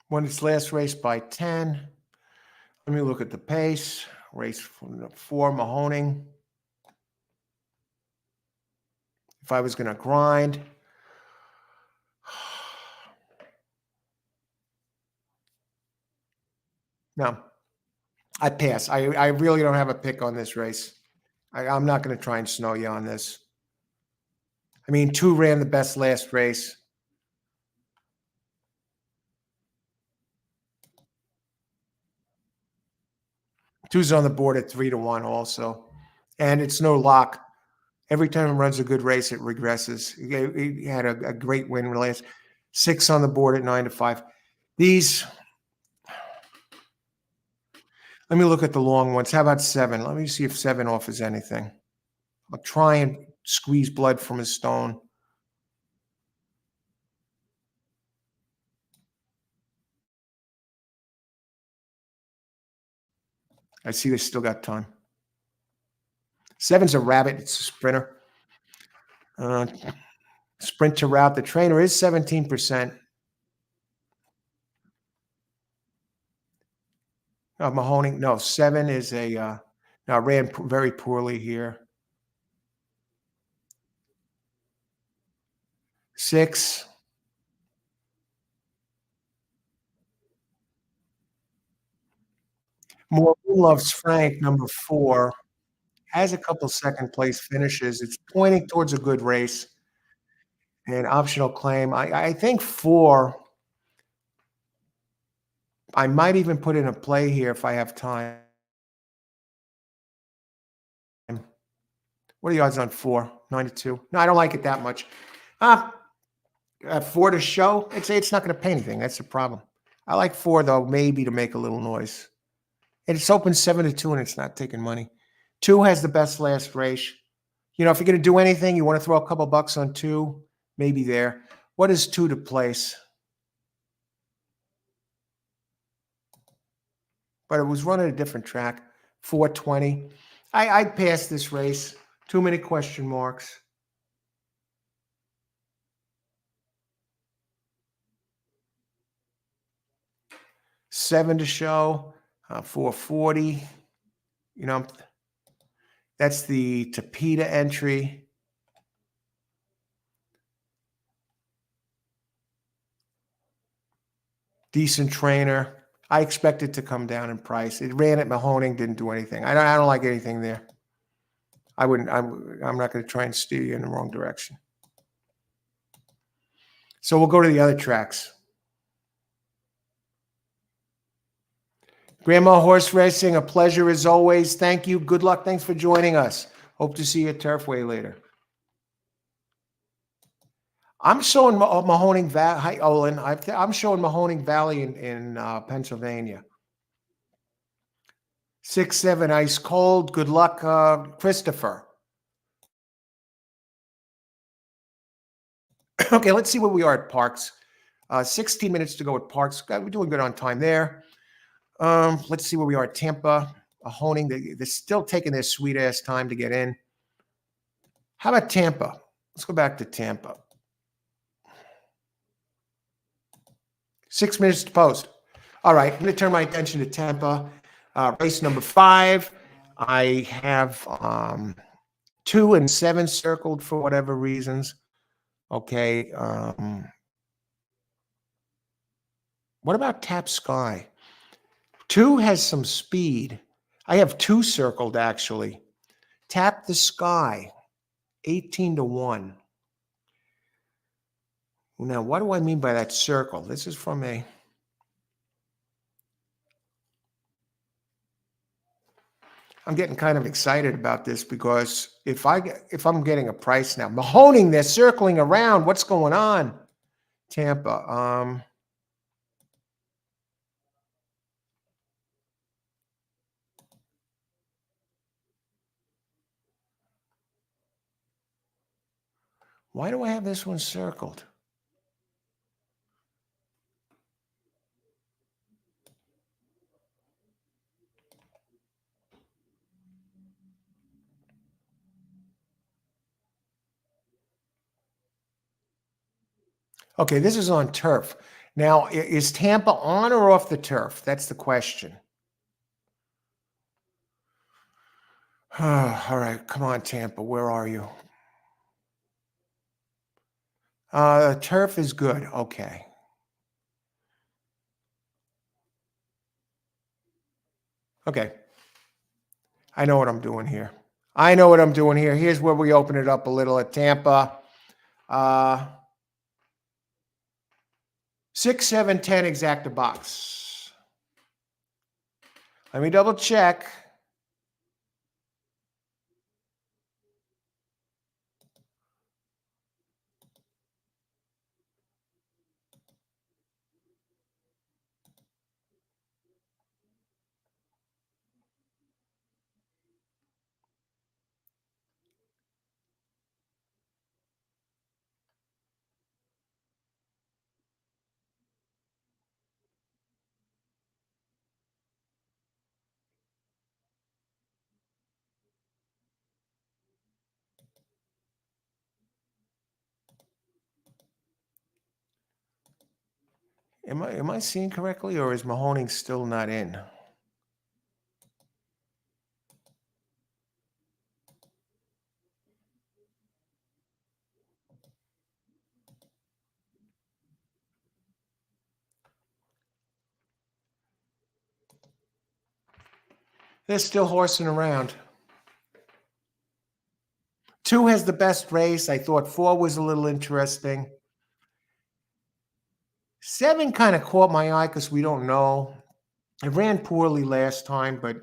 [SPEAKER 1] Won its last race by 10. Let me look at the pace. Race 4 Mahoning. If I was going to grind, no, I pass. I really don't have a pick on this race. I'm not going to try and snow you on this. I mean, 2 ran the best last race. Two's on the board at 3-1 also. And it's no lock. Every time it runs a good race, it regresses. He had a great win last. 6 on the board at 9 to 5. These, let me look at the long ones. How about 7? Let me see if 7 offers anything. I'll try and squeeze blood from his stone. I see they still got time. 7's a rabbit. It's a sprinter. Sprint to route. The trainer is 17%. Mahoning. No, 7 is a. No, ran very poorly here. 6. Maureen loves Frank, number 4. Has a couple second place finishes. It's pointing towards a good race. And optional claim. I think 4. I might even put in a play here if I have time. What are the odds on 4? 9 to 2. No, I don't like it that much. 4 to show. It's not going to pay anything. That's the problem. I like 4 though, maybe to make a little noise. And it's open 7 to 2, and it's not taking money. 2 has the best last race. You know, if you're going to do anything, you want to throw a couple bucks on 2, maybe there. What is 2 to place? But it was running a different track. 420. I'd pass this race. Too many question marks. Seven to show. 440. You know, that's the Tapeta entry. Decent trainer. I expect it to come down in price. It ran at Mahoning, didn't do anything. I don't like anything there. I wouldn't. I'm not going to try and steer you in the wrong direction. So we'll go to the other tracks. Grandma Horse Racing, a pleasure as always. Thank you. Good luck. Thanks for joining us. Hope to see you at Turfway later. I'm showing Mahoning Valley. Hi, Olin. I'm showing Mahoning Valley in Pennsylvania. 6-7 ice cold. Good luck, Christopher. Okay, let's see where we are at Parx. 16 minutes to go at Parx. We're doing good on time there. Let's see where we are at Tampa. Mahoning. They're still taking their sweet ass time to get in. How about Tampa? Let's go back to Tampa. 6 minutes to post. All right, I'm going to turn my attention to Tampa. Race number 5. I have 2 and 7 circled for whatever reasons. Okay. What about Tap Sky? 2 has some speed. I have 2 circled actually. Tap the Sky, 18 to 1. Now, what do I mean by that circle? This is from a. I'm getting kind of excited about this because if I'm getting a price now, Mahoning, they're circling around. What's going on? Tampa. Why do I have this one circled? Okay, this is on turf. Now, is Tampa on or off the turf? That's the question. All right, come on, Tampa. Where are you? Turf is good. Okay. Okay. I know what I'm doing here. Here's where we open it up a little at Tampa. 6, 7, 10 exacta box. Let me double check. Am I seeing correctly, or is Mahoning still not in? They're still horsing around. 2 has the best race. I thought 4 was a little interesting. 7 kind of caught my eye because we don't know. It ran poorly last time, but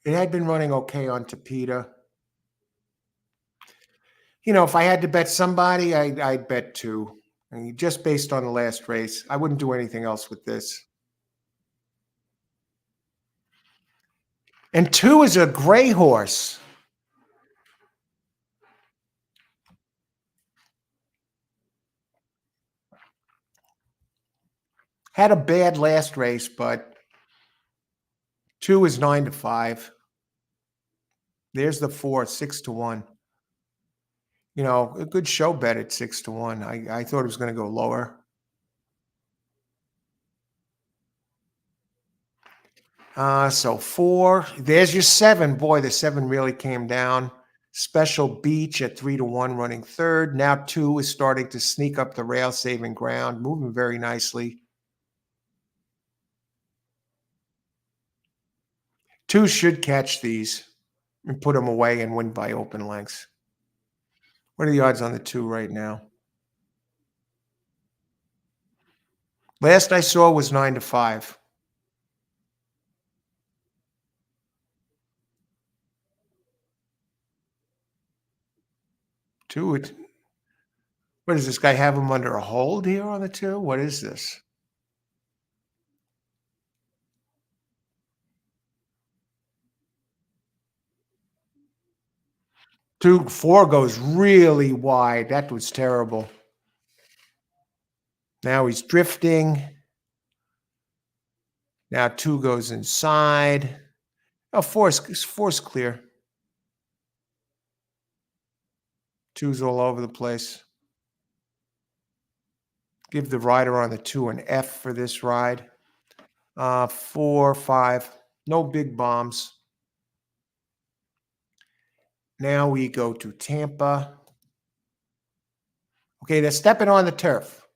[SPEAKER 1] it had been running okay on Tapeta. If I had to bet somebody, I'd bet 2. I mean, just based on the last race. I wouldn't do anything else with this. And 2 is a gray horse. Had a bad last race, but 2 is 9-5. There's the 4, 6-1. A good show bet at 6-1. I thought it was going to go lower. So 4. There's your 7. Boy, the 7 really came down. Special Beach at 3-1 running third. Now 2 is starting to sneak up the rail, saving ground, moving very nicely. 2 should catch these and put them away and win by open lengths. What are the odds on the 2 right now? Last I saw was 9-5. 2. What does this guy have him under a hold here on the 2? What is this? 4 goes really wide. That was terrible. Now he's drifting. Now 2 goes inside. Oh, 4's clear. 2's all over the place. Give the rider on the 2 an F for this ride. 4, 5. No big bombs. Now we go to Tampa. Okay, they're stepping on the turf.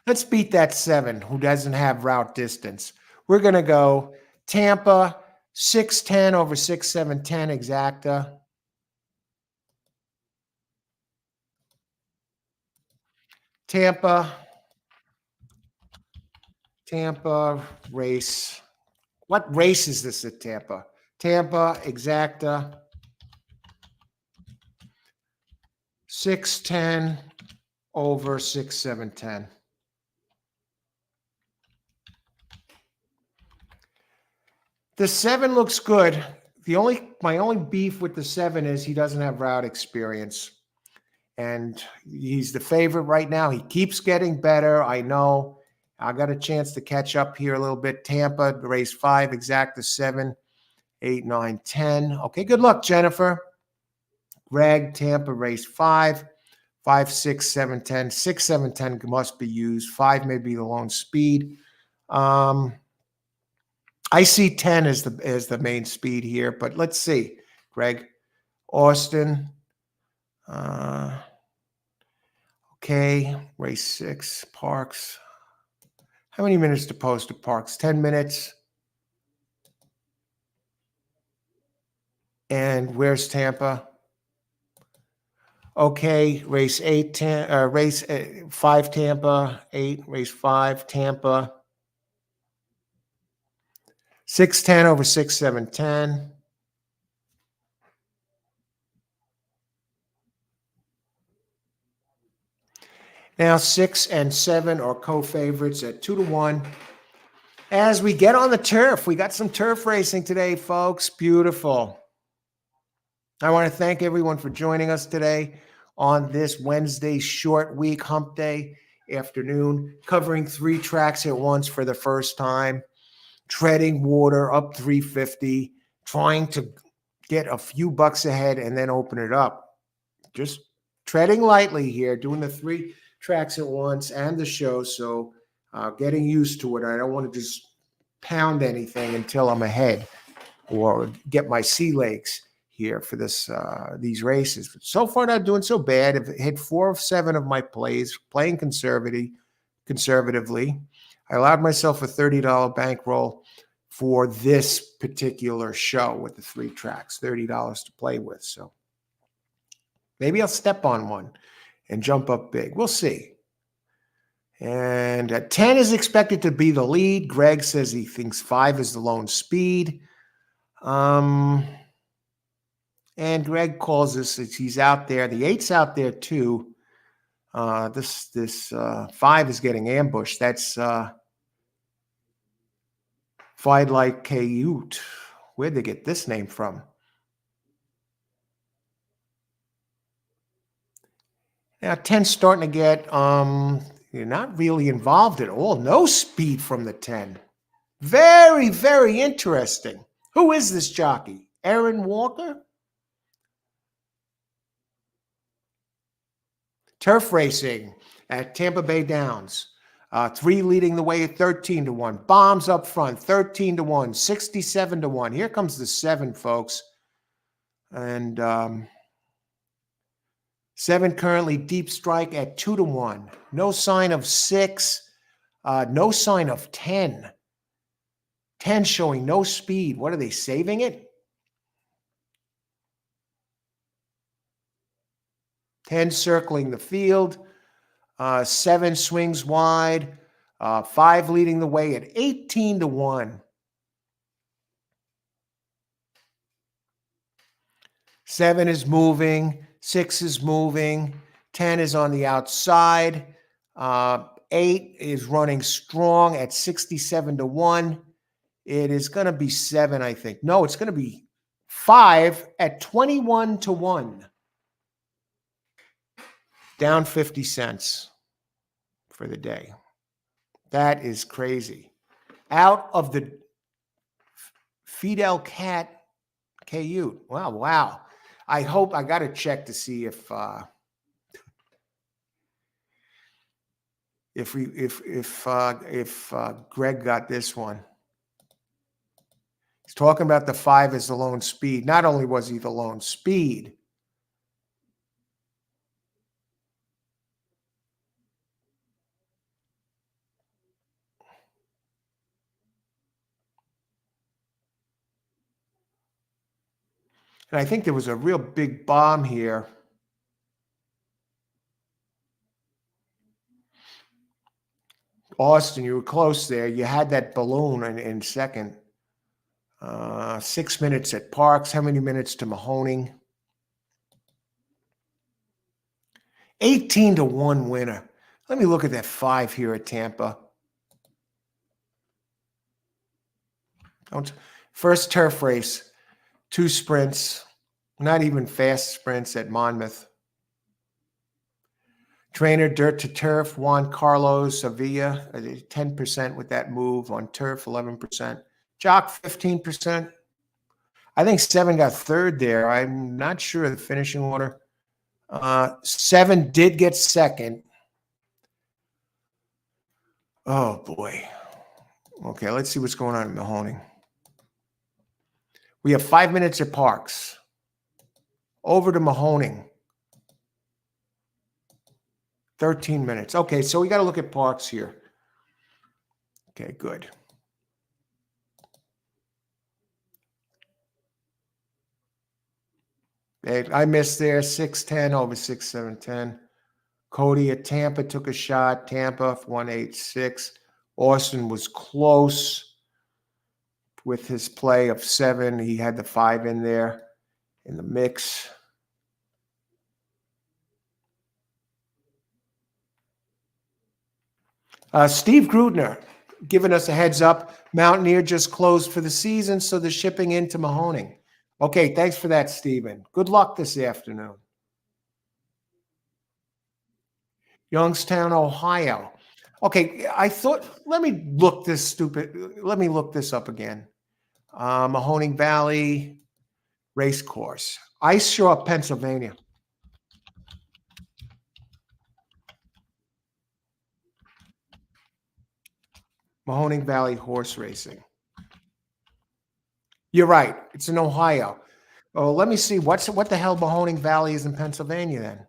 [SPEAKER 1] Let's beat that 7 who doesn't have route distance. We're going to go Tampa 6-10 over 6-7-10 exacta. Tampa race. What race is this at Tampa? Tampa exacta 6-10 over 6-7-10. The 7 looks good. My only beef with the 7 is he doesn't have route experience. And he's the favorite right now. He keeps getting better. I know. I got a chance to catch up here a little bit. Tampa, race 5, exacta 7, 8, 9, 10. Okay, good luck, Jennifer. Greg, Tampa, race 5, 5, 6, 7, 10. 6, 7, 10 must be used. 5 may be the lone speed. I see 10 as the main speed here, but let's see. Greg, Austin. Okay, race 6, Parx. How many minutes to post to Parx? 10 minutes. And where's Tampa? Okay, race 8, race 5, Tampa, 8, race 5, Tampa. 6-10 over 6-7-10. Now 6 and 7 are co-favorites at 2-1. As we get on the turf, we got some turf racing today, folks. Beautiful. I want to thank everyone for joining us today on this Wednesday short week hump day afternoon, covering 3 tracks at once for the first time, treading water up 350, trying to get a few bucks ahead and then open it up. Just treading lightly here, doing the 3 tracks at once and the show. So getting used to it. I don't want to just pound anything until I'm ahead or get my sea legs here for these races. But so far, not doing so bad. I've hit 4 of 7 of my plays, playing conservatively. I allowed myself a $30 bankroll for this particular show with the 3 tracks, $30 to play with. So maybe I'll step on one and jump up big. We'll see. And 10 is expected to be the lead. Greg says he thinks 5 is the lone speed. And Greg calls this, he's out there. The 8's out there too. This 5 is getting ambushed. That's Fied Like Cayute. Where'd they get this name from? Now 10's starting to get you're not really involved at all. No speed from the 10. Very, very interesting. Who is this jockey? Aaron Walker? Turf racing at Tampa Bay Downs. 3 leading the way at 13-1. Bombs up front, 13-1, 67-1. Here comes the 7, folks. And 7 currently deep strike at 2-1. No sign of 6. No sign of 10. 10 showing no speed. What are they, saving it? 10 circling the field. 7 swings wide. 5 leading the way at 18-1. 7 is moving. 6 is moving. 10 is on the outside. 8 is running strong at 67-1. It is going to be 7, I think. No, it's going to be 5 at 21-1. Down 50 cents for the day. That is crazy. Out of the Fidel Cat Cayute. Wow. I hope I got to check to see if Greg got this one. He's talking about the 5 as the lone speed. Not only was he the lone speed, and I think there was a real big bomb here. Austin, you were close there. You had that balloon in second. 6 minutes at Parx. How many minutes to Mahoning? 18-1 winner. Let me look at that 5 here at Tampa. First turf race. 2 sprints. Not even fast sprints at Monmouth. Trainer dirt to turf. Juan Carlos Sevilla. 10% with that move on turf. 11%. Jock 15%. I think 7 got third there. I'm not sure of the finishing order. 7 did get second. Oh, boy. Okay, let's see what's going on in Mahoning. We have 5 minutes at Parx. Over to Mahoning. 13 minutes. Okay, so we got to look at Parx here. Okay, good. I missed there, 6-10 over 6-7-10. Cody at Tampa took a shot. Tampa 1-8-6. Austin was close with his play of 7. He had the 5 in there in the mix. Steve Grudner giving us a heads up. Mountaineer just closed for the season, so they're shipping into Mahoning. Okay, thanks for that, Stephen. Good luck this afternoon. Youngstown, Ohio. Okay, I thought, let me look this up again. Mahoning Valley, race course. Ice Shore, Pennsylvania. Mahoning Valley Horse Racing. You're right. It's in Ohio. Oh, let me see. What the hell Mahoning Valley is in Pennsylvania then?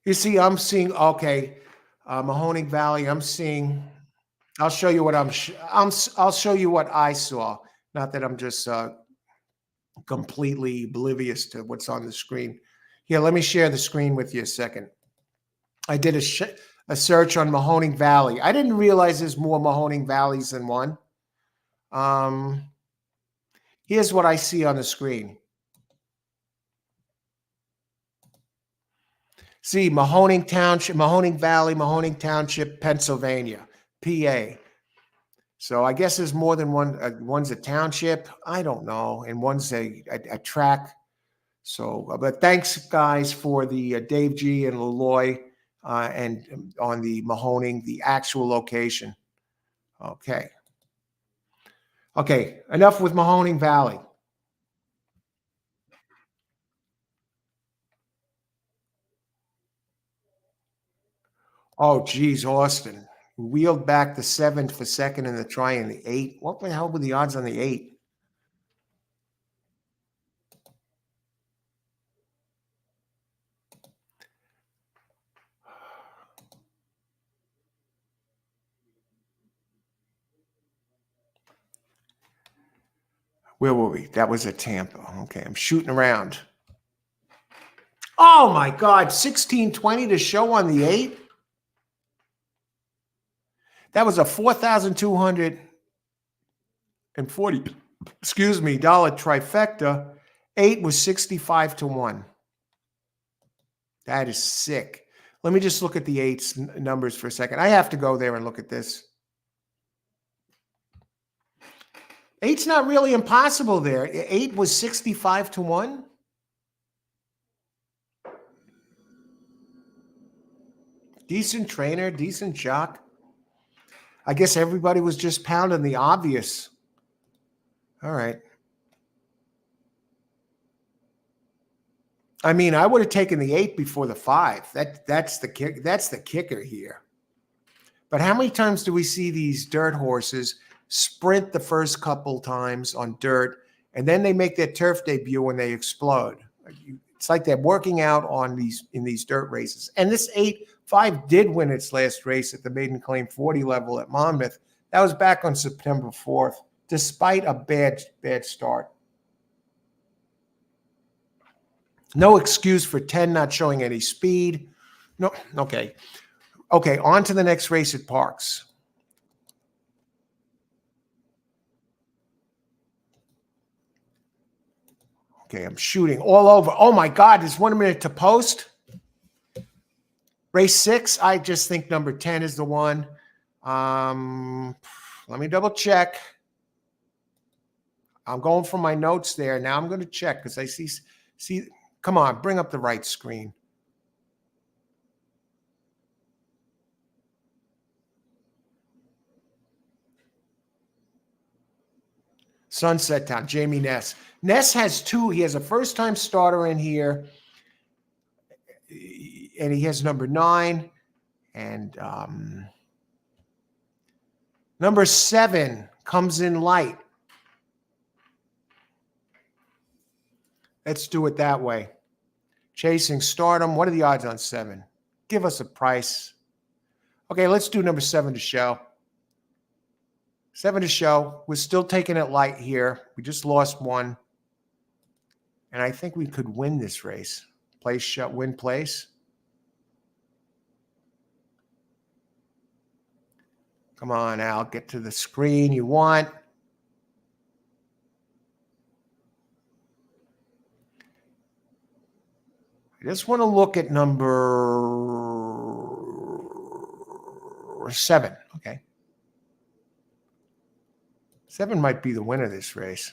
[SPEAKER 1] You see, I'm seeing, okay, Mahoning Valley, I'm seeing, I'll show you what I'll show you what I saw. Not that I'm just completely oblivious to what's on the screen. Here, let me share the screen with you a second. I did a search on Mahoning Valley. I didn't realize there's more Mahoning Valleys than one. Here's what I see on the screen. See, Mahoning Township, Mahoning Valley, Mahoning Township, Pennsylvania, PA. So I guess there's more than one. One's a township. I don't know. And one's a track. So, but thanks, guys, for the Dave G and Leloy and on the Mahoning, the actual location. Okay. Okay, enough with Mahoning Valley. Oh, geez, Austin. Wheeled back the 7 for second in the try in the 8. What the hell were the odds on the 8? Where were we? That was at Tampa. Okay, I'm shooting around. Oh, my God. 1620 to show on the 8? That was a 4,240, excuse me, dollar trifecta. 8 was 65 to 1. That is sick. Let me just look at the 8's numbers for a second. I have to go there and look at this. 8's not really impossible there. 8 was 65 to 1. Decent trainer, decent jock. I guess everybody was just pounding the obvious. All right. I mean, I would have taken the 8 before the 5. That's the kick. That's the kicker here. But how many times do we see these dirt horses sprint the first couple times on dirt, and then they make their turf debut when they explode? It's like they're working out on in these dirt races. And this 8-5 did win its last race at the maiden claim 40 level at Monmouth. That was back on September 4th, despite a bad start. No excuse for 10 not showing any speed. No, okay. Okay, on to the next race at Parx. Okay, I'm shooting all over. Oh my God, there's 1 minute to post. Race 6, I just think number 10 is the one. Let me double check. I'm going from my notes there. Now I'm going to check because I see, come on, bring up the right screen. Sunset Town, Jamie Ness. Ness has 2. He has a first-time starter in here, and he has number 9. And number 7 comes in light. Let's do it that way. Chasing Stardom. What are the odds on 7? Give us a price. Okay, let's do number 7 to show. 7 to show. We're still taking it light here. We just lost 1. And I think we could win this race. Win place. Come on, Al. Get to the screen you want. I just want to look at number 7. Okay. 7 might be the winner of this race.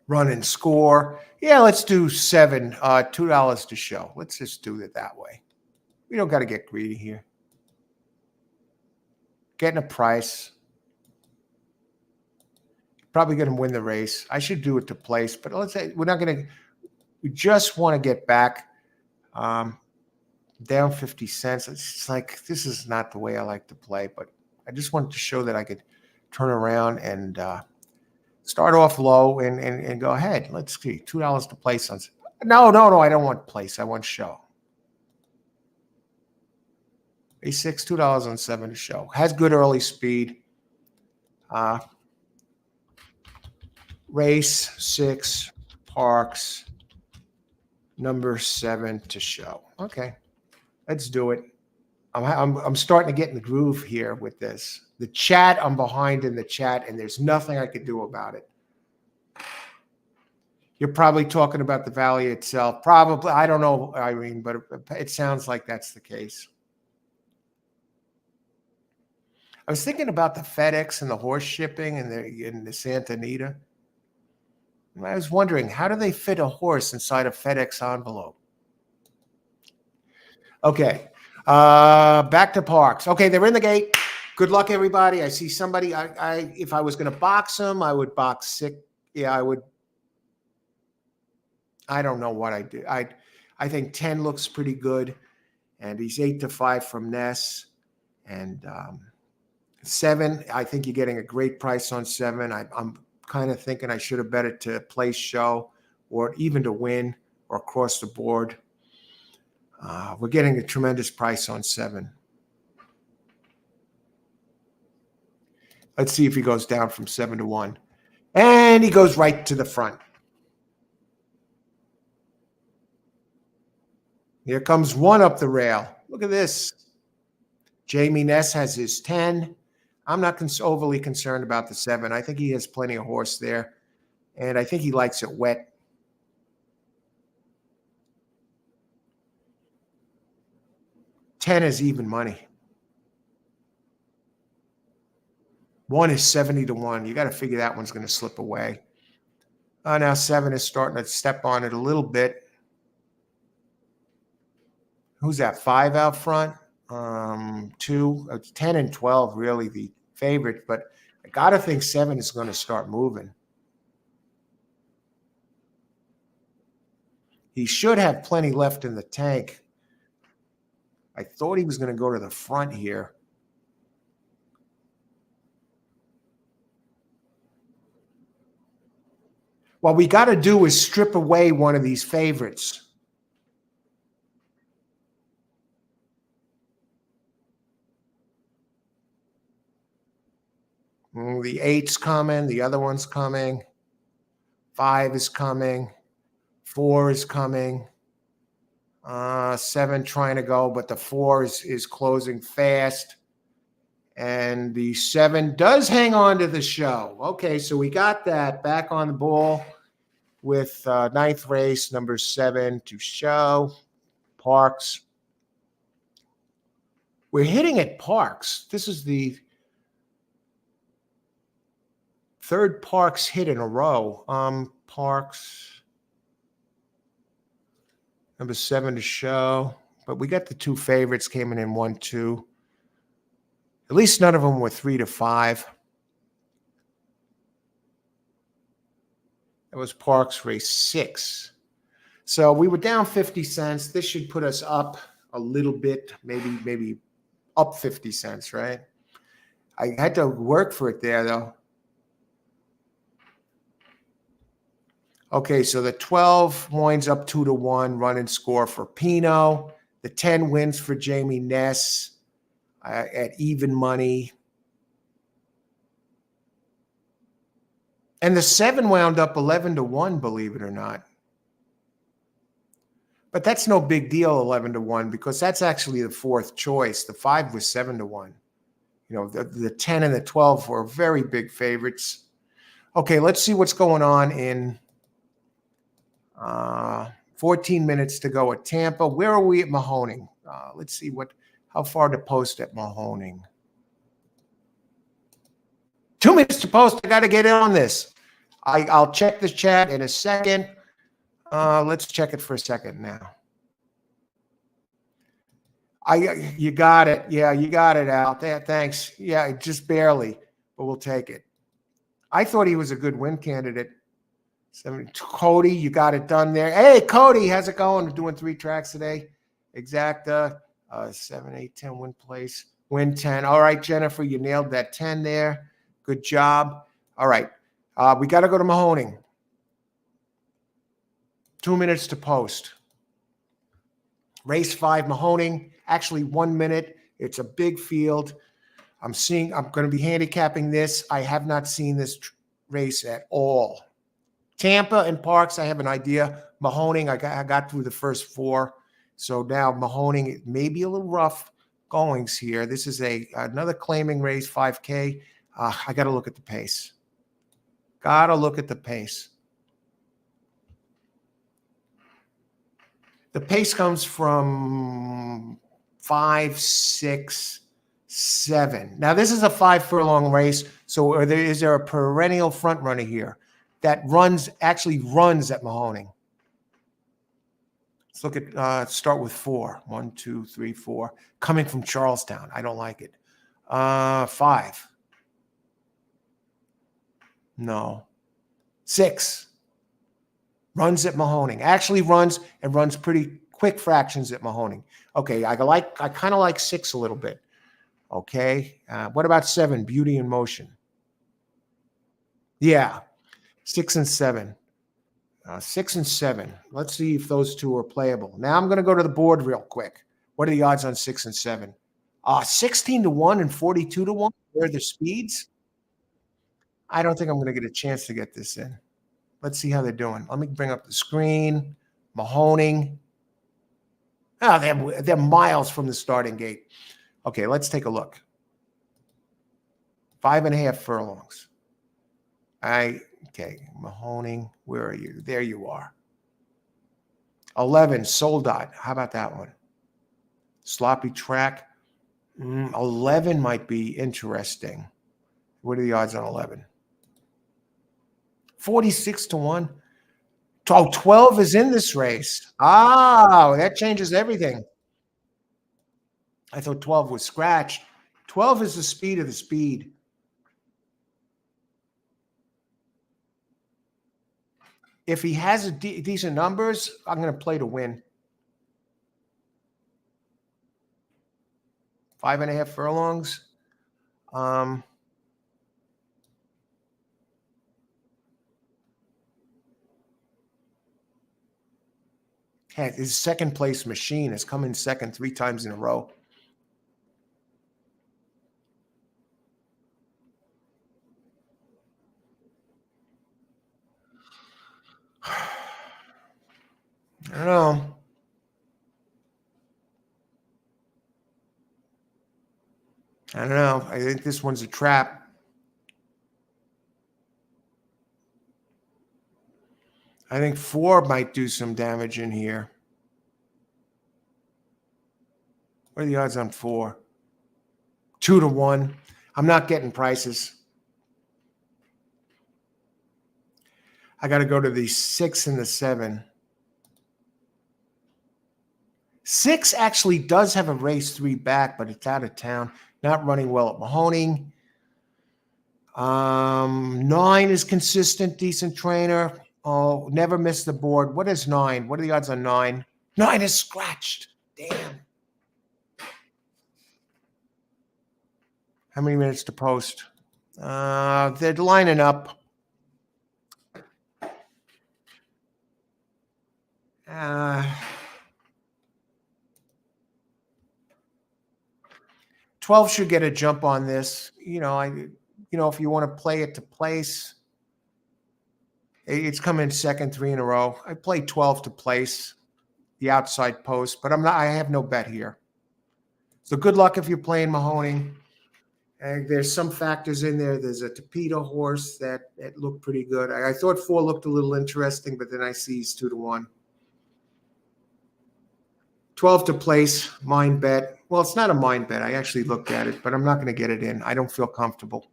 [SPEAKER 1] Run and score. Yeah, let's do 7. $2 to show. Let's just do it that way. We don't got to get greedy here. Getting a price. Probably going to win the race. I should do it to place, but let's say we're not going to. We just want to get back down 50 cents. It's just like, this is not the way I like to play, but I just wanted to show that I could turn around and start off low and go ahead. Let's see, $2 to place on. No, I don't want place. I want show. A6, $2 on 7 to show. Has good early speed. Race 6, Parx, number 7 to show. Okay, let's do it. I'm starting to get in the groove here with this. The chat, I'm behind in the chat, and there's nothing I could do about it. You're probably talking about the value itself. Probably, I don't know, Irene, but it sounds like that's the case. I was thinking about the FedEx and the horse shipping and the Santa Anita. I was wondering, how do they fit a horse inside a FedEx envelope? Okay, back to Parx. Okay, they're in the gate. Good luck, everybody. I see somebody. If I was going to box them, I would box 6. Yeah, I would. I don't know what I do. I think 10 looks pretty good, and he's 8-5 from Ness, and 7. I think you're getting a great price on 7. I'm kind of thinking I should have bet it to place show or even to win or across the board. We're getting a tremendous price on 7. Let's see if he goes down from 7 to 1. And he goes right to the front. Here comes 1 up the rail. Look at this. Jamie Ness has his 10. I'm not overly concerned about the 7. I think he has plenty of horse there, and I think he likes it wet. $10 is even money. 1 is 70 to 1. You got to figure that one's going to slip away. Now 7 is starting to step on it a little bit. Who's that? 5 out front. 2, 10 and 12 really the favorite, but I gotta think 7 is going to start moving. He should have plenty left in the tank. I thought he was going to go to the front here. What we got to do is strip away one of these favorites. The 8's coming. The other one's coming. 5 is coming. 4 is coming. 7 trying to go, but the 4 is closing fast. And the 7 does hang on to the show. Okay, so we got that back on the ball with 9th race, number 7 to show. Parx. We're hitting at Parx. This is the 3rd Parx hit in a row. Parx. Number 7 to show. But we got the 2 favorites came in 1, 2. At least none of them were 3 to 5. That was Parx race 6. So we were down 50 cents. This should put us up a little bit, maybe up 50 cents, right? I had to work for it there, though. Okay, so the 12 winds up 2 to 1, run and score for Pino. The 10 wins for Jamie Ness at even money. And the 7 wound up 11 to 1, believe it or not. But that's no big deal, 11 to 1, because that's actually the 4th choice. The 5 was 7 to 1. You know, the 10 and the 12 were very big favorites. Okay, let's see what's going on in 14 minutes to go at Tampa. Where are we at Mahoning? Let's see how far to post at Mahoning. 2 minutes to post. I got to get in on this. I'll check the chat in a second. Let's check it for a second now. You got it. Yeah, you got it out there. Thanks. Yeah, just barely, but we'll take it. I thought he was a good win candidate. Cody, you got it done there. Hey, Cody, how's it going? We're doing 3 tracks today. Exacta, 7, 8, 10, win place, win 10. All right, Jennifer, you nailed that 10 there. Good job. All right, we got to go to Mahoning. 2 minutes to post. Race 5, Mahoning, actually 1 minute. It's a big field. I'm going to be handicapping this. I have not seen this race at all. Tampa and Parx, I have an idea. Mahoning, I got through the first 4. So now Mahoning, it may be a little rough goings here. This is another claiming race, 5K. I got to look at the pace. Got to look at the pace. The pace comes from 5, 6, 7. Now, this is a 5 furlong race. So is there a perennial front runner here that actually runs at Mahoning? Let's look at, start with 4. 1, 2, 3, 4. Coming from Charlestown. I don't like it. 5. No. 6. Runs at Mahoning. Actually runs and runs pretty quick fractions at Mahoning. Okay, I kind of like 6 a little bit. Okay. What about 7? Beauty in Motion. Yeah. 6 and 7. 6 and 7. Let's see if those two are playable. Now I'm going to go to the board real quick. What are the odds on 6 and 7? 16 to 1 and 42 to 1. Where are the speeds? I don't think I'm going to get a chance to get this in. Let's see how they're doing. Let me bring up the screen. Mahoning. They're miles from the starting gate. Okay, let's take a look. 5.5 furlongs. Okay, Mahoning, where are you? There you are. 11, Soldot. How about that one? Sloppy track. 11 might be interesting. What are the odds on 11? 46 to 1. 12 is in this race. That changes everything. I thought 12 was scratched. 12 is the speed of the speed. If he has decent numbers, I'm going to play to win. 5.5 furlongs. His second place machine has come in second 3 times in a row. I don't know. I think this one's a trap. I think 4 might do some damage in here. What are the odds on 4? 2 to 1. I'm not getting prices. I got to go to the 6 and the 7. 6 actually does have a race 3 back, but it's out of town. Not running well at Mahoning. 9 is consistent, decent trainer. Oh, never missed the board. What is 9? What are the odds on 9? 9 is scratched. Damn. How many minutes to post? They're lining up. 12 should get a jump on this. If you want to play it to place, it's come in second 3 in a row. I played 12 to place, the outside post, but I have no bet here. So good luck if you're playing Mahoning. And there's some factors in there. There's a Torpedo horse that looked pretty good. I thought 4 looked a little interesting, but then I see he's 2 to 1. 12 to place, mind bet. Well, it's not a mind bet. I actually looked at it, but I'm not going to get it in. I don't feel comfortable.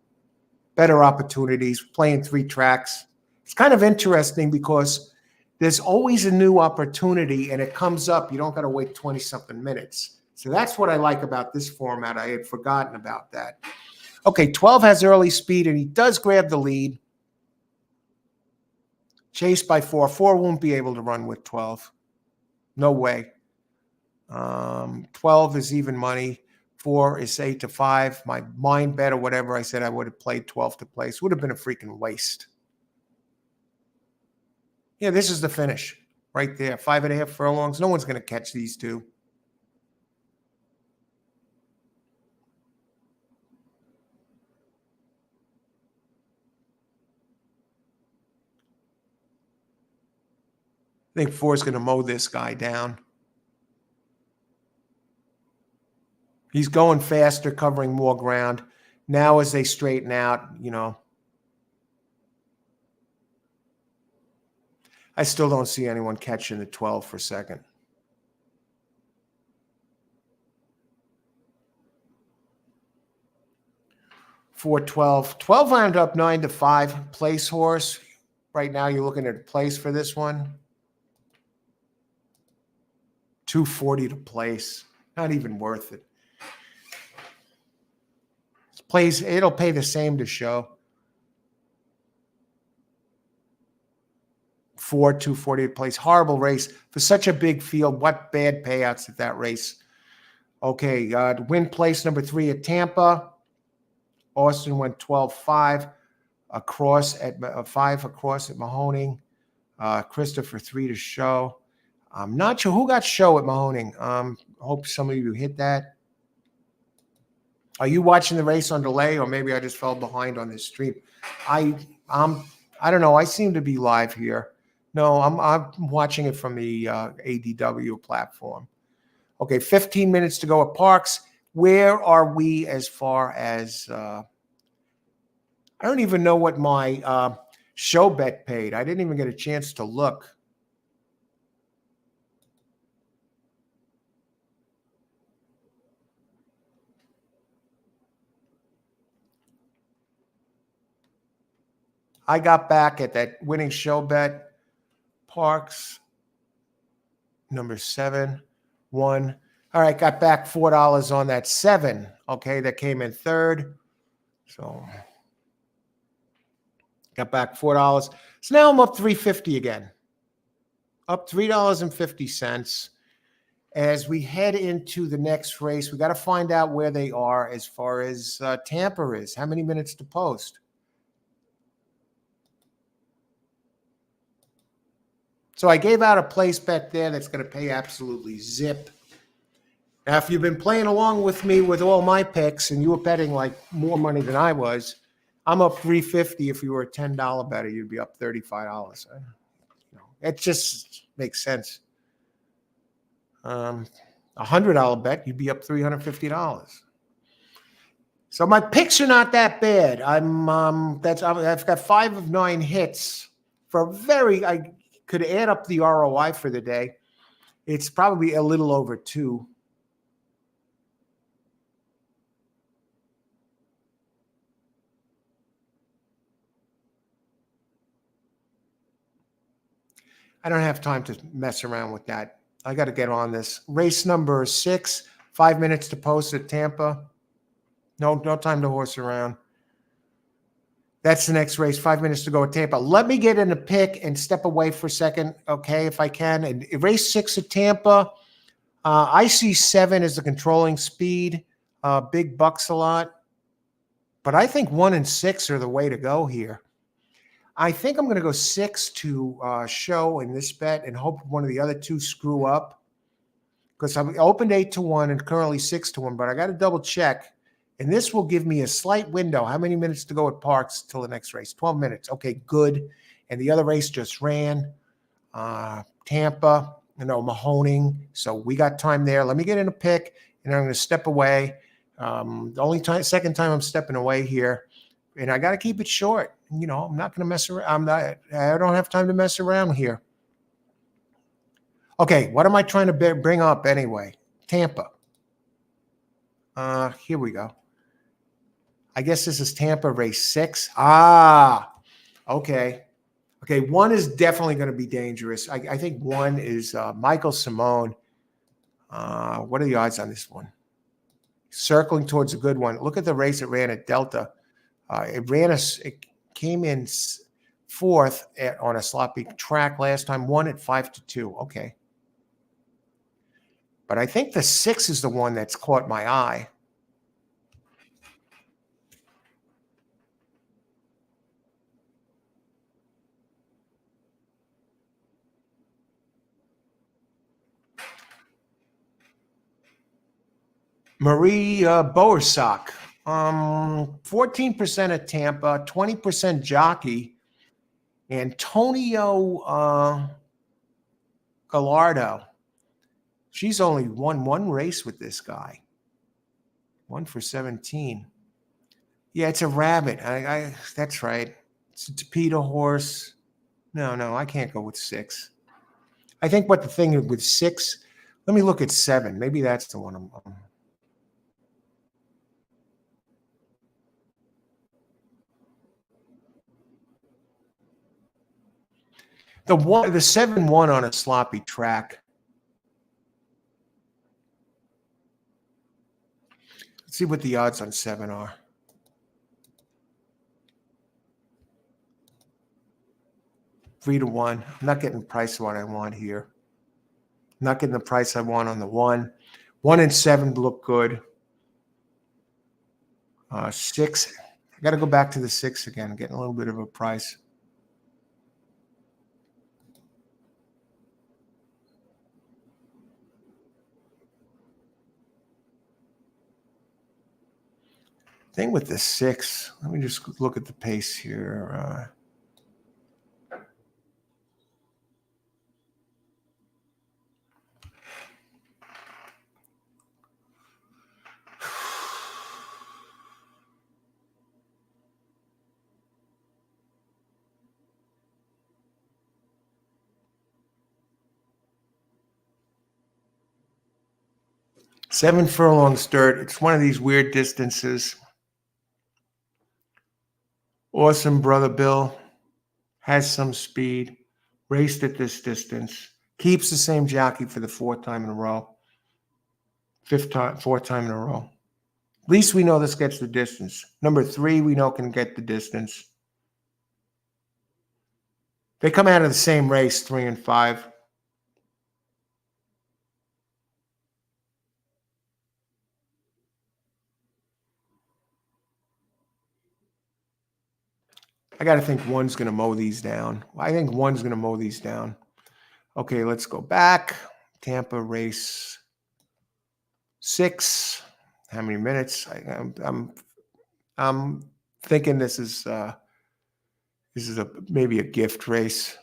[SPEAKER 1] Better opportunities, playing 3 tracks. It's kind of interesting because there's always a new opportunity and it comes up. You don't got to wait 20-something minutes. So that's what I like about this format. I had forgotten about that. Okay, 12 has early speed, and he does grab the lead. Chased by 4. 4 won't be able to run with 12. No way. 12 is even money. 4 is 8 to 5. My mind bet or whatever I said I would have played 12 to place. Would have been a freaking waste. Yeah, this is the finish right there. 5.5 furlongs. No one's going to catch these two. I think 4 is going to mow this guy down. He's going faster, covering more ground. Now as they straighten out, I still don't see anyone catching the 12 for second. For 12. 12 wound up 9 to 5. Place horse. Right now you're looking at a place for this one. 240 to place. Not even worth it. Plays, it'll pay the same to show. 4, 240 to place. Horrible race for such a big field. What bad payouts at that race. Okay, win place number 3 at Tampa. Austin went 12-5 across at 5 across at Mahoning. Christopher 3 to show. I'm not sure who got show at Mahoning. Hope some of you hit that. Are you watching the race on delay, or maybe I just fell behind on this stream? I don't know. I seem to be live here. No, I'm watching it from the ADW platform. Okay, 15 minutes to go at Parx. Where are we as far as I don't even know what my show bet paid. I didn't even get a chance to look. I got back at that winning show bet. Parx, number 7, 1. All right, got back $4 on that 7. Okay, that came in third. So got back $4. So now I'm up $3.50 again. Up $3.50. As we head into the next race, we got to find out where they are as far as Tampa is. How many minutes to post? So I gave out a place bet there that's going to pay absolutely zip. Now, if you've been playing along with me with all my picks and you were betting like more money than I was, I'm up $3.50. If you were a $10 better, you'd be up $35. It just makes sense. $100 bet, you'd be up $350. So my picks are not that bad. I've got 5 of 9 hits for I could add up the ROI for the day. It's probably a little over 2. I don't have time to mess around with that. I got to get on this. Race number 6, 5 minutes to post at Tampa. No time to horse around. That's the next race. 5 minutes to go at Tampa. Let me get in a pick and step away for a second, okay, if I can. And race 6 at Tampa, I see 7 as the controlling speed. Big bucks a lot. But I think 1 and 6 are the way to go here. I think I'm going to go 6 to show in this bet and hope one of the other 2 screw up. Because I'm opened 8 to 1 and currently 6 to 1, but I got to double check. And this will give me a slight window. How many minutes to go at Parx till the next race? 12 minutes. Okay, good. And the other race just ran. Tampa, Mahoning. So we got time there. Let me get in a pick, and I'm going to step away. The second time I'm stepping away here. And I got to keep it short. I'm not going to mess around. I don't have time to mess around here. Okay, what am I trying to bring up anyway? Tampa. Here we go. I guess this is Tampa race 6. Okay. Okay, 1 is definitely going to be dangerous. I think 1 is Michael Simone. What are the odds on this one? Circling towards a good one. Look at the race it ran at Delta. It came in fourth on a sloppy track last time, won at 5-2. Okay. But I think the 6 is the one that's caught my eye. Marie Bowersock. 14% at Tampa, 20% jockey. Antonio Gallardo. She's only won one race with this guy. 1 for 17. Yeah, it's a rabbit. That's right. It's a torpedo horse. No, I can't go with 6. I think what the thing with 6, let me look at 7. Maybe that's the one I'm the 7-1 on a sloppy track. Let's see what the odds on 7 are. Three to 1. I'm not getting the price what I want here. I'm not getting the price I want on the 1. 1 and 7 look good. 6. I got to go back to the 6 again. I'm getting a little bit of a price. Thing with the 6, let me just look at the pace here. Seven furlongs dirt. It's one of these weird distances. Awesome brother Bill has some speed. Raced at this distance. Keeps the same jockey for the 4th time in a row. 4th time in a row. At least we know this gets the distance. Number 3 we know can get the distance. They come out of the same race, 3 and 5. I got to think 1's going to mow these down. I think 1's going to mow these down. Okay, let's go back. Tampa race 6. How many minutes? I'm thinking this is maybe a gift race.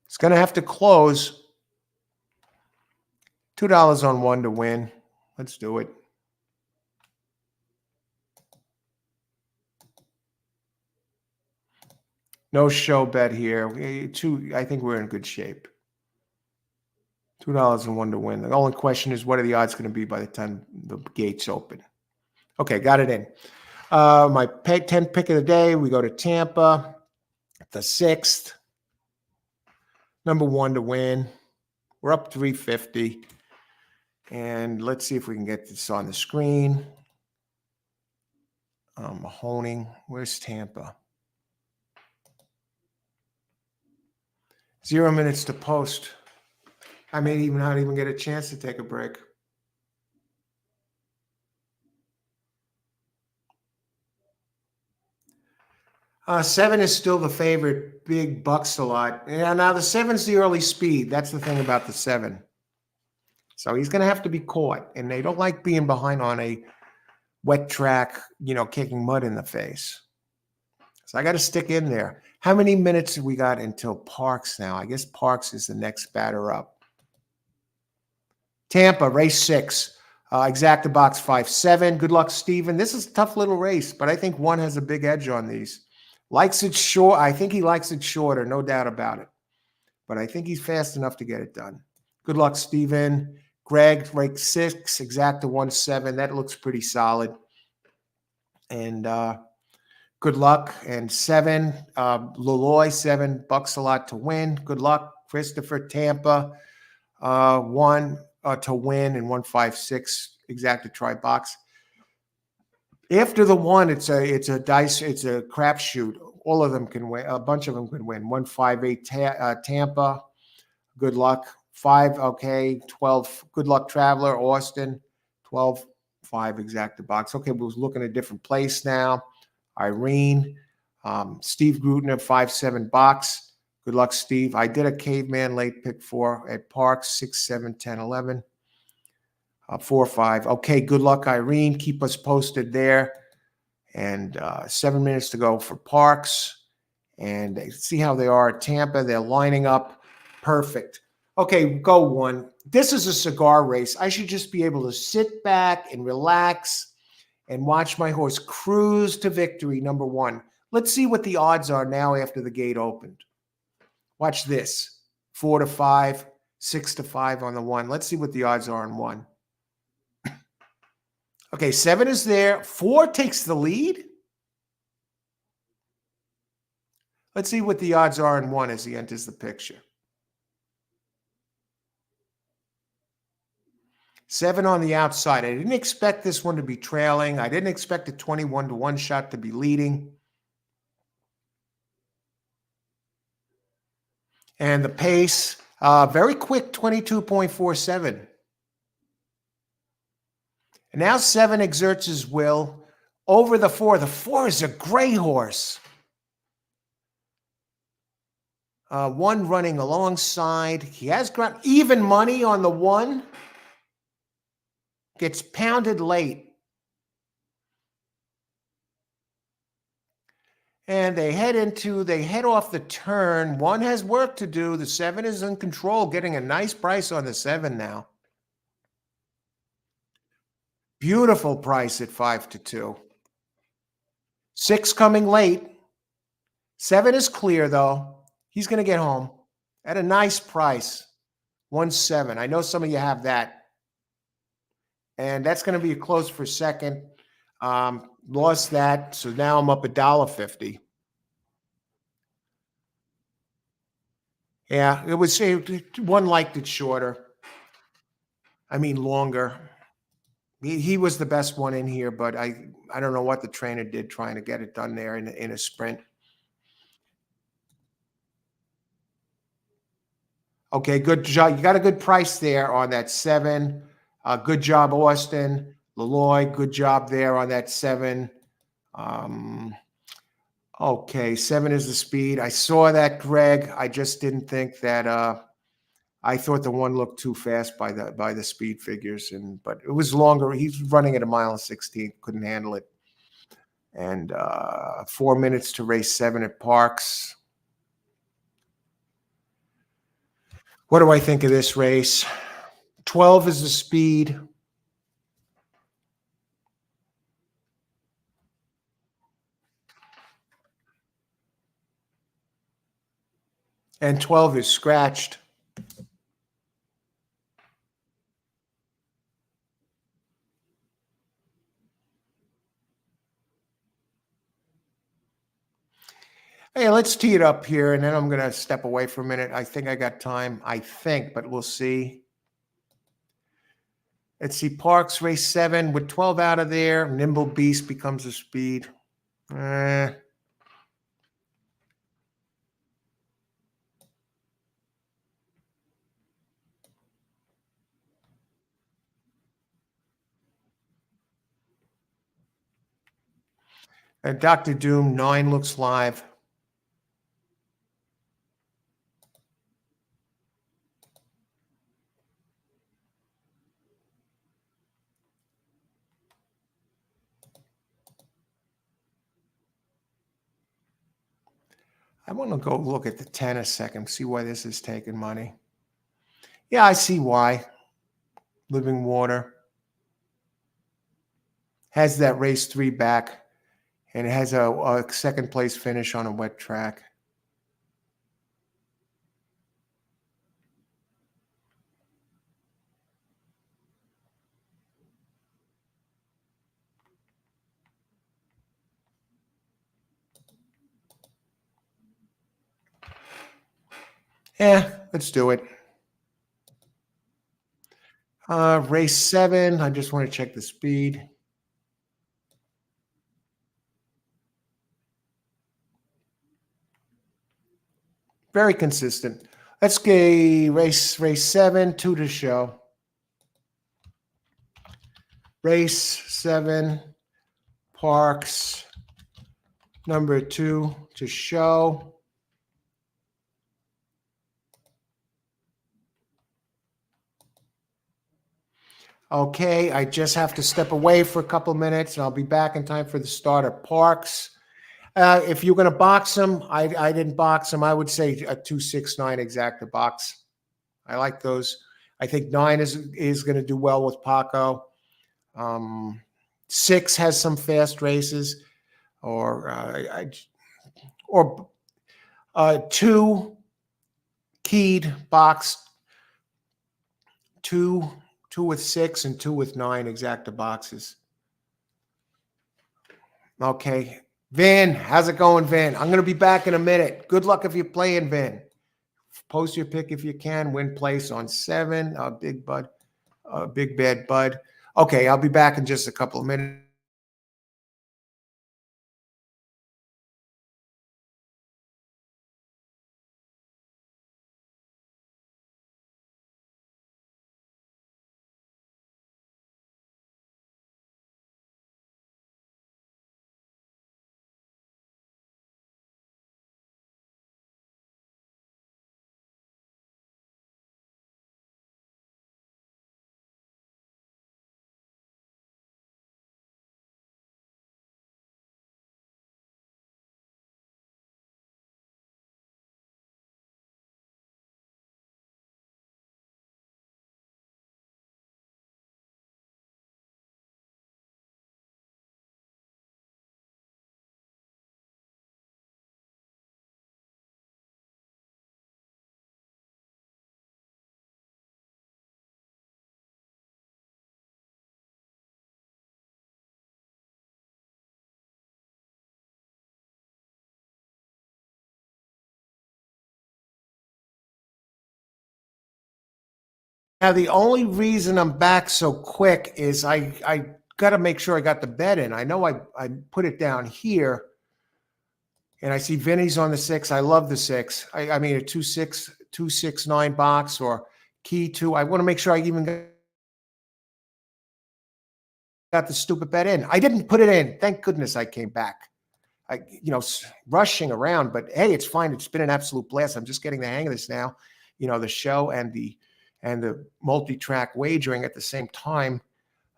[SPEAKER 1] It's going to have to close. $2 on 1 to win. Let's do it. No show bet here. I think we're in good shape. $2 and 1 to win. The only question is, what are the odds going to be by the time the gates open? Okay, got it in. My 10 pick of the day, we go to Tampa, the 6th. Number 1 to win. We're up 350. And let's see if we can get this on the screen. Mahoning. Where's Tampa? 0 minutes to post. I may not even get a chance to take a break. Seven is still the favorite. Big bucks a lot. Yeah, now the 7's the early speed. That's the thing about the 7. So he's going to have to be caught. And they don't like being behind on a wet track, kicking mud in the face. So I got to stick in there. How many minutes have we got until Parx now? I guess Parx is the next batter up. Tampa, race 6. Exacta box 5-7. Good luck, Steven. This is a tough little race, but I think 1 has a big edge on these. Likes it short. I think he likes it shorter, no doubt about it. But I think he's fast enough to get it done. Good luck, Steven. Greg, race 6. Exacta 1-7. That looks pretty solid. And Good luck. And 7, Laloy, $7 a lot to win. Good luck. Christopher, Tampa, 1 to win, and 156 exact to try box. After the 1, it's a dice, it's a crapshoot. All of them can win. A bunch of them can win. 158 Tampa. Good luck. 5, okay. 12, good luck, Traveler. Austin, 12, 5 exact to box. Okay, we're looking at a different place now. Irene, Steve Grutner, 5-7 box. Good luck, Steve. I did a caveman late pick 4 at Parx, 6, 7, 10, 11. 4, 5. Okay, good luck, Irene. Keep us posted there. And 7 minutes to go for Parx. And see how they are at Tampa. They're lining up perfect. Okay, go 1. This is a cigar race. I should just be able to sit back and relax and watch my horse cruise to victory, number 1. Let's see what the odds are now after the gate opened. Watch this. 4 to 5, 6 to 5 on the 1. Let's see what the odds are on 1. Okay, 7 is there. 4 takes the lead. Let's see what the odds are on 1 as he enters the picture. 7 on the outside. I didn't expect this one to be trailing. I didn't expect a 21 to 1 shot to be leading. And the pace, very quick, 22.47. And now 7 exerts his will over the 4. The 4 is a gray horse. 1 running alongside. He has ground even money on the 1. Gets pounded late. And they head off the turn. 1 has work to do. The 7 is in control, getting a nice price on the 7 now. Beautiful price at 5 to 2. 6 coming late. 7 is clear, though. He's going to get home at a nice price. 1-7. I know some of you have that. And that's going to be a close for second. Lost that, so now I'm up $1.50. Yeah, it was 1 liked it shorter. I mean longer. He was the best one in here, but I don't know what the trainer did trying to get it done there in a sprint. Okay, good job. You got a good price there on that 7. Good job, Austin. Laloy, good job there on that 7. Okay, 7 is the speed. I saw that, Greg. I just didn't think that. I thought the 1 looked too fast by the speed figures, but it was longer. He's running at 1.16 miles, couldn't handle it. And 4 minutes to race 7 at Parx. What do I think of this race? 12 is the speed. And 12 is scratched. Hey, let's tee it up here, and then I'm going to step away for a minute. I think I got time. I think, but we'll see. Let's see, Parx race 7 with 12 out of there. Nimble Beast becomes a speed. And Dr. Doom, 9 looks live. I want to go look at the 10 a second, see why this is taking money. Yeah, I see why. Living Water has that race 3 back, and it has a second place finish on a wet track. Yeah, let's do it. Race 7. I just want to check the speed. Very consistent. Let's get race 7, 2 to show. Race 7, Parx, number 2 to show. Okay, I just have to step away for a couple minutes, and I'll be back in time for the start of Parx. If you're going to box him, I didn't box him. I would say a 269 exacta box. I like those. I think 9 is going to do well with Paco. 6 has some fast races, or 2 keyed box, 2 with 6 and 2 with 9 exacta boxes. Okay. Vin, how's it going, Vin? I'm going to be back in a minute. Good luck if you're playing, Vin. Post your pick if you can. Win place on 7. Big bad Bud. Okay, I'll be back in just a couple of minutes. Now, the only reason I'm back so quick is I got to make sure I got the bet in. I know I put it down here, and I see Vinny's on the 6. I love the 6. I mean, a 269 box or key 2. I want to make sure I even got the stupid bet in. I didn't put it in. Thank goodness I came back. Rushing around, but hey, it's fine. It's been an absolute blast. I'm just getting the hang of this now. The show and the multi-track wagering at the same time.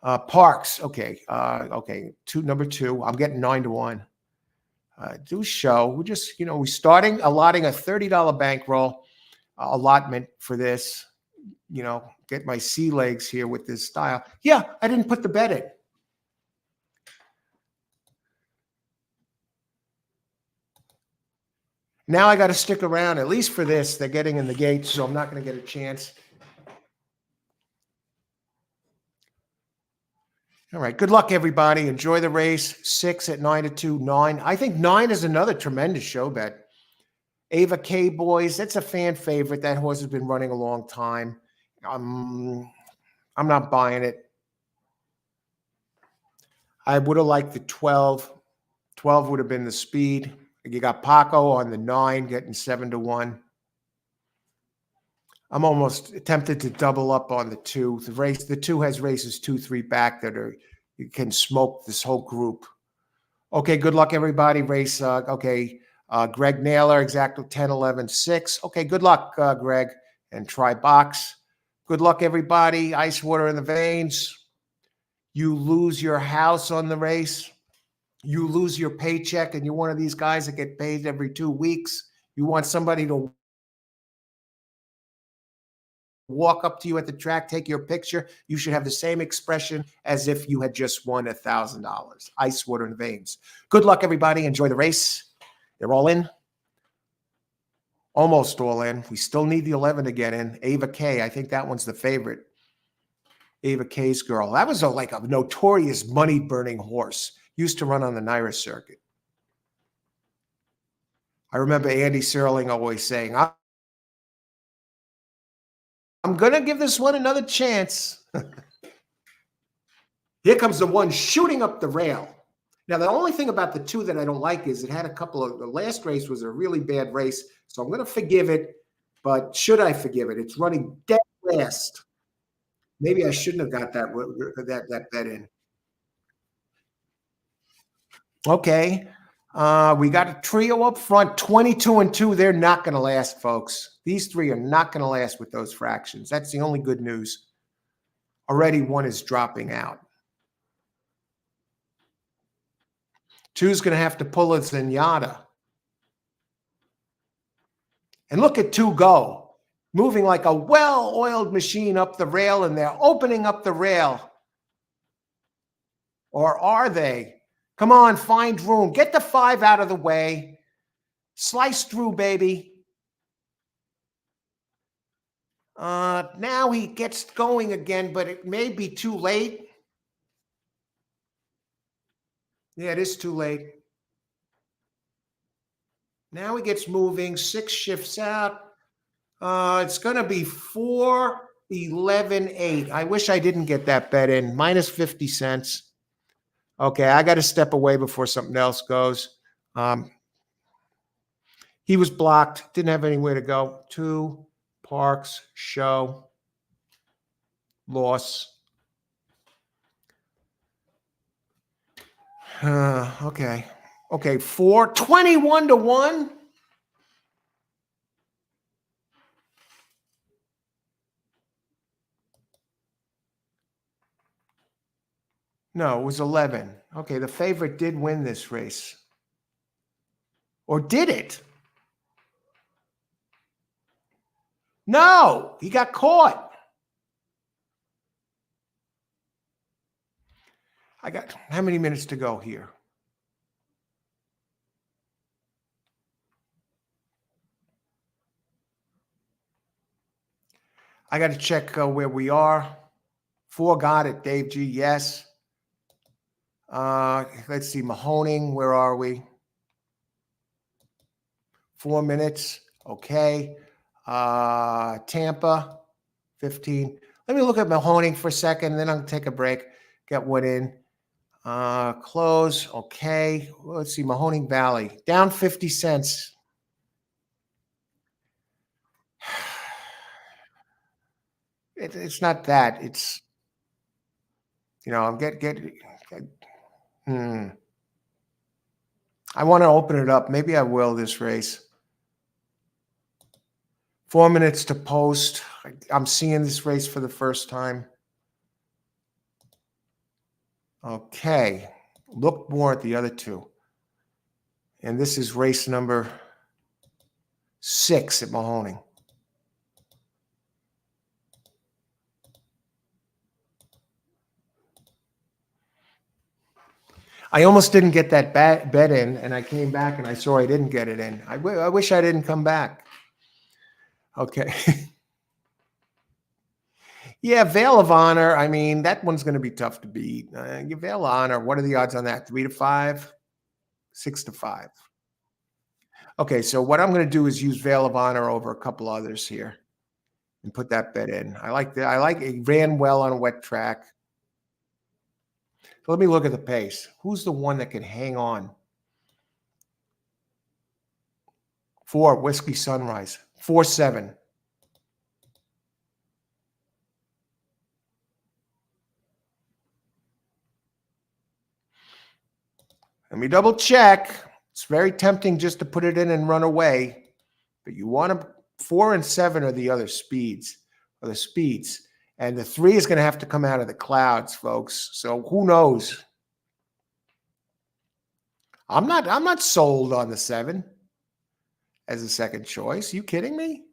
[SPEAKER 1] Parx, okay, okay. Number 2. I'm getting 9 to 1. Do show. We're just, we're starting allotting a $30 bankroll allotment for this. Get my sea legs here with this style. Yeah, I didn't put the bet in. Now I got to stick around, at least for this. They're getting in the gate, so I'm not going to get a chance. All right. Good luck, everybody. Enjoy the race. 6 at 9 to 2. 9. I think 9 is another tremendous show bet. Ava K Boys. That's a fan favorite. That horse has been running a long time. I'm not buying it. I would have liked the 12. 12 would have been the speed. You got Paco on the 9, getting 7 to 1. I'm almost tempted to double up on the 2. The 2 has races 2, 3 back that you can smoke this whole group. Okay, good luck, everybody. Race, Greg Naylor, exactly 10, 11, 6. Okay, good luck, Greg. And try box. Good luck, everybody. Ice water in the veins. You lose your house on the race. You lose your paycheck, and you're one of these guys that get paid every 2 weeks. You want somebody to walk up to you at the track, take your picture. You should have the same expression as if you had just won $1,000. Ice water in the veins. Good luck, everybody. Enjoy the race. They're all in. Almost all in. We still need the 11 to get in. Ava K. I think that one's the favorite. Ava K's girl. That was like a notorious money-burning horse. Used to run on the Naira circuit. I remember Andy Serling always saying, I'm going to give this one another chance. Here comes the one shooting up the rail. Now, the only thing about the two that I don't like is it had a couple of, the last race was a really bad race, so I'm going to forgive it. But should I forgive it? It's running dead last. Maybe I shouldn't have got that bet in. Okay. We got a trio up front, 22 and 2. They're not going to last, folks. These three are not going to last with those fractions. That's the only good news. Already one is dropping out. Two's going to have to pull a Zenyatta. And look at two go, moving like a well-oiled machine up the rail, and they're opening up the rail. Or are they? Come on, find room. Get the 5 out of the way. Slice through, baby. Now he gets going again, but it may be too late. Yeah, it is too late. Now he gets moving. 6 shifts out. It's going to be 4, 11, 8. I wish I didn't get that bet in. Minus 50 cents. Okay, I got to step away before something else goes. He was blocked. Didn't have anywhere to go. 2, Parx, show, loss. Okay. Okay, 4, 21 to 1. No, it was 11. Okay, the favorite did win this race. Or did it? No, he got caught. I got how many minutes to go here? I got to check where we are. 4 got it, Dave G. Yes. Let's see, Mahoning, where are we? 4 minutes. Okay. Tampa, 15. Let me look at Mahoning for a second, and then I'll take a break. Get one in. Close. Okay. Let's see, Mahoning Valley. Down 50 cents. It's not that. It's, I'm I want to open it up. Maybe I will this race. 4 minutes to post. I'm seeing this race for the first time. Okay. Look more at the other two. And this is race number 6 at Mahoning. I almost didn't get that bet in, and I came back and I saw I didn't get it in. I wish I didn't come back. Okay. Yeah, Veil of Honor. I mean, that one's going to be tough to beat. Veil of Honor, what are the odds on that? 3 to 5? 6 to 5. Okay, so what I'm going to do is use Veil of Honor over a couple others here and put that bet in. I like that. I like it. Ran well on a wet track. So let me look at the pace. Who's the one that can hang on? 4, Whiskey Sunrise. 4-7. Let me double check. It's very tempting just to put it in and run away, but you want to. 4 and 7 are the other speeds, and the 3 is going to have to come out of the clouds, folks. So who knows? I'm not sold on the 7 as a second choice. You kidding me?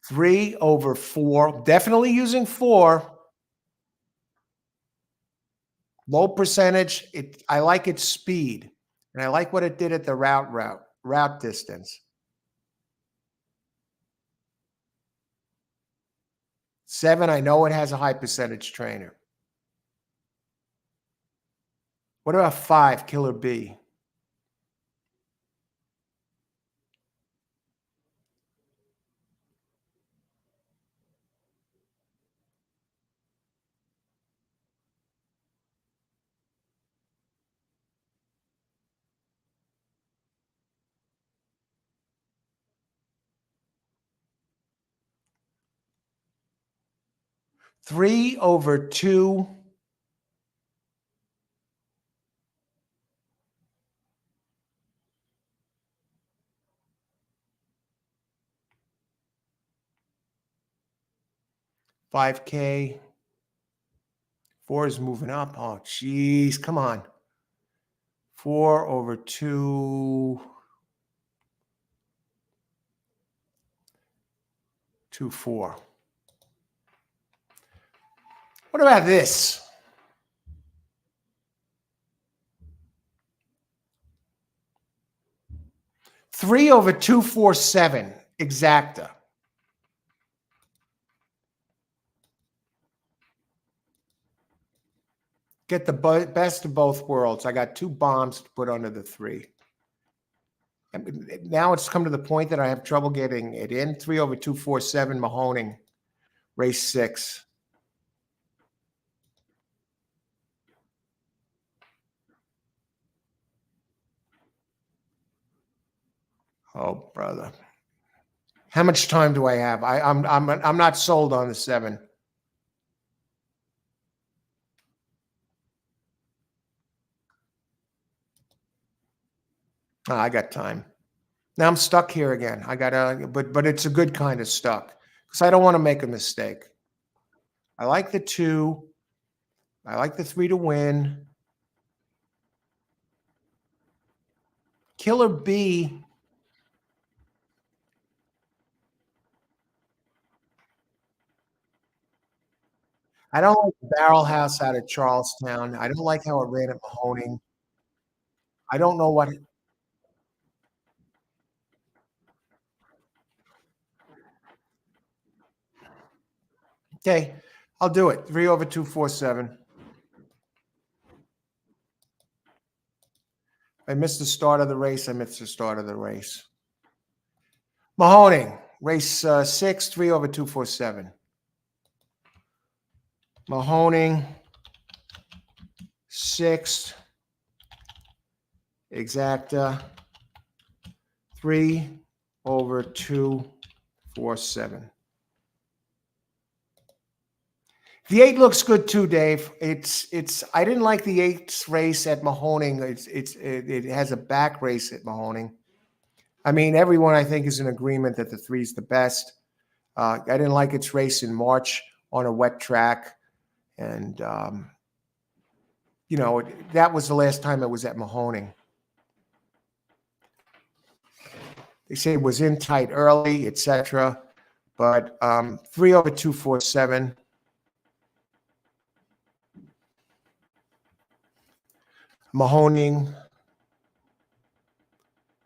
[SPEAKER 1] Three over 4. Definitely using 4. Low percentage. I like its speed, and I like what it did at the route distance. 7, I know it has a high percentage trainer. What about 5, Killer B? Three over two. $5K. 4 is moving up. Oh, geez. Come on. 4 over 2. 2, 4. What about this? Three over 247. Exacta. Get the best of both worlds. I got 2 bombs to put under the 3. Now it's come to the point that I have trouble getting it in. 3 over 247, Mahoning, race 6. Oh, brother. How much time do I have? I'm not sold on the 7. Oh, I got time. Now I'm stuck here again. I gotta, but it's a good kind of stuck because I don't want to make a mistake. I like the 2. I like the 3 to win. Killer B. I don't like the Barrel House out of Charlestown. I don't like how it ran at Mahoning. I don't know what. Okay, I'll do it. 3 over 247. I missed the start of the race. I missed the start of the race. Mahoning, race 6, 3 over 247. Mahoning, 6, exacta, 3 over 247. The 8 looks good too, Dave. It's. I didn't like the 8's race at Mahoning. It has a back race at Mahoning. I mean, everyone I think is in agreement that the 3 is the best. I didn't like its race in March on a wet track, and that was the last time it was at Mahoning. They say it was in tight early, etc. But 3 over 247. Mahoning,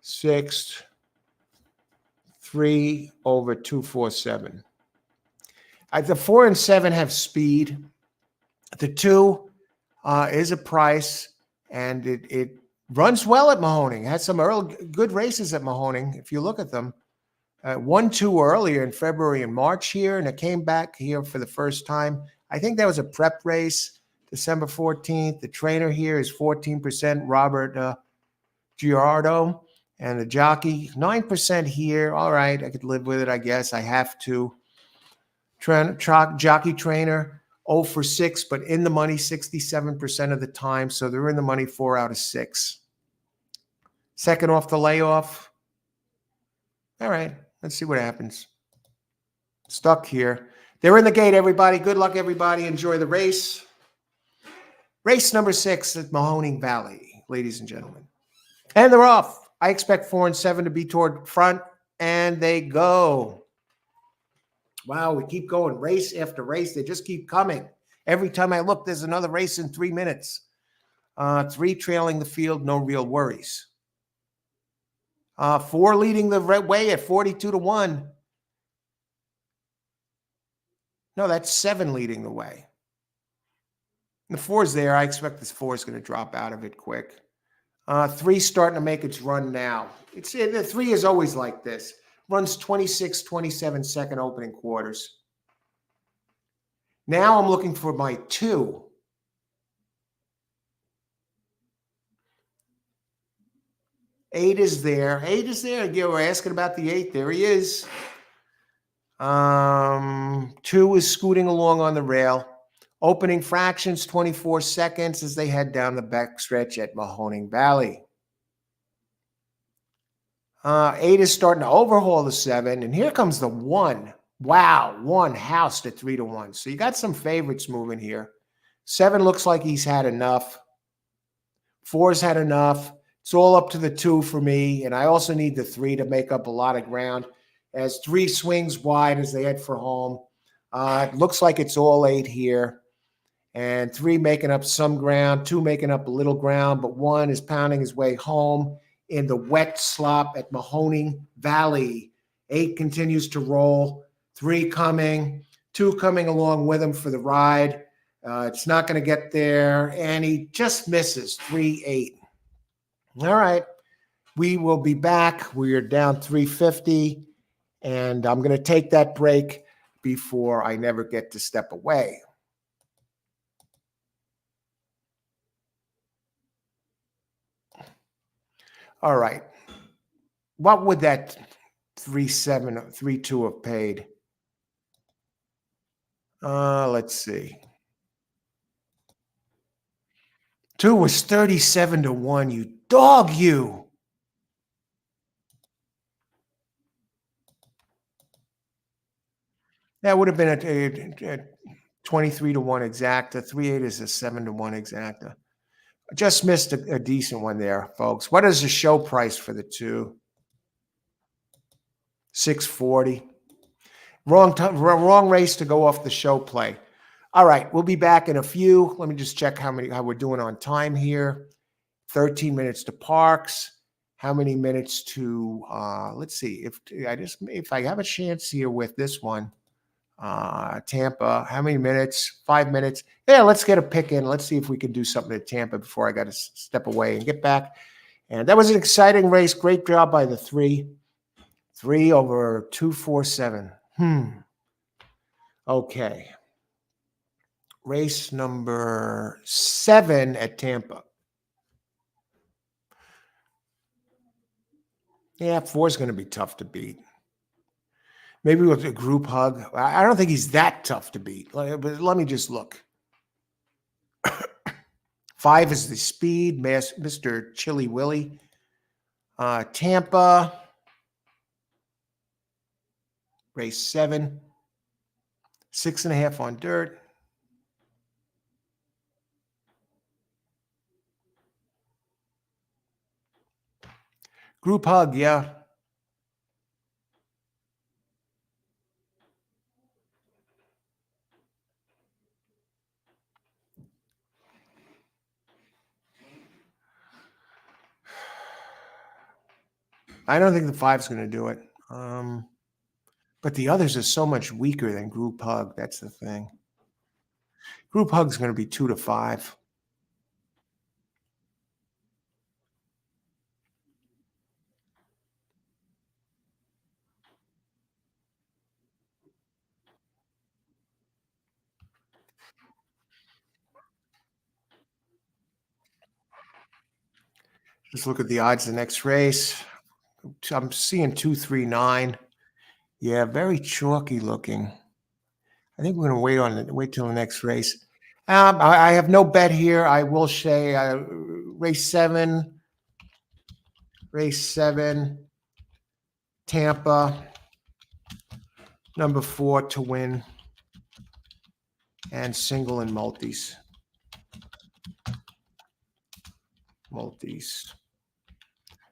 [SPEAKER 1] 6, 3 over 247. The 4 and 7 have speed. The 2 is a price, and it runs well at Mahoning. Had some early good races at Mahoning. If you look at them, 1-2 earlier in February and March here, and it came back here for the first time. I think that was a prep race, December 14th. The trainer here is 14%, Robert Giardo, and the jockey 9% here. All right, I could live with it, I guess. I have to. Jockey trainer 0 for 6, but in the money 67% of the time. So they're in the money 4 out of 6. Second off the layoff. All right, let's see what happens. Stuck here. They're in the gate, everybody. Good luck, everybody. Enjoy the race. Race number 6 at Mahoning Valley, ladies and gentlemen. And they're off. I expect 4 and 7 to be toward front, and they go. Wow, we keep going race after race. They just keep coming. Every time I look, there's another race in 3 minutes. 3 trailing the field, no real worries. 4 leading the way at 42-1. No, that's 7 leading the way. The 4's there. I expect this 4 is going to drop out of it quick. 3 starting to make its run now. The 3 is always like this. Runs 26, 27 second opening quarters. Now I'm looking for my 2. Eight is there. 8 is there. Again, we're asking about the 8. There he is. 2 is scooting along on the rail. Opening fractions, 24 seconds as they head down the back stretch at Mahoning Valley. 8 is starting to overhaul the 7, and here comes the 1. Wow, 1 housed at 3-1. So you got some favorites moving here. 7 looks like he's had enough. 4's had enough. It's all up to the 2 for me, and I also need the 3 to make up a lot of ground. As 3 swings wide as they head for home. It looks like it's all 8 here. And 3 making up some ground, 2 making up a little ground, but 1 is pounding his way home in the wet slop at Mahoning Valley. 8 continues to roll. 3 coming. 2 coming along with him for the ride. It's not going to get there, and he just misses. 3-8. All right. We will be back. We are down 350, and I'm going to take that break before I never get to step away. All right. What would that 3-7, 3-2 have paid? Let's see. 2 was 37-1. You dog, you. That would have been a 23-1 exacta. 3-8 is a 7-1 exacta. I just missed a decent one there, folks. What is the show price for the 2? $640. Wrong race to go off the show play. All right, we'll be back in a few. Let me just check how we're doing on time here. 13 minutes to Parx. How many minutes to let's see if I have a chance here with this one. Tampa, how many minutes? 5 minutes. Yeah, let's get a pick in. Let's see if we can do something at Tampa before I got to step away and get back. And that was an exciting race. Great job by the 3. 3 over 247. Okay. Race number 7 at Tampa. Yeah, 4 is going to be tough to beat. Maybe with a group hug. I don't think he's that tough to beat. But let me just look. 5 is the speed, Mr. Chili Willie. Tampa. Race 7. 6.5 on dirt. Group hug, yeah. I don't think the 5's going to do it. But the others are so much weaker than group hug. That's the thing. Group hug's going to be 2-5. Just look at the odds of the next race. I'm seeing 239. Yeah, very chalky looking. I think we're going to wait till the next race. I have no bet here. I will say race 7, Tampa, number 4 to win, and single and multis.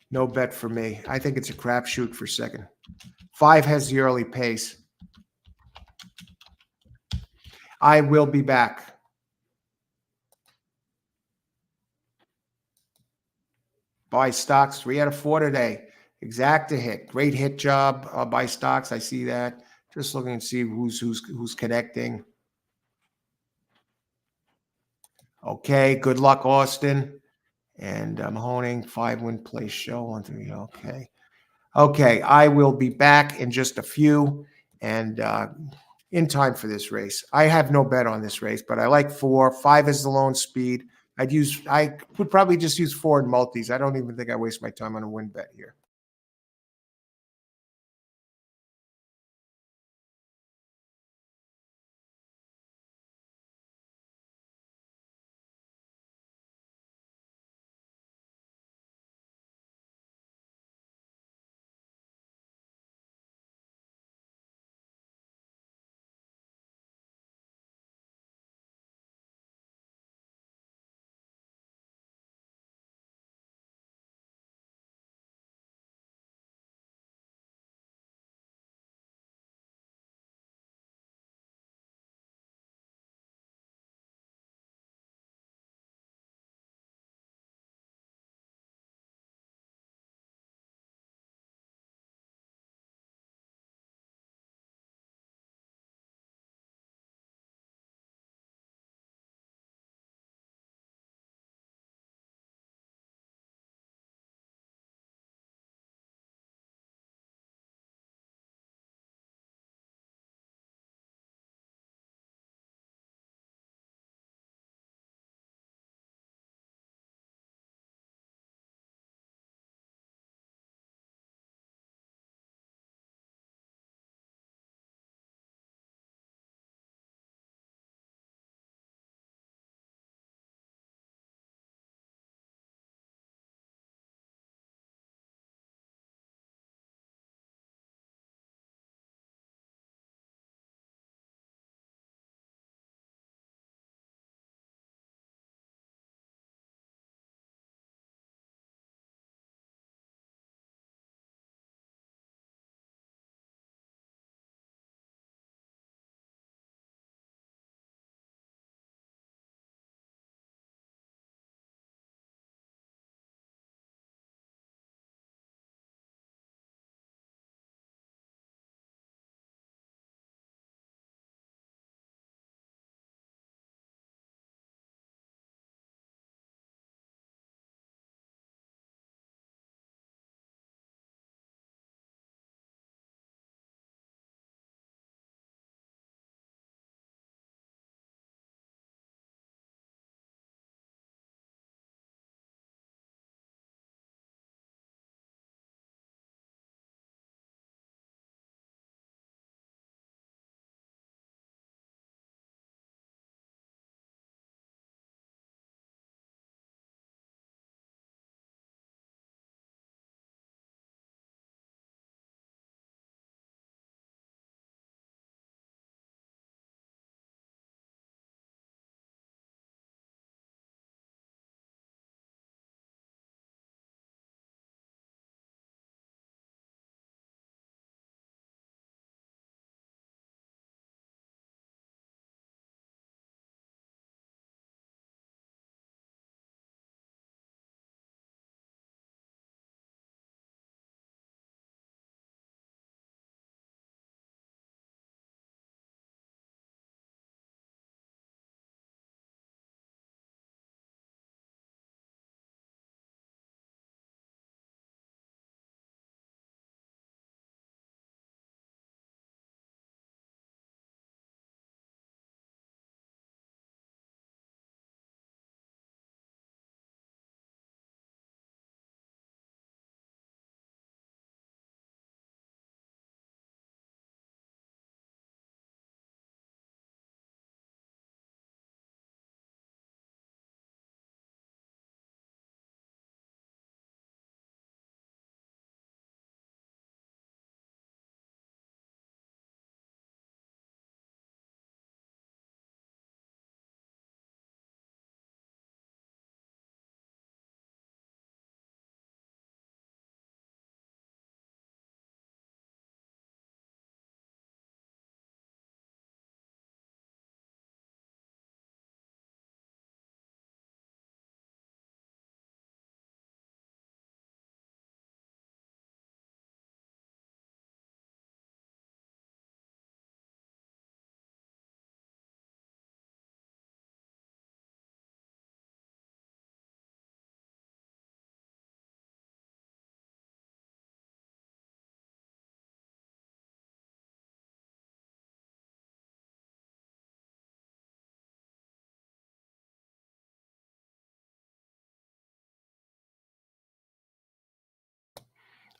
[SPEAKER 1] No bet for me. I think it's a crapshoot for second. 5 has the early pace. I will be back. Buy stocks, 3 out of 4 today. Exacta hit. Great hit job by stocks. I see that. Just looking to see who's connecting. Okay, good luck, Austin. And Mahoning, 5-win place show, 1-3. Okay. Okay, I will be back in just a few and in time for this race. I have no bet on this race, but I like 4. 5 is the lone speed. I would probably just use 4 in multis. I don't even think I waste my time on a win bet here.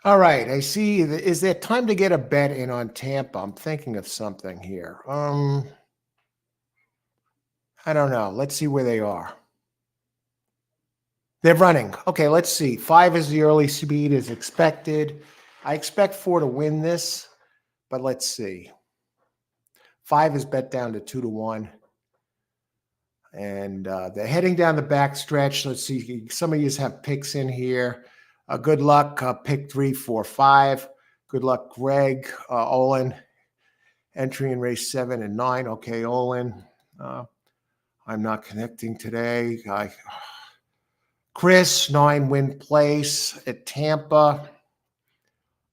[SPEAKER 1] All right, I see. Is there time to get a bet in on Tampa? I'm thinking of something here. I don't know. Let's see where they are. They're running. Okay, let's see. 5 is the early speed as expected. I expect 4 to win this, but let's see. 5 is bet down to 2 to 1. And they're heading down the back stretch. Let's see. Some of you have picks in here. Good luck. Pick 3, 4, 5. Good luck, Greg. Olin. Entry in race 7 and 9. Okay, Olin. I'm not connecting today. Chris, 9 win place at Tampa.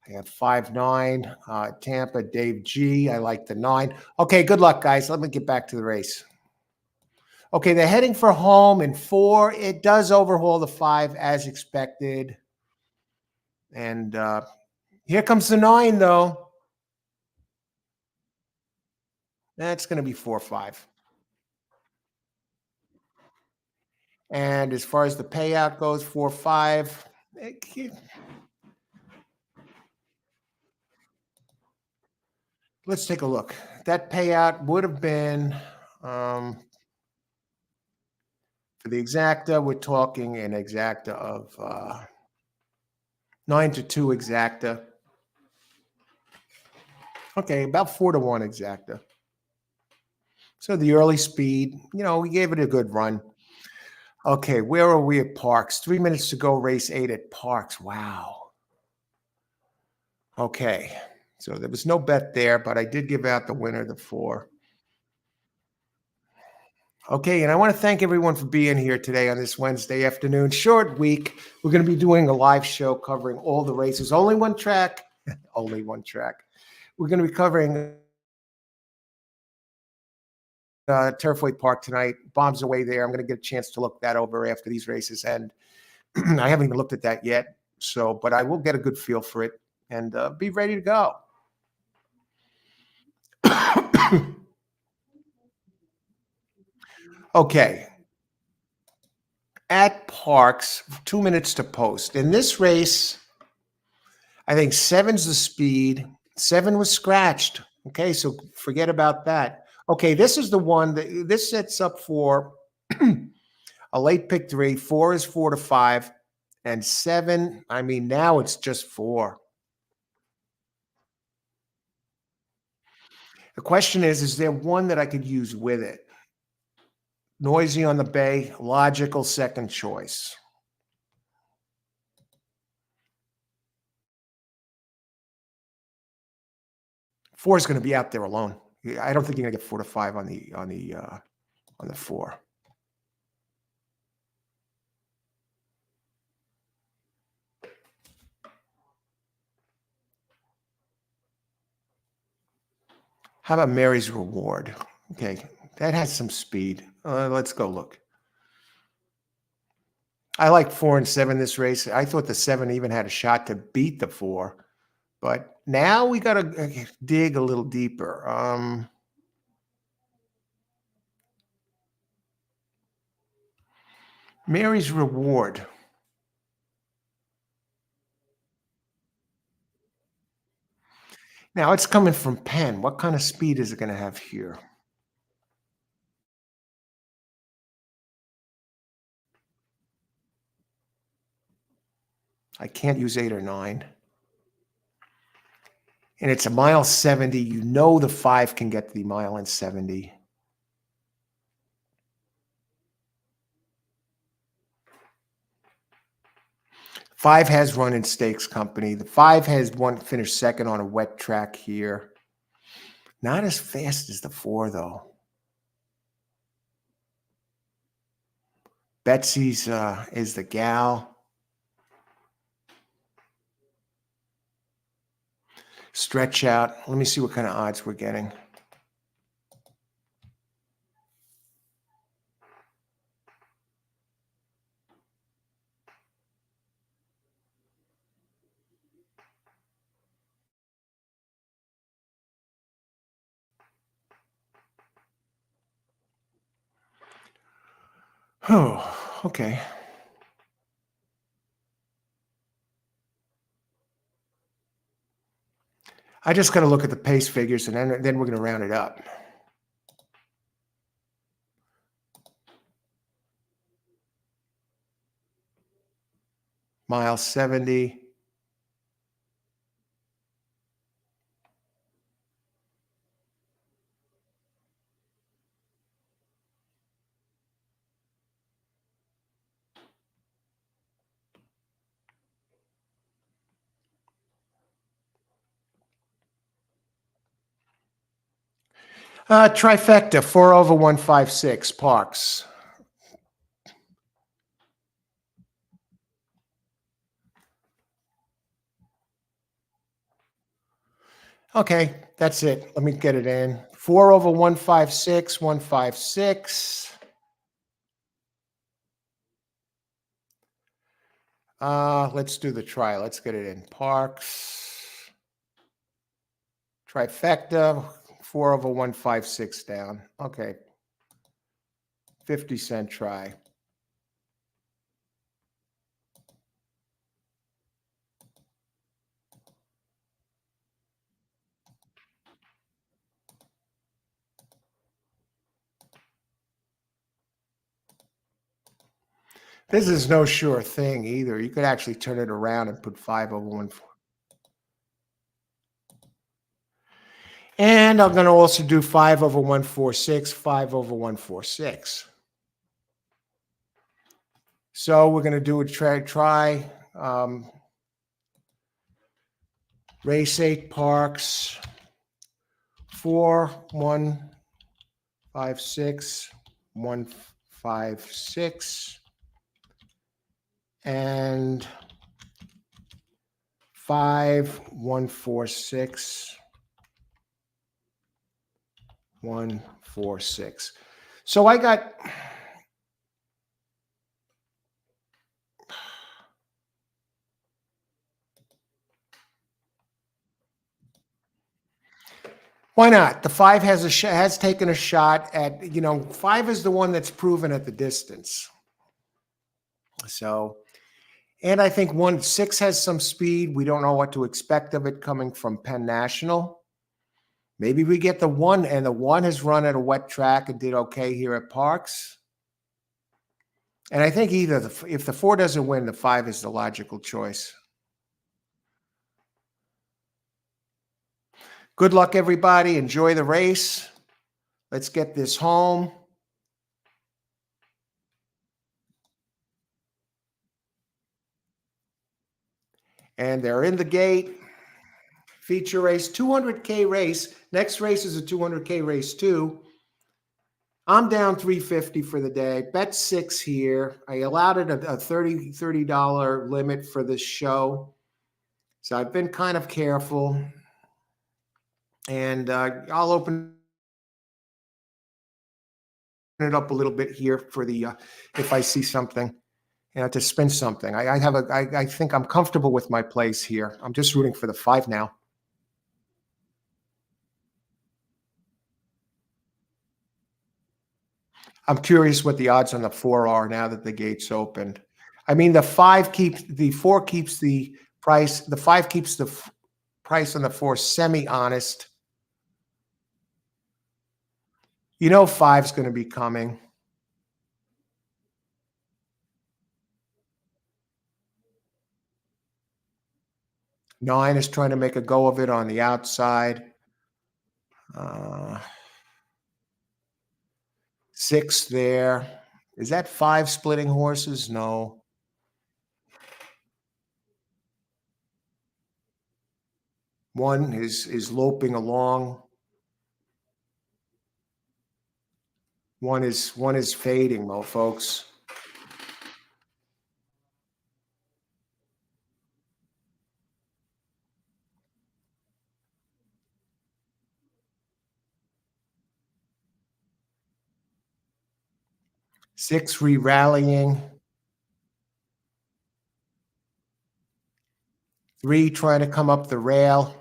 [SPEAKER 1] I have 5-9. Tampa, Dave G. I like the 9. Okay, good luck, guys. Let me get back to the race. Okay, they're heading for home in 4. It does overhaul the 5 as expected. And here comes the 9, though. That's going to be 4-5. And as far as the payout goes, 4-5. Let's take a look. That payout would have been for the exacta. We're talking an exacta of 9-2 exacta. Okay, about 4-1 exacta. So the early speed, we gave it a good run. Okay, where are we at Parx? 3 minutes to go, race 8 at Parx. Wow. Okay, so there was no bet there, but I did give out the winner, the 4. Okay, and I want to thank everyone for being here today on this Wednesday afternoon. Short week. We're going to be doing a live show covering all the races. Only one track. Only one track. We're going to be covering Turfway Park tonight. Bombs away there. I'm going to get a chance to look that over after these races, and I haven't even looked at that yet. So, but I will get a good feel for it and be ready to go. Okay. At Parx, 2 minutes to post. In this race, I think 7's the speed. 7 was scratched. Okay, so forget about that. Okay, this is the one that this sets up for a late pick 3. 4 is 4-5. And 7, I mean, now it's just 4. The question is there one that I could use with it? Noisy on the Bay, logical second choice. 4 is going to be out there alone. I don't think you're going to get 4-5 on the 4. How about Mary's Reward? Okay, that has some speed. Let's go look. I like 4 and 7 this race. I thought the 7 even had a shot to beat the 4, but now we got to dig a little deeper. Mary's Reward. Now it's coming from Penn. What kind of speed is it going to have here? I can't use 8 or 9. And it's a mile 70. You know the 5 can get the mile and 70. Five has run in Stakes Company. The 5 has finished second on a wet track here. Not as fast as the 4, though. Betsy's is the gal. Stretch out. Let me see what kind of odds we're getting. Oh, okay. I just got to look at the pace figures, and then we're going to round it up. Mile 70. Trifecta, 4 over 156, Parx. Okay, that's it. Let me get it in. 4 over 156, 156. Let's do the try. Let's get it in. Parx. Trifecta, 4 over 156 down. Okay. 50-cent try. This is no sure thing either. You could actually turn it around and put 5 over 1. And I'm going to also do 5 over 146, 5 over 146. So we're going to do a try. Race 8 Parx. 4, 1, 5, 6, 1, 5, 6. And 5, 1, 4, 6. 1, 4, 6. So I got why not? The 5 has taken a shot at, 5 is the one that's proven at the distance. So, and I think 6 has some speed. We don't know what to expect of it coming from Penn National. Maybe we get the 1, and the 1 has run at a wet track and did okay here at Parx. And I think either if the 4 doesn't win, the 5 is the logical choice. Good luck, everybody. Enjoy the race. Let's get this home. And they're in the gate. Feature race, 200K race. Next race is a 200K race too. I'm down 350 for the day. Bet 6 here. I allowed it a $30 limit for this show. So I've been kind of careful. And I'll open it up a little bit here for the if I see something, to spin something. I think I'm comfortable with my place here. I'm just rooting for the 5 now. I'm curious what the odds on the 4 are now that the gate's opened. I mean, the 4 keeps the price. The 5 keeps the price on the 4 semi-honest. 5's going to be coming. Nine is trying to make a go of it on the outside. 6 there. Is that 5 splitting horses? No. 1 is loping along. 1 is fading, though, folks. Six re-rallying. 3 trying to come up the rail.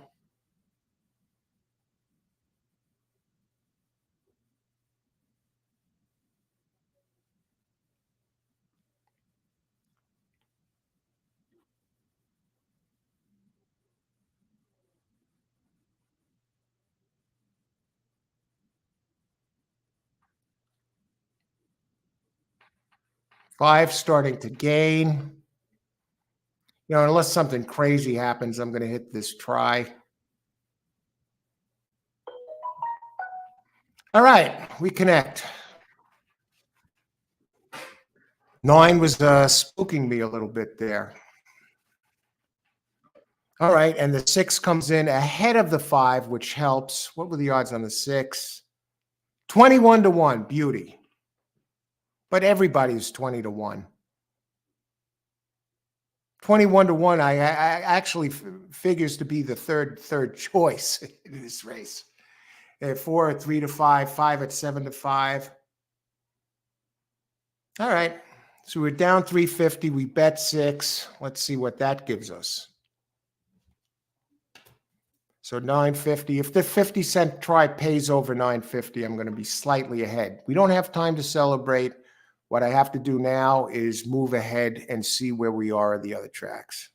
[SPEAKER 1] 5 starting to gain. You know, unless something crazy happens, I'm going to hit this try. All right, we connect. 9 was spooking me a little bit there. All right, and the 6 comes in ahead of the 5, which helps. What were the odds on the 6? 21 to 1, beauty. But everybody's 20 to 1. 21 to 1, I actually figures to be the third choice in this race. 4 at 3 to 5, 5 at 7 to 5. All right. So we're down 350. We bet 6. Let's see what that gives us. So 950. If the 50-cent try pays over 950, I'm going to be slightly ahead. We don't have time to celebrate. What I have to do now is move ahead and see where we are at the other tracks.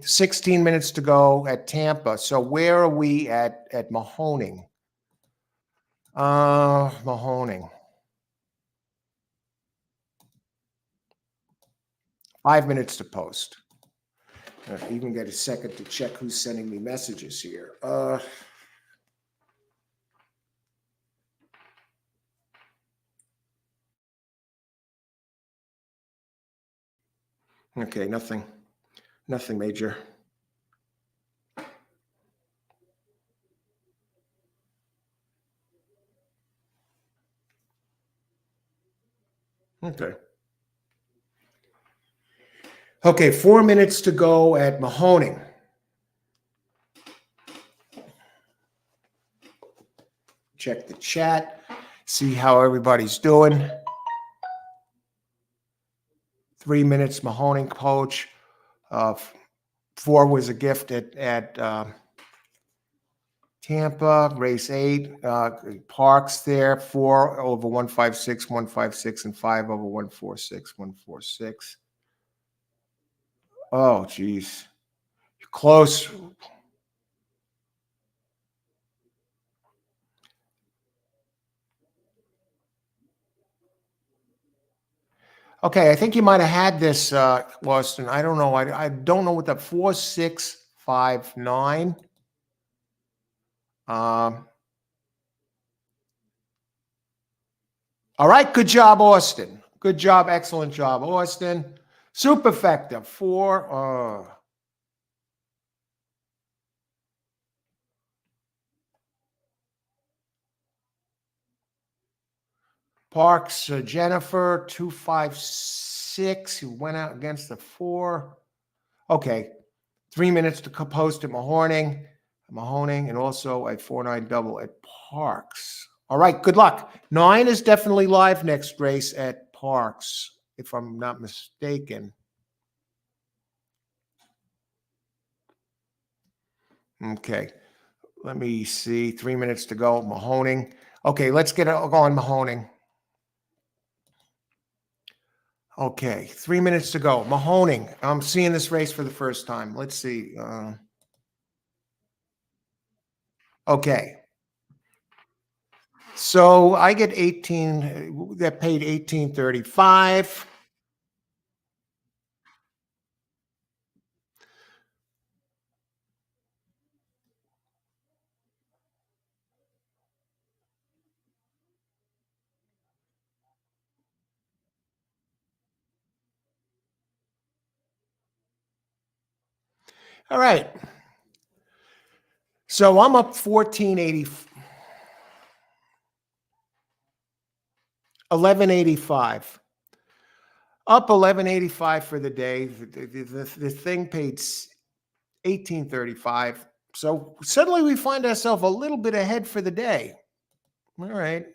[SPEAKER 1] 16 minutes to go at Tampa. So where are we at Mahoning? Mahoning. 5 minutes to post. I even get a second to check who's sending me messages here. Okay, nothing major. Okay, 4 minutes to go at Mahoning. Check the chat, see how everybody's doing. 3 minutes, Mahoning coach. 4 was a gift at Tampa, race 8. Parx there, 4 over 156, 156, and 5 over 146, 146. Oh, geez. Close. Okay, I think you might have had this, Austin. I don't know. I don't know what the 4659. All right, good job, Austin. Good job, excellent job, Austin. Super effective. 4. Parx, Jennifer, 256. Who went out against the 4. Okay, 3 minutes to post at Mahoning, and also a 4-9 double at Parx. All right, good luck. 9 is definitely live next race at Parx, if I'm not mistaken. Okay, let me see. 3 minutes to go. Mahoning. Okay, let's get on Mahoning. Okay, 3 minutes to go. Mahoning. I'm seeing this race for the first time. Let's see. Okay. So I get 18. That paid 1835. All right. So I'm up 1480, 1185. Up 1185 for the day. The thing paid 1835. So suddenly we find ourselves a little bit ahead for the day. All right.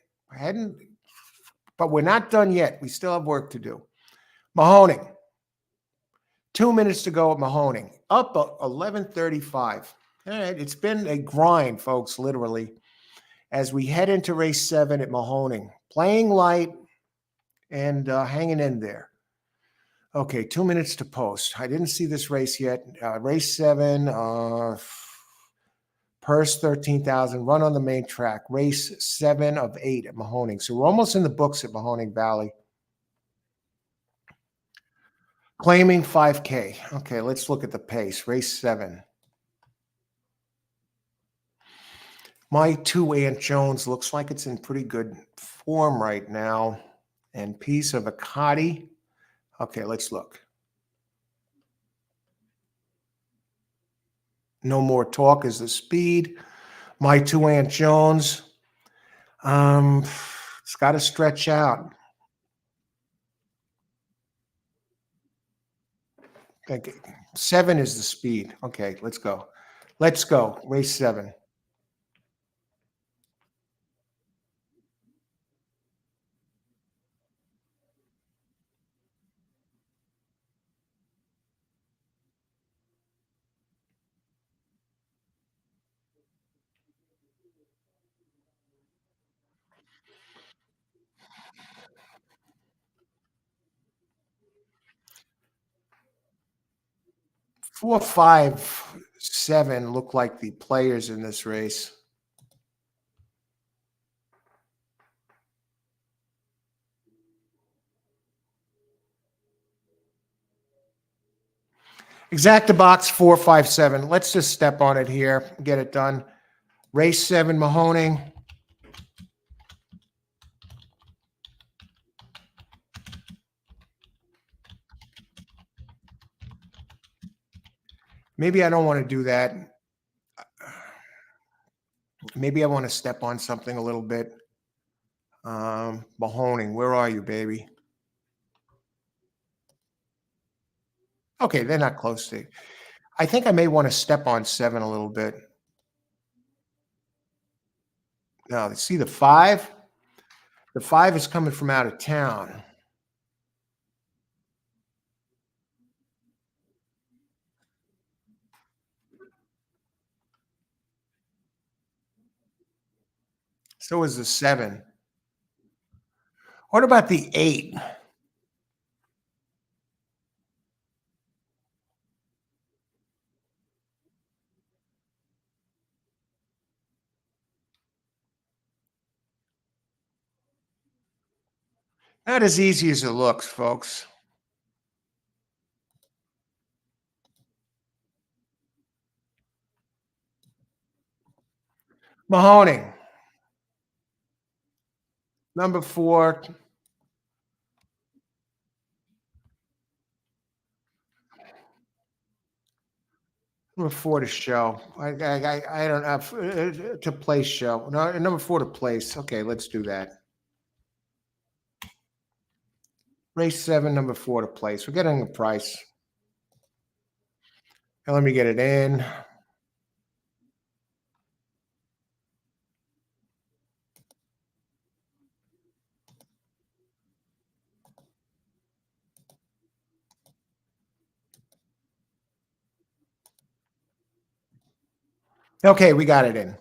[SPEAKER 1] But we're not done yet. We still have work to do. Mahoning. 2 minutes to go at Mahoning. Up 1135. All right. It's been a grind, folks, literally, as we head into race 7 at Mahoning. Playing light and hanging in there. Okay, 2 minutes to post. I didn't see this race yet. Race 7, Purse 13,000. Run on the main track. Race 7 of 8 at Mahoning. So we're almost in the books at Mahoning Valley. Claiming 5K. Okay, let's look at the pace. Race 7. My 2 Aunt Jones looks like it's in pretty good form right now. And piece of Acadi. Okay, let's look. No More Talk is the speed. My 2 Aunt Jones. It's got to stretch out. Okay. 7 is the speed. Okay, let's go. Let's go. Race 7. Four, 5, 7 look like the players in this race. Exacta box 4, 5, 7. Let's just step on it here, get it done. Race 7, Mahoning. Maybe I don't want to do that. Maybe I want to step on something a little bit. Mahoning, where are you, baby? Okay, they're not close to. I think I may want to step on 7 a little bit. Now, see the 5? The 5 is coming from out of town. So is the 7. What about the 8? Not as easy as it looks, folks. Mahoning, number 4. Number 4 to show. I don't have to place show. No, number 4 to place. Okay, let's do that. Race 7, number 4 to place. We're getting a price. Now let me get it in. Okay, we got it in.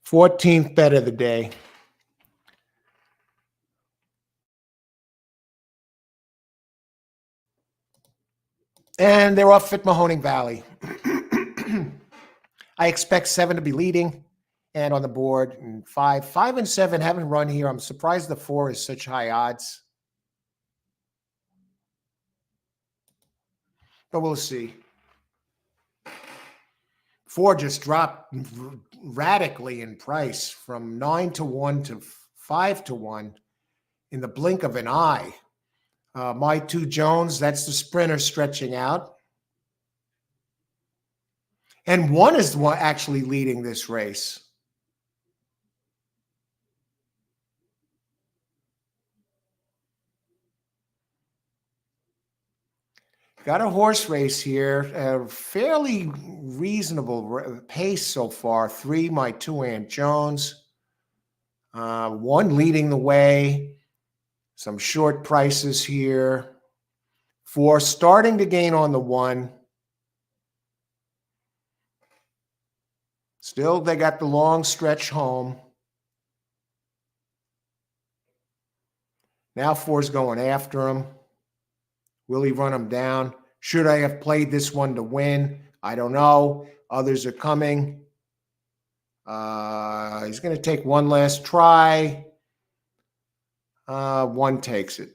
[SPEAKER 1] $14th bet of the day. And they're off at Mahoning Valley. I expect 7 to be leading and on the board. And 5 and 7 haven't run here. I'm surprised the 4 is such high odds. But we'll see. 4 just dropped radically in price from 9 to 1 to 5 to 1 in the blink of an eye. My 2 Jones, that's the sprinter stretching out. And 1 is the one actually leading this race. Got a horse race here, a fairly reasonable pace so far. 3, my 2 Aunt Jones. 1 leading the way. Some short prices here. 4 starting to gain on the 1. Still, they got the long stretch home. Now 4's going after him. Will he run him down? Should I have played this one to win? I don't know. Others are coming. He's going to take one last try. One takes it.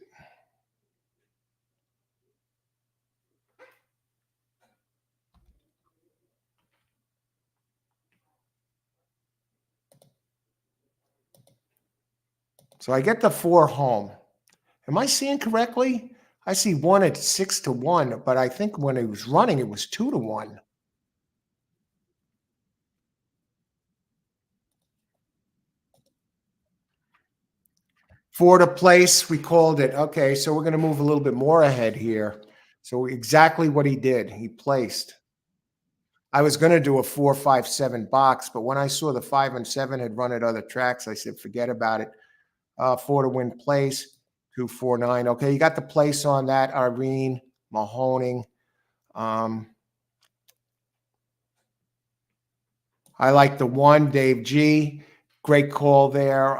[SPEAKER 1] So I get the 4 home. Am I seeing correctly? I see 1 at 6-1, but I think when it was running, it was 2-1. 4 to place, we called it. Okay, so we're going to move a little bit more ahead here. So exactly what he did, he placed. I was going to do a 4-5-7 box, but when I saw the 5 and 7 had run at other tracks, I said, forget about it. 4 to win place, 2-4-9. Okay, you got the place on that, Irene, Mahoning. I like the 1, Dave G. Great call there.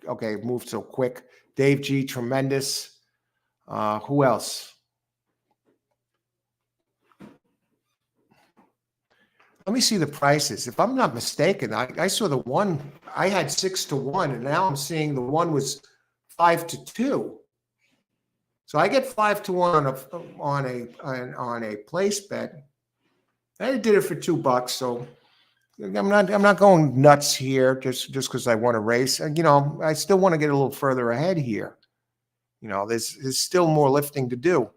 [SPEAKER 1] Okay, moved so quick. Dave G, tremendous. Who else? Let me see the prices. If I'm not mistaken, I saw the 1. I had 6-1, and now I'm seeing the 1 was 5-2. So I get 5-1 on a place bet. I did it for $2, so I'm not going nuts here just because I want to race. And I still want to get a little further ahead here. There's still more lifting to do.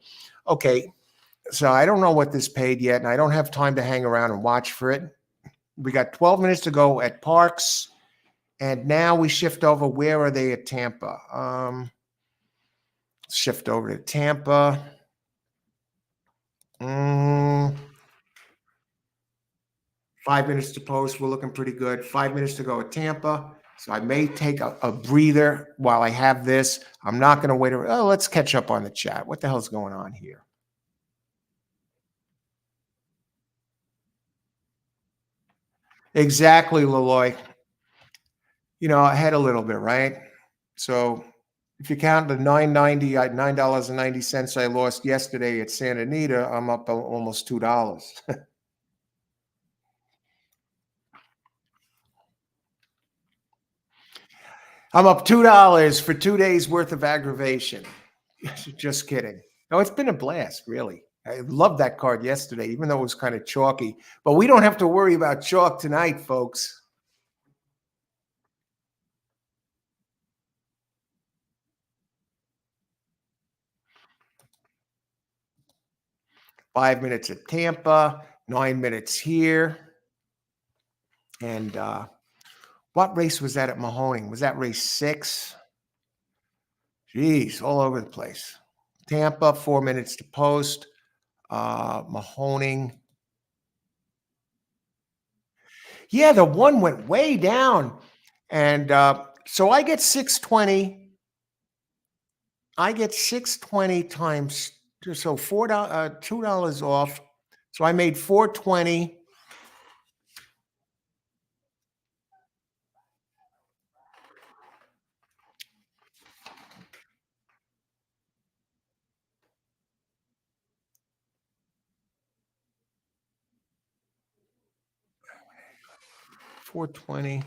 [SPEAKER 1] Okay. So I don't know what this paid yet, and I don't have time to hang around and watch for it. We got 12 minutes to go at Parx, and now we shift over. Where are they at Tampa? Shift over to Tampa. 5 minutes to post. We're looking pretty good. 5 minutes to go at Tampa. So I may take a breather while I have this. I'm not going to wait. Let's catch up on the chat. What the hell's going on here? Exactly, Leloy. I had a little bit, right? So if you count the $9.90 I lost yesterday at Santa Anita, I'm up almost $2. I'm up $2 for 2 days worth of aggravation. Just kidding. No, it's been a blast, really. I loved that card yesterday, even though it was kind of chalky. But we don't have to worry about chalk tonight, folks. Five minutes at Tampa, 9 minutes here. And what race was that at Mahoning? Was that race 6? Jeez, all over the place. Tampa, 4 minutes to post. Mahoning. Yeah, the 1 went way down. And so I get 620. I get 620 times, so $2 off. So I made 420. $420.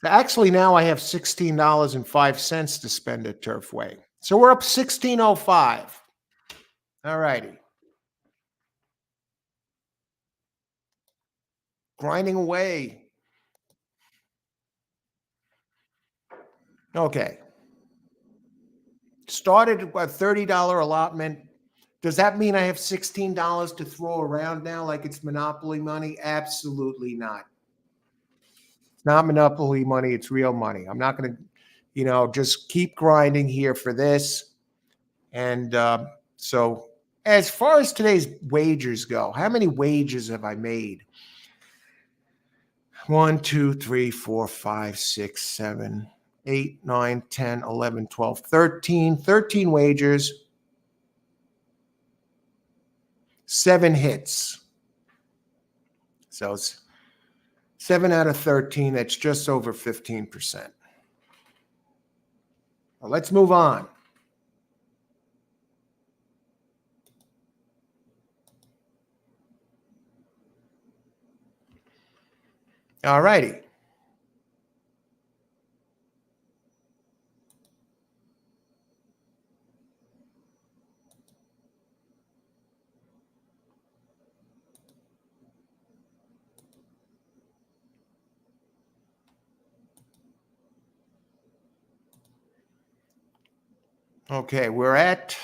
[SPEAKER 1] Actually, now I have $16.05 to spend at Turfway. So we're up 1605. All righty. Grinding away. Okay. Started a $30 allotment. Does that mean I have $16 to throw around now like it's Monopoly money? Absolutely not. It's not Monopoly money. It's real money. I'm not going to, just keep grinding here for this. And so as far as today's wagers go, how many wagers have I made? 1, 2, 3, 4, 5, 6, 7, 8, 9, 10, 11, 12, 13. 13 wagers. 7 hits. So it's 7 out of 13. That's just over 15%. Well, let's move on. All righty. Okay, we're at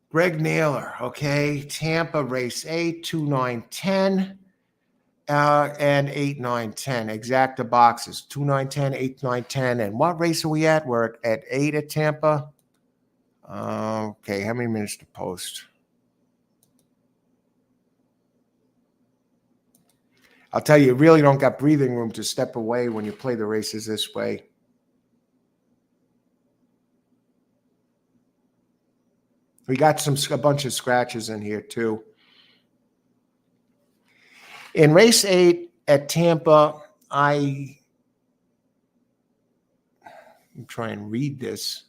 [SPEAKER 1] Greg Naylor. Okay, Tampa race 8, 2, 9, 10, and 8, 9, 10. Exacta boxes 2, 9, 10, 8, 9, 10. And what race are we at? We're at 8 at Tampa. Okay, how many minutes to post? I'll tell you, you really don't got breathing room to step away when you play the races this way. We got a bunch of scratches in here too. In race 8 at Tampa, I'm trying to read this.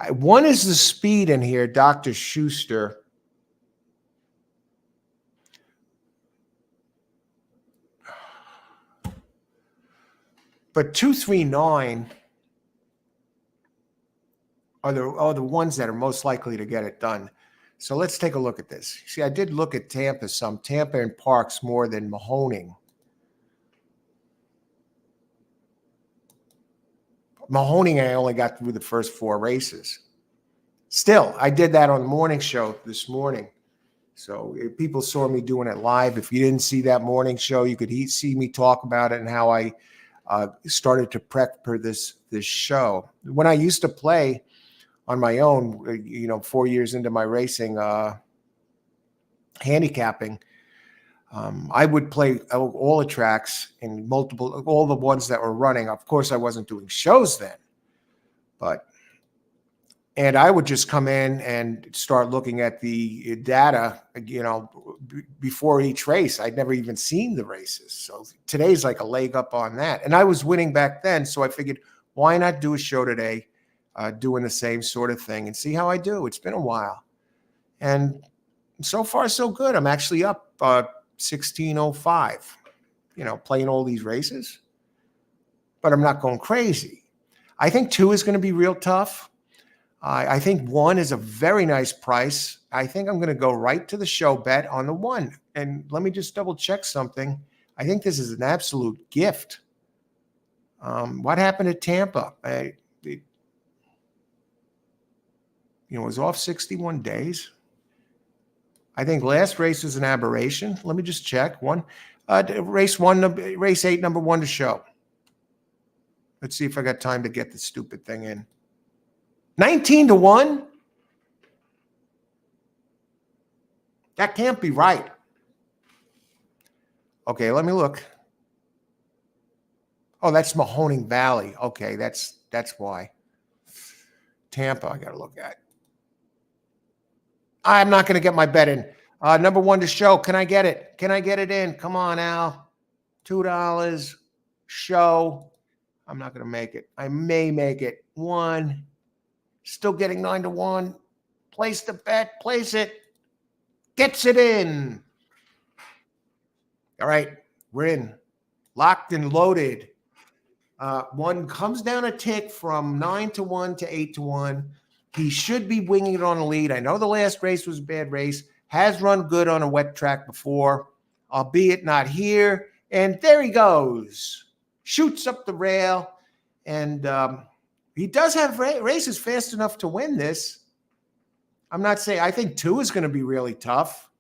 [SPEAKER 1] One is the speed in here, Dr. Schuster. But 239 are the ones that are most likely to get it done. So let's take a look at this. See, I did look at Tampa some. Tampa and Parx more than Mahoning. Mahoning, I only got through the first 4 races. Still, I did that on the morning show this morning. So if people saw me doing it live. If you didn't see that morning show, you could see me talk about it and how I started to prep for this show. When I used to play on my own, 4 years into my racing, handicapping, I would play all the tracks and all the ones that were running. Of course, I wasn't doing shows then, and I would just come in and start looking at the data, before each race. I'd never even seen the races. So today's like a leg up on that. And I was winning back then. So I figured, why not do a show today, doing the same sort of thing and see how I do. It's been a while. And so far, so good. I'm actually up 1605, playing all these races. But I'm not going crazy. I think 2 is going to be real tough. I think 1 is a very nice price. I think I'm going to go right to the show bet on the 1. And let me just double check something. I think this is an absolute gift. What happened at Tampa? It was off 61 days. I think last race was an aberration. Let me just check. Race 8, number 1 to show. Let's see if I got time to get the stupid thing in. 19-1? That can't be right. Okay, let me look. Oh, that's Mahoning Valley. Okay, that's why. Tampa, I got to look at. I'm not going to get my bet in. Number 1 to show. Can I get it? Can I get it in? Come on, Al. $2. Show. I'm not going to make it. I may make it. 1. Still getting 9-1. Place the bet. Place it. Gets it in. All right. We're in. Locked and loaded. 1 comes down a tick from 9-1 to 8-1. He should be winging it on a lead. I know the last race was a bad race. Has run good on a wet track before, albeit not here. And there he goes. Shoots up the rail. And he does have races fast enough to win this. I'm not saying, I think 2 is going to be really tough.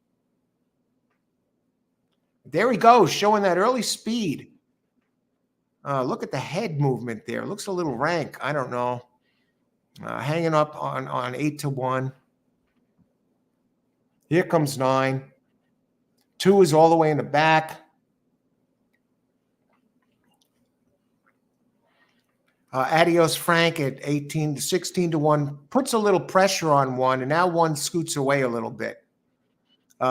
[SPEAKER 1] There he goes, showing that early speed. Look at the head movement there. Looks a little rank. I don't know. Hanging up on 8-1. Here comes 9. 2 is all the way in the back. Adios Frank at 18 to 16 to 1 puts a little pressure on one, and now one scoots away a little bit.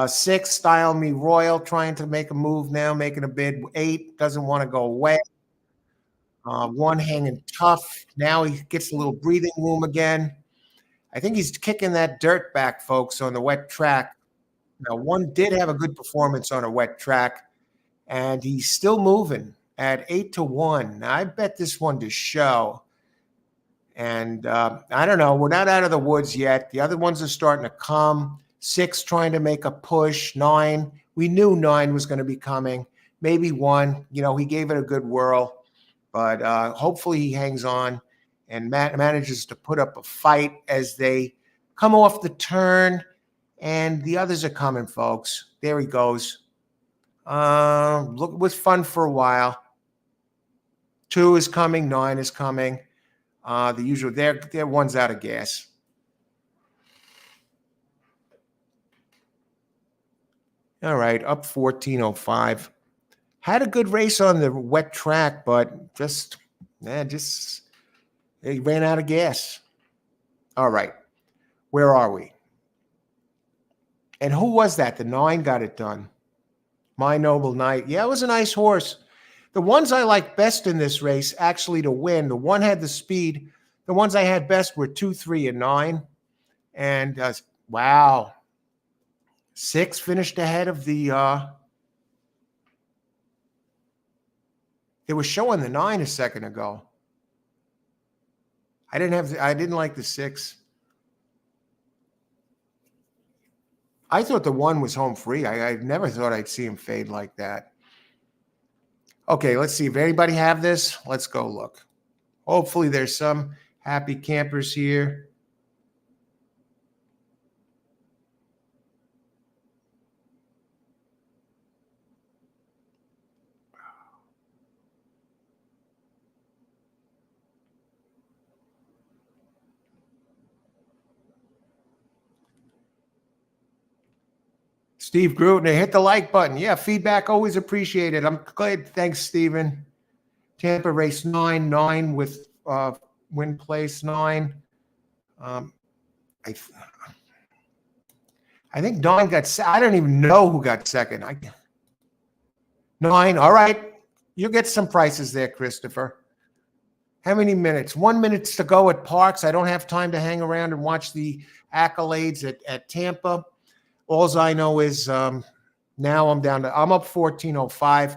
[SPEAKER 1] 6, Style Me Royal, trying to make a move now, making a bid. 8 doesn't want to go away. 1 hanging tough. Now he gets a little breathing room again. I think he's kicking that dirt back, folks, on the wet track. Now, 1 did have a good performance on a wet track, and he's still moving at 8 to 1. Now, I bet this one to show. And I don't know. We're not out of the woods yet. The other ones are starting to come. 6 trying to make a push. 9. We knew 9 was going to be coming. Maybe 1. He gave it a good whirl. But hopefully he hangs on and manages to put up a fight as they come off the turn. And the others are coming, folks. There he goes. Look, it was fun for a while. 2 is coming. 9 is coming. The usual. They're one's out of gas. All right, up 14:05. Had a good race on the wet track, but just he ran out of gas. All right, where are we? And who was that? The 9 got it done. My Noble Knight. Yeah, it was a nice horse. The ones I like best in this race, actually to win, the 1 had the speed. The ones I had best were 2, 3, and 9. And wow, 6 finished ahead of the. They were showing the 9 a second ago. I didn't like the 6. I thought the 1 was home free. I never thought I'd see him fade like that. Okay, let's see if anybody have this. Let's go look. Hopefully there's some happy campers here. Steve Grutner, hit the like button. Yeah, feedback always appreciated. I'm glad. Thanks, Steven. Tampa race 9, 9 with win place 9. I think 9 got. I don't even know who got second. 9. All right, you'll get some prices there, Christopher. How many minutes? 1 minute to go at Parx. I don't have time to hang around and watch the accolades at Tampa. All I know is now I'm up 14:05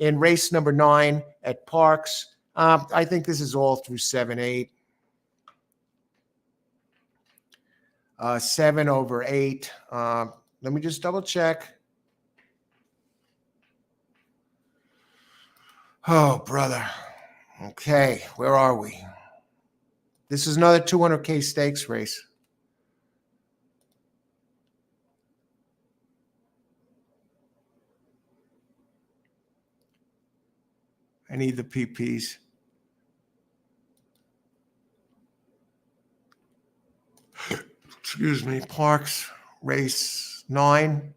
[SPEAKER 1] in race number 9 at Parx. I think this is all through 7, 8. 7 over 8. Let me just double check. Oh, brother. Okay, where are we? This is another 200K stakes race. I need the PPs. Excuse me, Parx, race 9.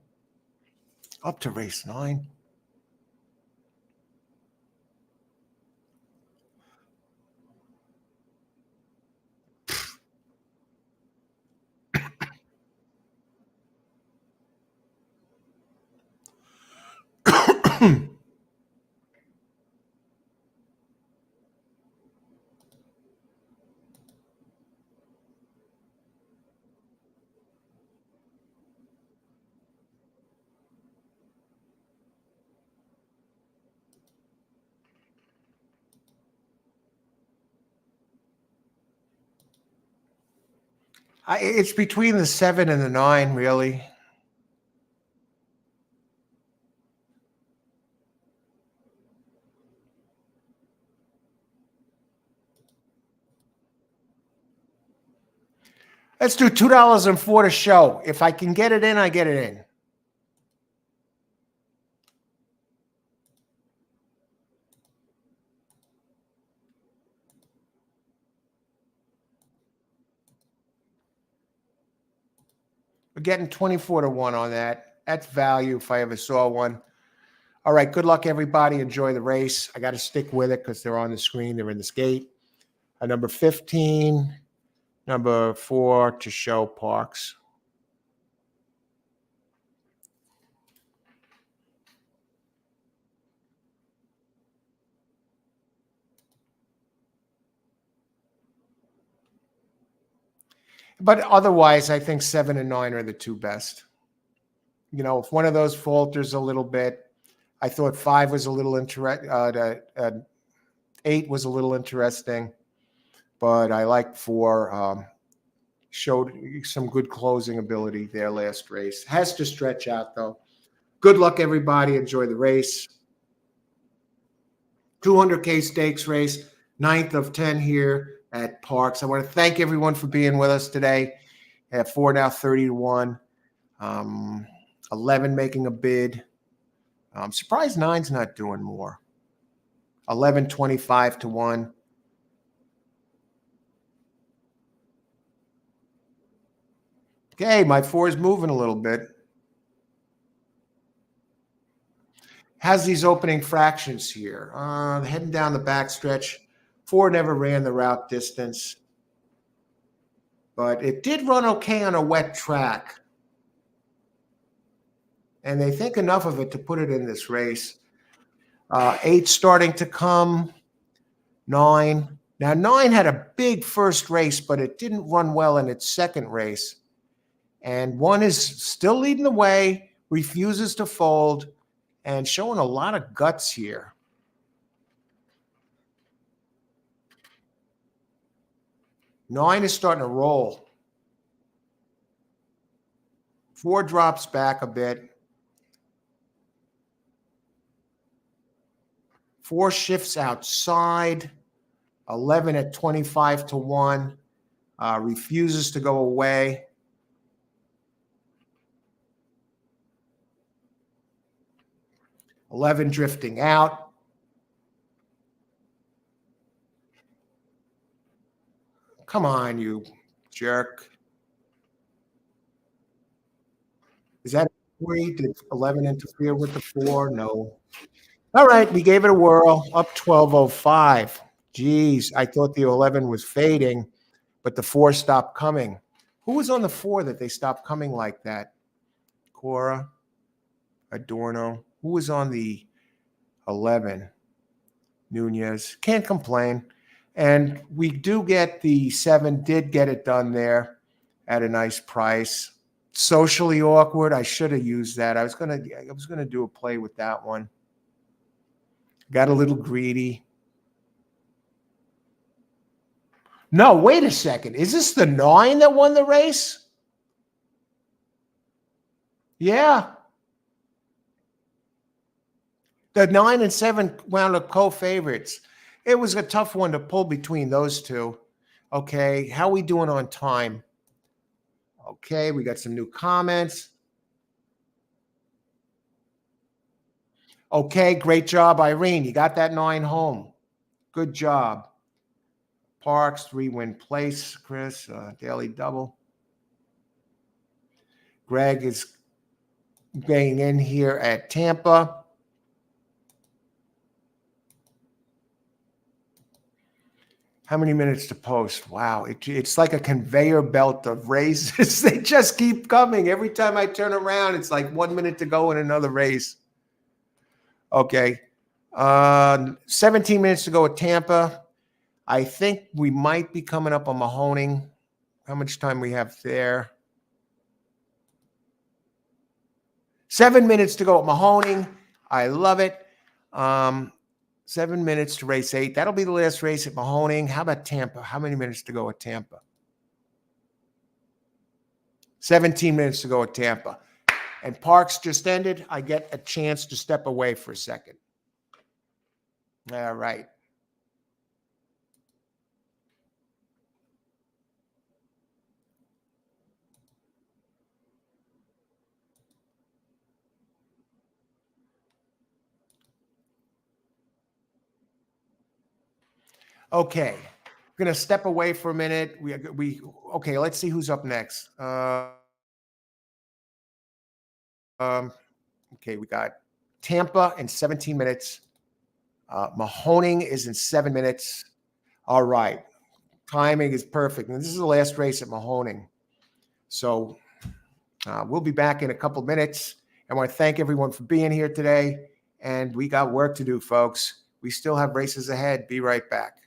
[SPEAKER 1] Up to race 9. It's between the 7 and the 9, really. Let's do $2.04 to show. If I can get it in, I get it in. We're getting 24-1 on that. That's value if I ever saw one. All right, good luck, everybody. Enjoy the race. I got to stick with it because they're on the screen. They're in this gate. Number 15, number 4 to show Parx. But otherwise, I think 7 and 9 are the two best. You know, if one of those falters a little bit, I thought 5 was a little interesting. 8 was a little interesting, but I like 4. Showed some good closing ability there last race. Has to stretch out, though. Good luck, everybody. Enjoy the race. 200K stakes race, 9th of 10 here at Parx. I want to thank everyone for being with us today. At 4 now, 30 to 1. 11 making a bid. I'm surprised 9's not doing more. 11, 25 to 1. Okay, my 4 is moving a little bit. Has these opening fractions here. Heading down the backstretch. 4 never ran the route distance. But it did run okay on a wet track. And they think enough of it to put it in this race. 8 starting to come. 9. Now, 9 had a big first race, but it didn't run well in its second race. And 1 is still leading the way, refuses to fold, and showing a lot of guts here. Nine is starting to roll. 4 drops back a bit. 4 shifts outside. 11 at 25 to 1. Refuses to go away. $11 drifting out. Come on, you jerk. Is that 3? Did 11 interfere with the 4? No. All right, we gave it a whirl. Up 12.05. Geez, I thought the 11 was fading, but the 4 stopped coming. Who was on the 4 that they stopped coming like that? Cora, Adorno. Who was on the 11? Nunez. Can't complain. And we do get the 7, did get it done there at a nice price. Socially awkward. I should have used that. I was gonna do a play with that one. Got a little greedy. No, wait a second. Is this the 9 that won the race? Yeah. The 9 and 7 wound up co-favorites. It was a tough one to pull between those two. Okay, how we doing on time? Okay, we got some new comments. Okay, great job, Irene. You got that 9 home. Good job. Parx, 3-win place, Chris, daily double. Greg is getting in here at Tampa. How many minutes to post? Wow, it's like a conveyor belt of races. They just keep coming. Every time I turn around, it's like 1 minute to go in another race. Okay. 17 minutes to go at Tampa. I think we might be coming up on Mahoning. How much time we have there? 7 minutes to go at Mahoning. I love it. 7 minutes to race 8. That'll be the last race at Mahoning. How about Tampa? How many minutes to go at Tampa? 17 minutes to go at Tampa. And Parx just ended. I get a chance to step away for a second. All right. Okay. We're going to step away for a minute. Okay, let's see who's up next. Okay, we got Tampa in 17 minutes. Mahoning is in 7 minutes. All right. Timing is perfect. And this is the last race at Mahoning. So we'll be back in a couple minutes. I want to thank everyone for being here today. And we got work to do, folks. We still have races ahead. Be right back.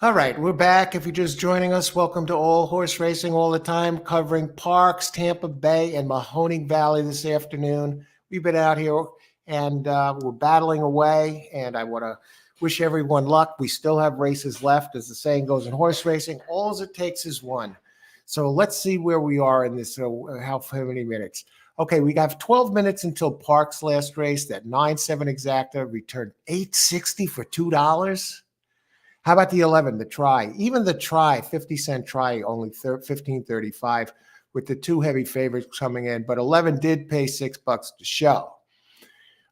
[SPEAKER 1] All right, we're back. If you're just joining us, welcome to All Horse Racing All the Time, covering Parx, Tampa Bay, and Mahoning Valley this afternoon. We've been out here and we're battling away, and I want to wish everyone luck. We still have races left. As the saying goes in horse racing, all it takes is one. So let's see where we are in this, how many minutes. Okay, we got 12 minutes until Parx last race. That 9-7 exacta returned $8.60 for $2. How about the 11, the try? Even the try, 50-cent try, only $15.35 with the two heavy favorites coming in. But 11 did pay $6 to show.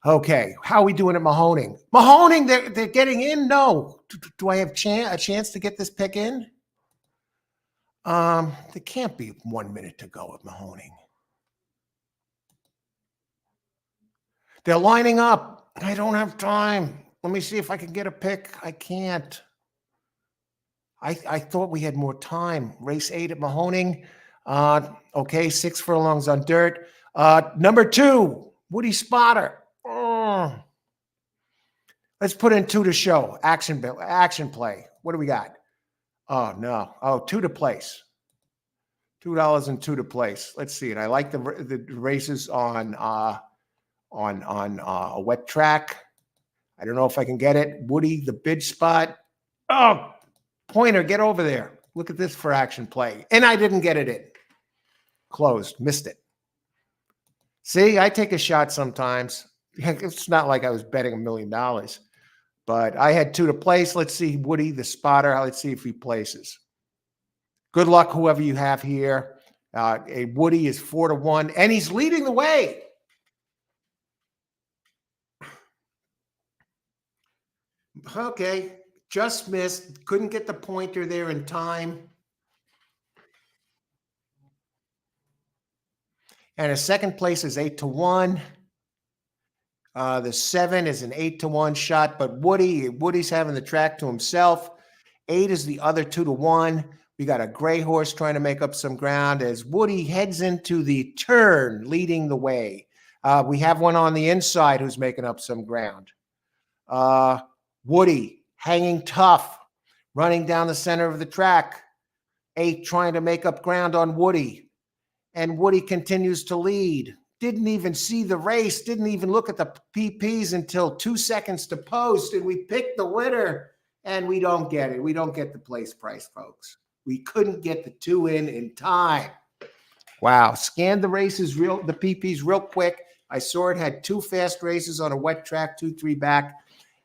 [SPEAKER 1] Okay, how are we doing at Mahoning? Mahoning, they're getting in? No. Do I have a chance to get this pick in? There can't be 1 minute to go at Mahoning. They're lining up. I don't have time. Let me see if I can get a pick. I can't. I thought we had more time. Race 8 at Mahoning. Okay, 6 furlongs on dirt. Number 2, Woody Spotter. Let's put in 2 to show. Action play. What do we got? Oh, no. Oh, 2 to place. $2 and 2 to place. Let's see it. I like the races on a wet track. I don't know if I can get it. Woody, the bid spot. Oh, Pointer, get over there. Look at this for action play. And I didn't get it in. Closed. Missed it. See, I take a shot sometimes. It's not like I was betting $1 million. But I had 2 to place. Let's see Woody, the spotter. Let's see if he places. Good luck, whoever you have here. A Woody is 4 to 1, and he's leading the way. Okay. Just missed. Couldn't get the pointer there in time. And a second place is 8 to 1. The 7 is an 8 to 1 shot, but Woody's having the track to himself. 8 is the other 2 to 1. We got a gray horse trying to make up some ground as Woody heads into the turn, leading the way. We have one on the inside who's making up some ground. Woody hanging tough, running down the center of the track. 8 trying to make up ground on Woody. And Woody continues to lead. Didn't even see the race, didn't even look at the PPs until 2 seconds to post. And we picked the winner, and we don't get it. We don't get the place price, folks. We couldn't get the 2 in time. Wow. Scanned the races, the PPs real quick. I saw it had 2 fast races on a wet track, 2-3 back,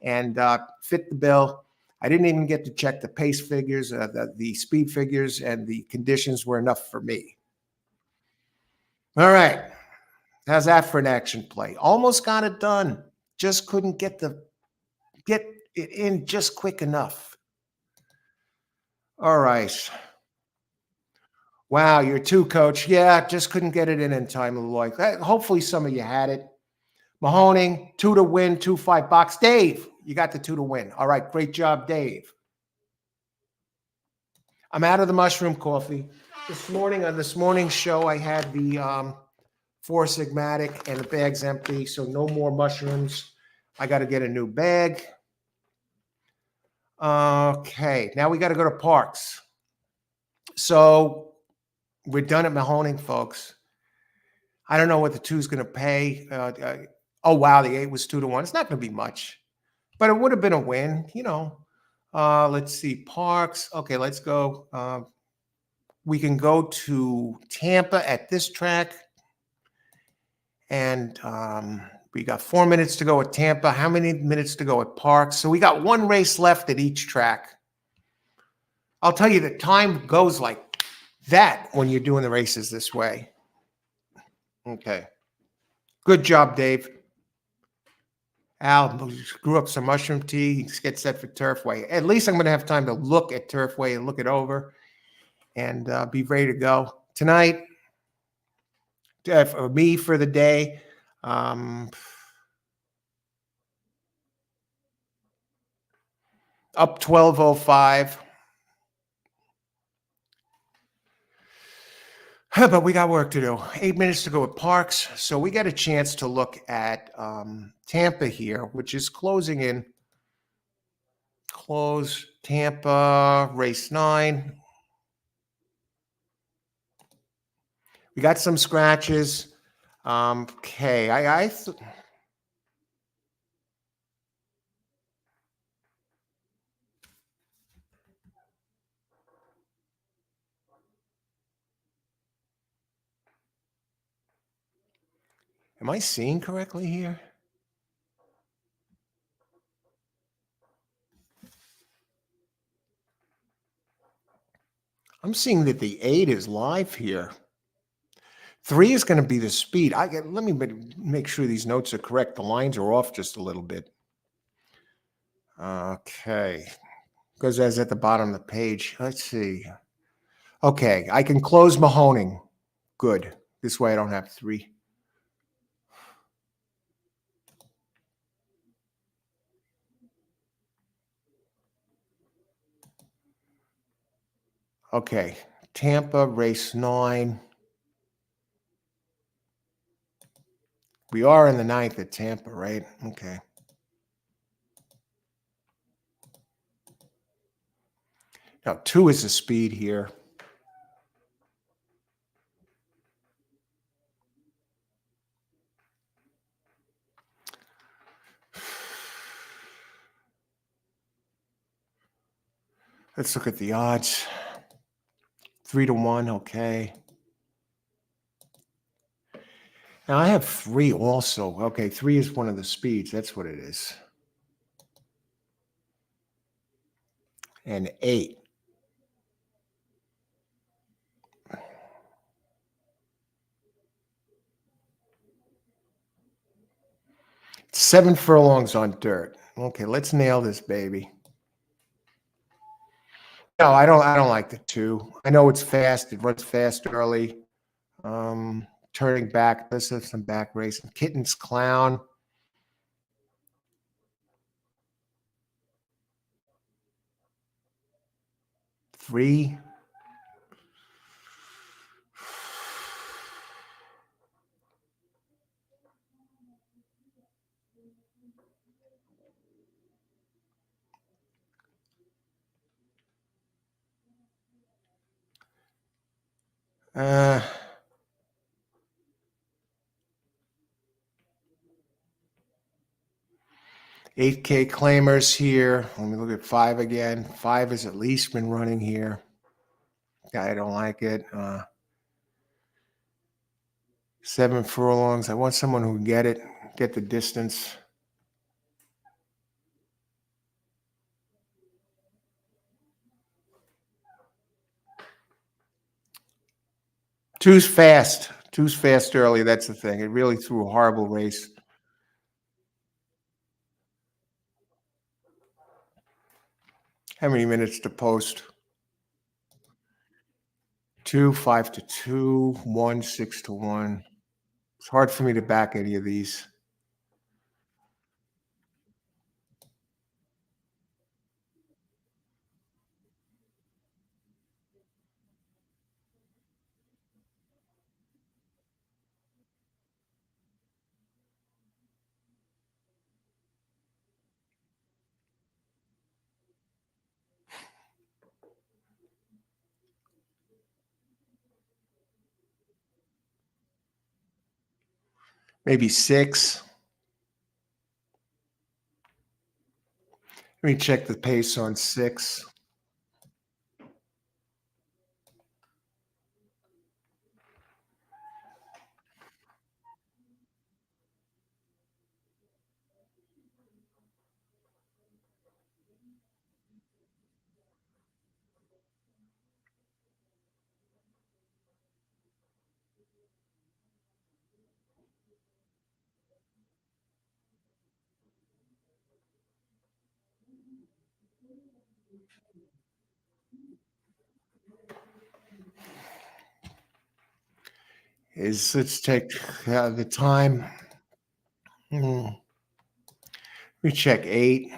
[SPEAKER 1] and fit the bill. I didn't even get to check the pace figures, the speed figures, and the conditions were enough for me. All right. How's that for an action play? Almost got it done. Just couldn't get it in just quick enough. All right. Wow, you're 2, coach. Yeah, just couldn't get it in time, Lloyd. Hopefully some of you had it. Mahoning, 2 to win, 2-5 box. Dave, you got the 2 to win. All right, great job, Dave. I'm out of the mushroom coffee. This morning, on this morning's show, I had the 4 Sigmatic and the bag's empty, so no more mushrooms. I got to get a new bag. Okay, now we got to go to Parx. So we're done at Mahoning, folks. I don't know what the 2 is going to pay. Oh, wow, the 8 was 2 to 1. It's not going to be much, but it would have been a win, you know. Let's see, Parx. Okay, let's go. We can go to Tampa at this track. And we got 4 minutes to go at Tampa. How many minutes to go at Parx? So we got 1 race left at each track. I'll tell you, the time goes like that when you're doing the races this way. Okay. Good job, Dave. Al screw up some mushroom tea. He gets set for Turfway. At least I'm going to have time to look at Turfway and look it over and be ready to go. Tonight, for me for the day, up 12:05. But we got work to do. 8 minutes to go at Parx. So we got a chance to look at Tampa here, which is closing in close. Tampa, race 9. We got some scratches. Okay, am I seeing correctly here? I'm seeing that the 8 is live here. 3 is going to be the speed. Let me make sure these notes are correct. The lines are off just a little bit. Okay, because as at the bottom of the page. Let's see. Okay, I can close Mahoning. Good. This way I don't have 3. Okay, Tampa, race 9. We are in the 9th at Tampa, right? Okay. Now, 2 is the speed here. Let's look at the odds. 3-1, okay. Now, I have 3 also. Okay, 3 is one of the speeds. That's what it is. And 8. 7 furlongs on dirt. Okay, let's nail this baby. No, I don't like the 2. I know it's fast. It runs fast early. Turning back. Let's have some back racing. Kitten's Clown. 3. Uh 8K claimers here. Let me look at 5 again. 5 has at least been running here. I don't like it. 7 furlongs. I want someone who can get it, get the distance. Two's fast. Two's fast early. That's the thing. It really threw a horrible race. How many minutes to post? 2, 5-2, 1, 6-1. It's hard for me to back any of these. Maybe 6. Let me check the pace on 6. Let's take the time. Let me check 8.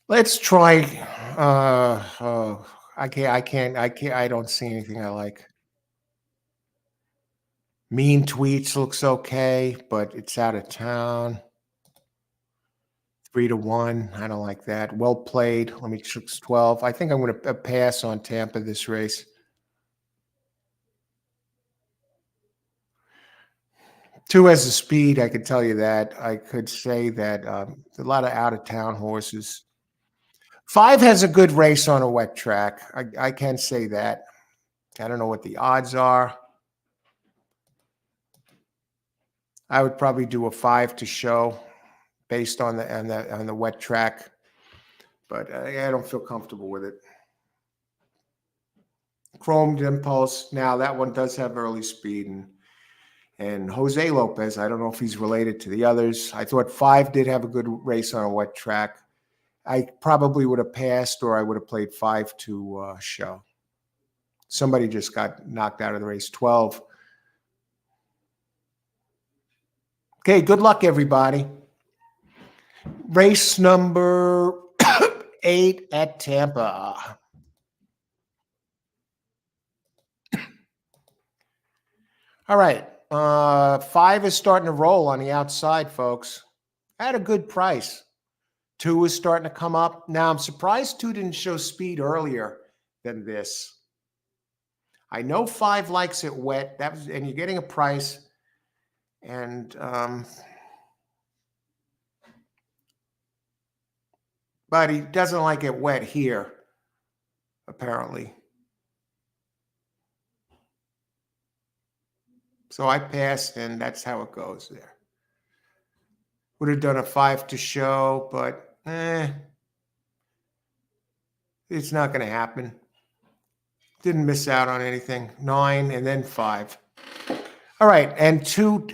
[SPEAKER 1] Let's try. I can't. I don't see anything I like. Mean Tweets looks okay, but it's out of town. 3-1. I don't like that. Well played. Let me choose 12. I think I'm going to pass on Tampa this race. Two has the speed. I could tell you that. I could say that a lot of out of town horses. Five has a good race on a wet track. I can say that. I don't know what the odds are. I would probably do a 5 to show based on the wet track, but I don't feel comfortable with it. Chromed Impulse. Now that one does have early speed, and Jose Lopez. I don't know if he's related to the others. I thought 5 did have a good race on a wet track. I probably would have passed, or I would have played 5 to show. Somebody just got knocked out of the race. 12. Okay, good luck, everybody. Race number 8 at Tampa. All right. 5 is starting to roll on the outside, folks. At a good price. 2 is starting to come up. Now, I'm surprised 2 didn't show speed earlier than this. I know 5 likes it wet. And you're getting a price. And but he doesn't like it wet here, apparently. So I passed, and that's how it goes there. Would have done a 5 to show, but it's not going to happen. Didn't miss out on anything. 9 and then 5. All right, and 2,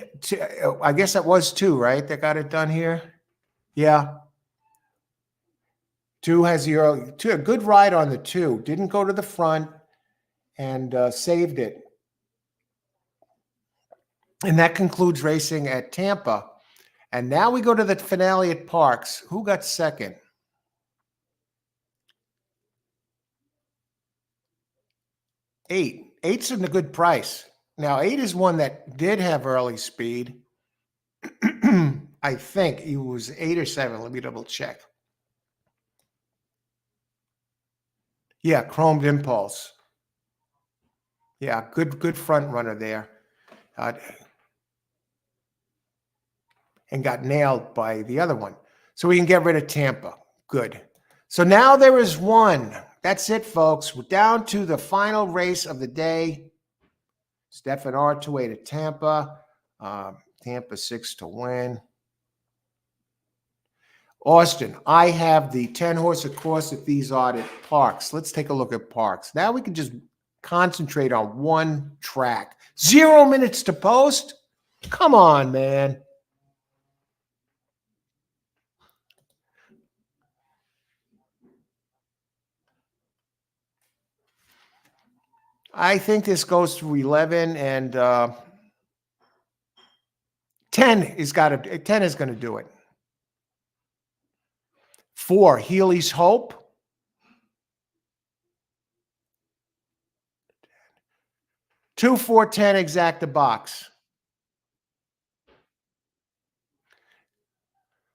[SPEAKER 1] I guess that was 2, right? That got it done here. Yeah. 2 has the early, 2, a good ride on the 2. Didn't go to the front and saved it. And that concludes racing at Tampa. And now we go to the finale at Parx. Who got second? 8. 8's in a good price. Now, 8 is one that did have early speed. I think it was 8 or 7. Let me double check. Yeah, Chromed Impulse. Yeah, good front runner there. And got nailed by the other one. So we can get rid of Tampa. Good. So now there is one. That's it, folks. We're down to the final race of the day. Stefan Artois to Tampa. Tampa 6 to win. Austin, I have the 10-horse across at these odd at Parx. Let's take a look at Parx. Now we can just concentrate on one track. 0 minutes to post? Come on, man. I think this goes through 11, and 10 is going to do it. 4, Healy's Hope. 2, 4, 10, exact the box.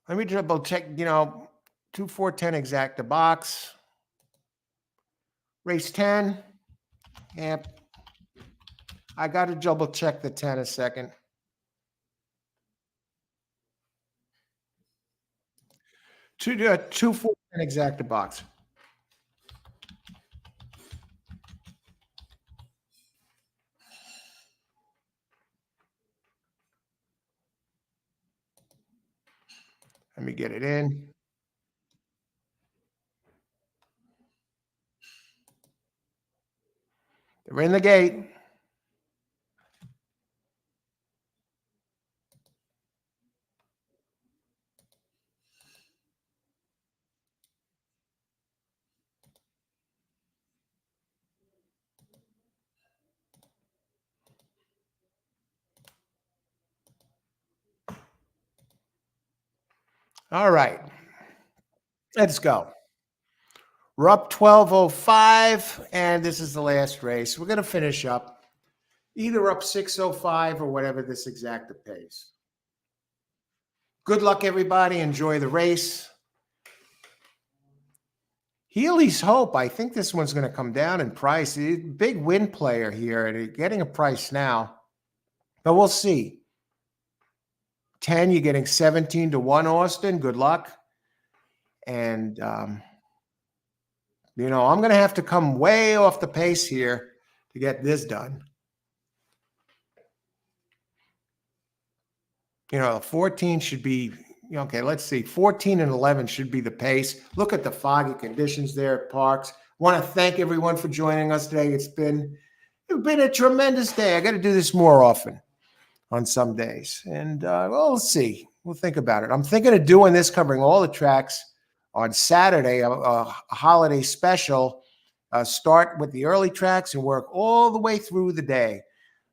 [SPEAKER 1] Let me double check, 2, 4, 10, exact the box. Race 10. Yep. I got to double check the 10 a second. 2, 4, 10, exact the box. Let me get it in. They're in the gate. All right. Let's go. We're up 12:05, and this is the last race. We're going to finish up either up 6:05 or whatever this exacta pays. Good luck, everybody. Enjoy the race. Healy's Hope. I think this one's going to come down in price. Big win player here, and getting a price now. But we'll see. 10, you're getting 17 to 1, Austin. Good luck. And, I'm going to have to come way off the pace here to get this done. 14 should be, okay, let's see. 14 and 11 should be the pace. Look at the foggy conditions there at Parx. I want to thank everyone for joining us today. It's been a tremendous day. I got to do this more often on some days. And we'll see. We'll think about it. I'm thinking of doing this, covering all the tracks on Saturday, a holiday special. Start with the early tracks and work all the way through the day.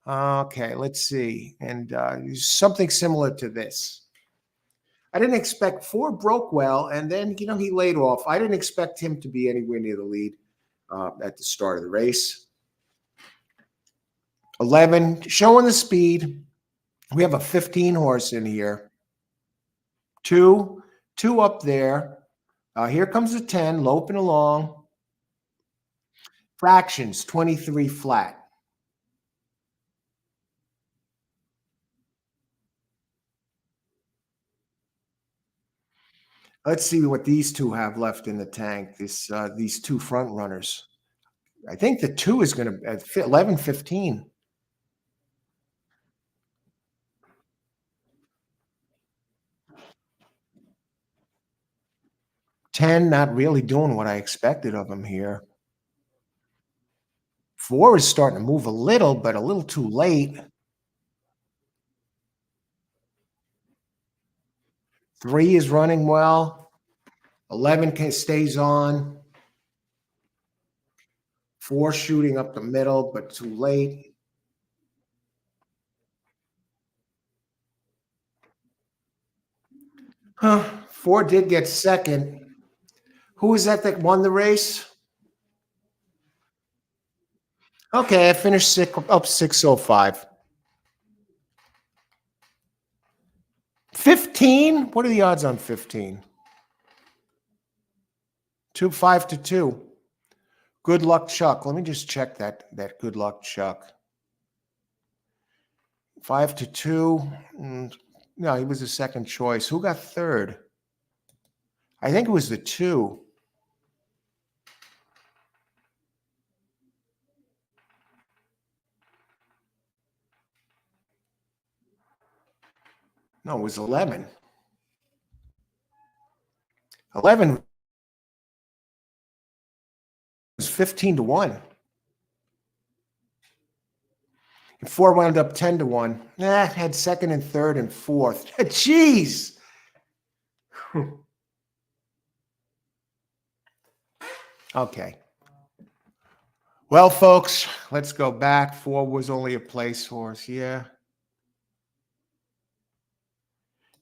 [SPEAKER 1] Okay, let's see. And something similar to this. I didn't expect 4 broke well, and then, he laid off. I didn't expect him to be anywhere near the lead at the start of the race. 11, showing the speed. We have a 15 horse in here. 2 up there. Here comes the 10, loping along. Fractions, 23 flat. Let's see what these 2 have left in the tank. These 2 front runners. I think the 2 is going to 11-15. $10, not really doing what I expected of him here. 4 is starting to move a little, but a little too late. 3 is running well. 11 stays on. 4 shooting up the middle, but too late. Huh. 4 did get second. Who was that won the race? Okay, I finished up 6:05. 15? What are the odds on 15? 5 to 2. Good luck, Chuck. Let me just check that good luck, Chuck. 5 to 2. No, he was the second choice. Who got third? I think it was the 2. No, it was 11. 11 was 15 to 1. And 4 wound up 10 to 1. Had second and third and fourth. Jeez. Okay. Well, folks, let's go back. 4 was only a place horse. Yeah.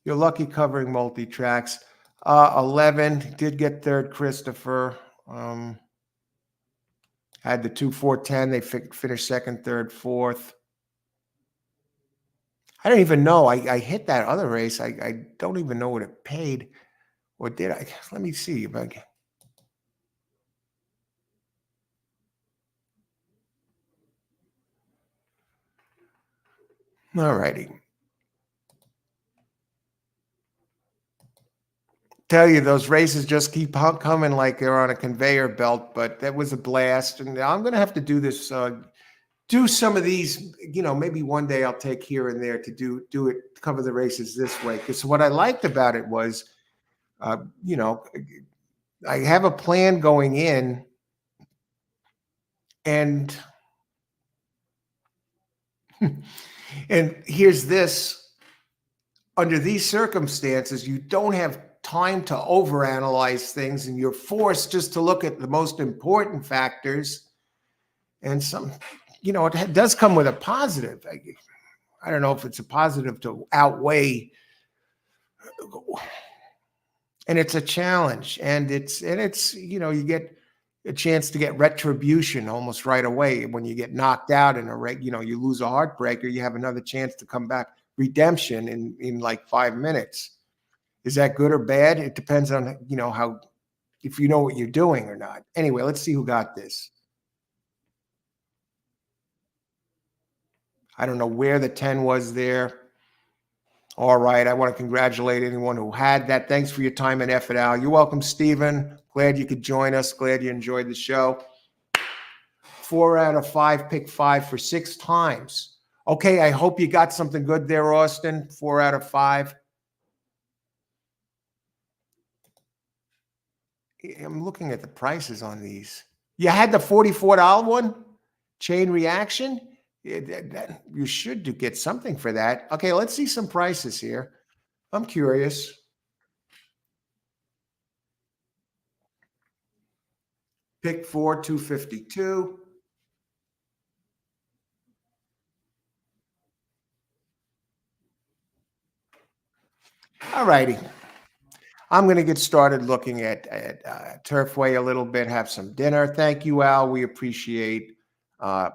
[SPEAKER 1] You're lucky covering multi-tracks. 11 did get third, Christopher. Had the 2, 4, 10. They finished second, third, fourth. I don't even know. I hit that other race. I don't even know what it paid. Or did I? Let me see if I can. All righty. Tell you, those races just keep coming like they're on a conveyor belt, but that was a blast. And I'm going to have to do this, do some of these, maybe one day I'll take here and there to do it, cover the races this way. Because what I liked about it was, I have a plan going in, and here's this. Under these circumstances, you don't have time to overanalyze things, and you're forced just to look at the most important factors. And it does come with a positive. I don't know if it's a positive to outweigh, and it's a challenge, and it's you get a chance to get retribution almost right away. When you get knocked out in a you lose a heartbreaker, you have another chance to come back. Redemption in like 5 minutes. Is that good or bad? It depends on how if you know what you're doing or not. Anyway, let's see who got this. I don't know where the 10 was there. All right. I want to congratulate anyone who had that. Thanks for your time and effort, Al. You're welcome, Stephen. Glad you could join us. Glad you enjoyed the show. 4 out of 5, pick 5 for 6 times. Okay. I hope you got something good there, Austin. 4 out of 5. I'm looking at the prices on these. You had the $44 one, chain reaction. You should get something for that. Okay, let's see some prices here. I'm curious. Pick 4, 252. All righty. I'm going to get started looking at Turfway a little bit, have some dinner. Thank you, Al. We appreciate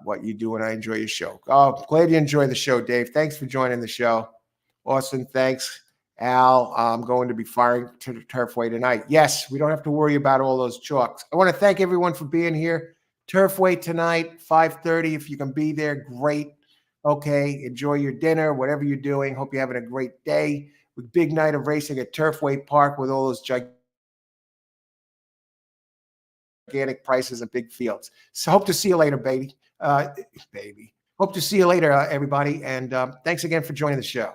[SPEAKER 1] what you do, and I enjoy your show. Oh, glad you enjoy the show, Dave. Thanks for joining the show. Austin, thanks. Al, I'm going to be firing to the Turfway tonight. Yes, we don't have to worry about all those chalks. I want to thank everyone for being here. Turfway tonight, 5:30. If you can be there, great. Okay, enjoy your dinner, whatever you're doing. Hope you're having a great day. Big night of racing at Turfway Park with all those gigantic prices and big fields. So hope to see you later, baby. Hope to see you later, everybody. And thanks again for joining the show.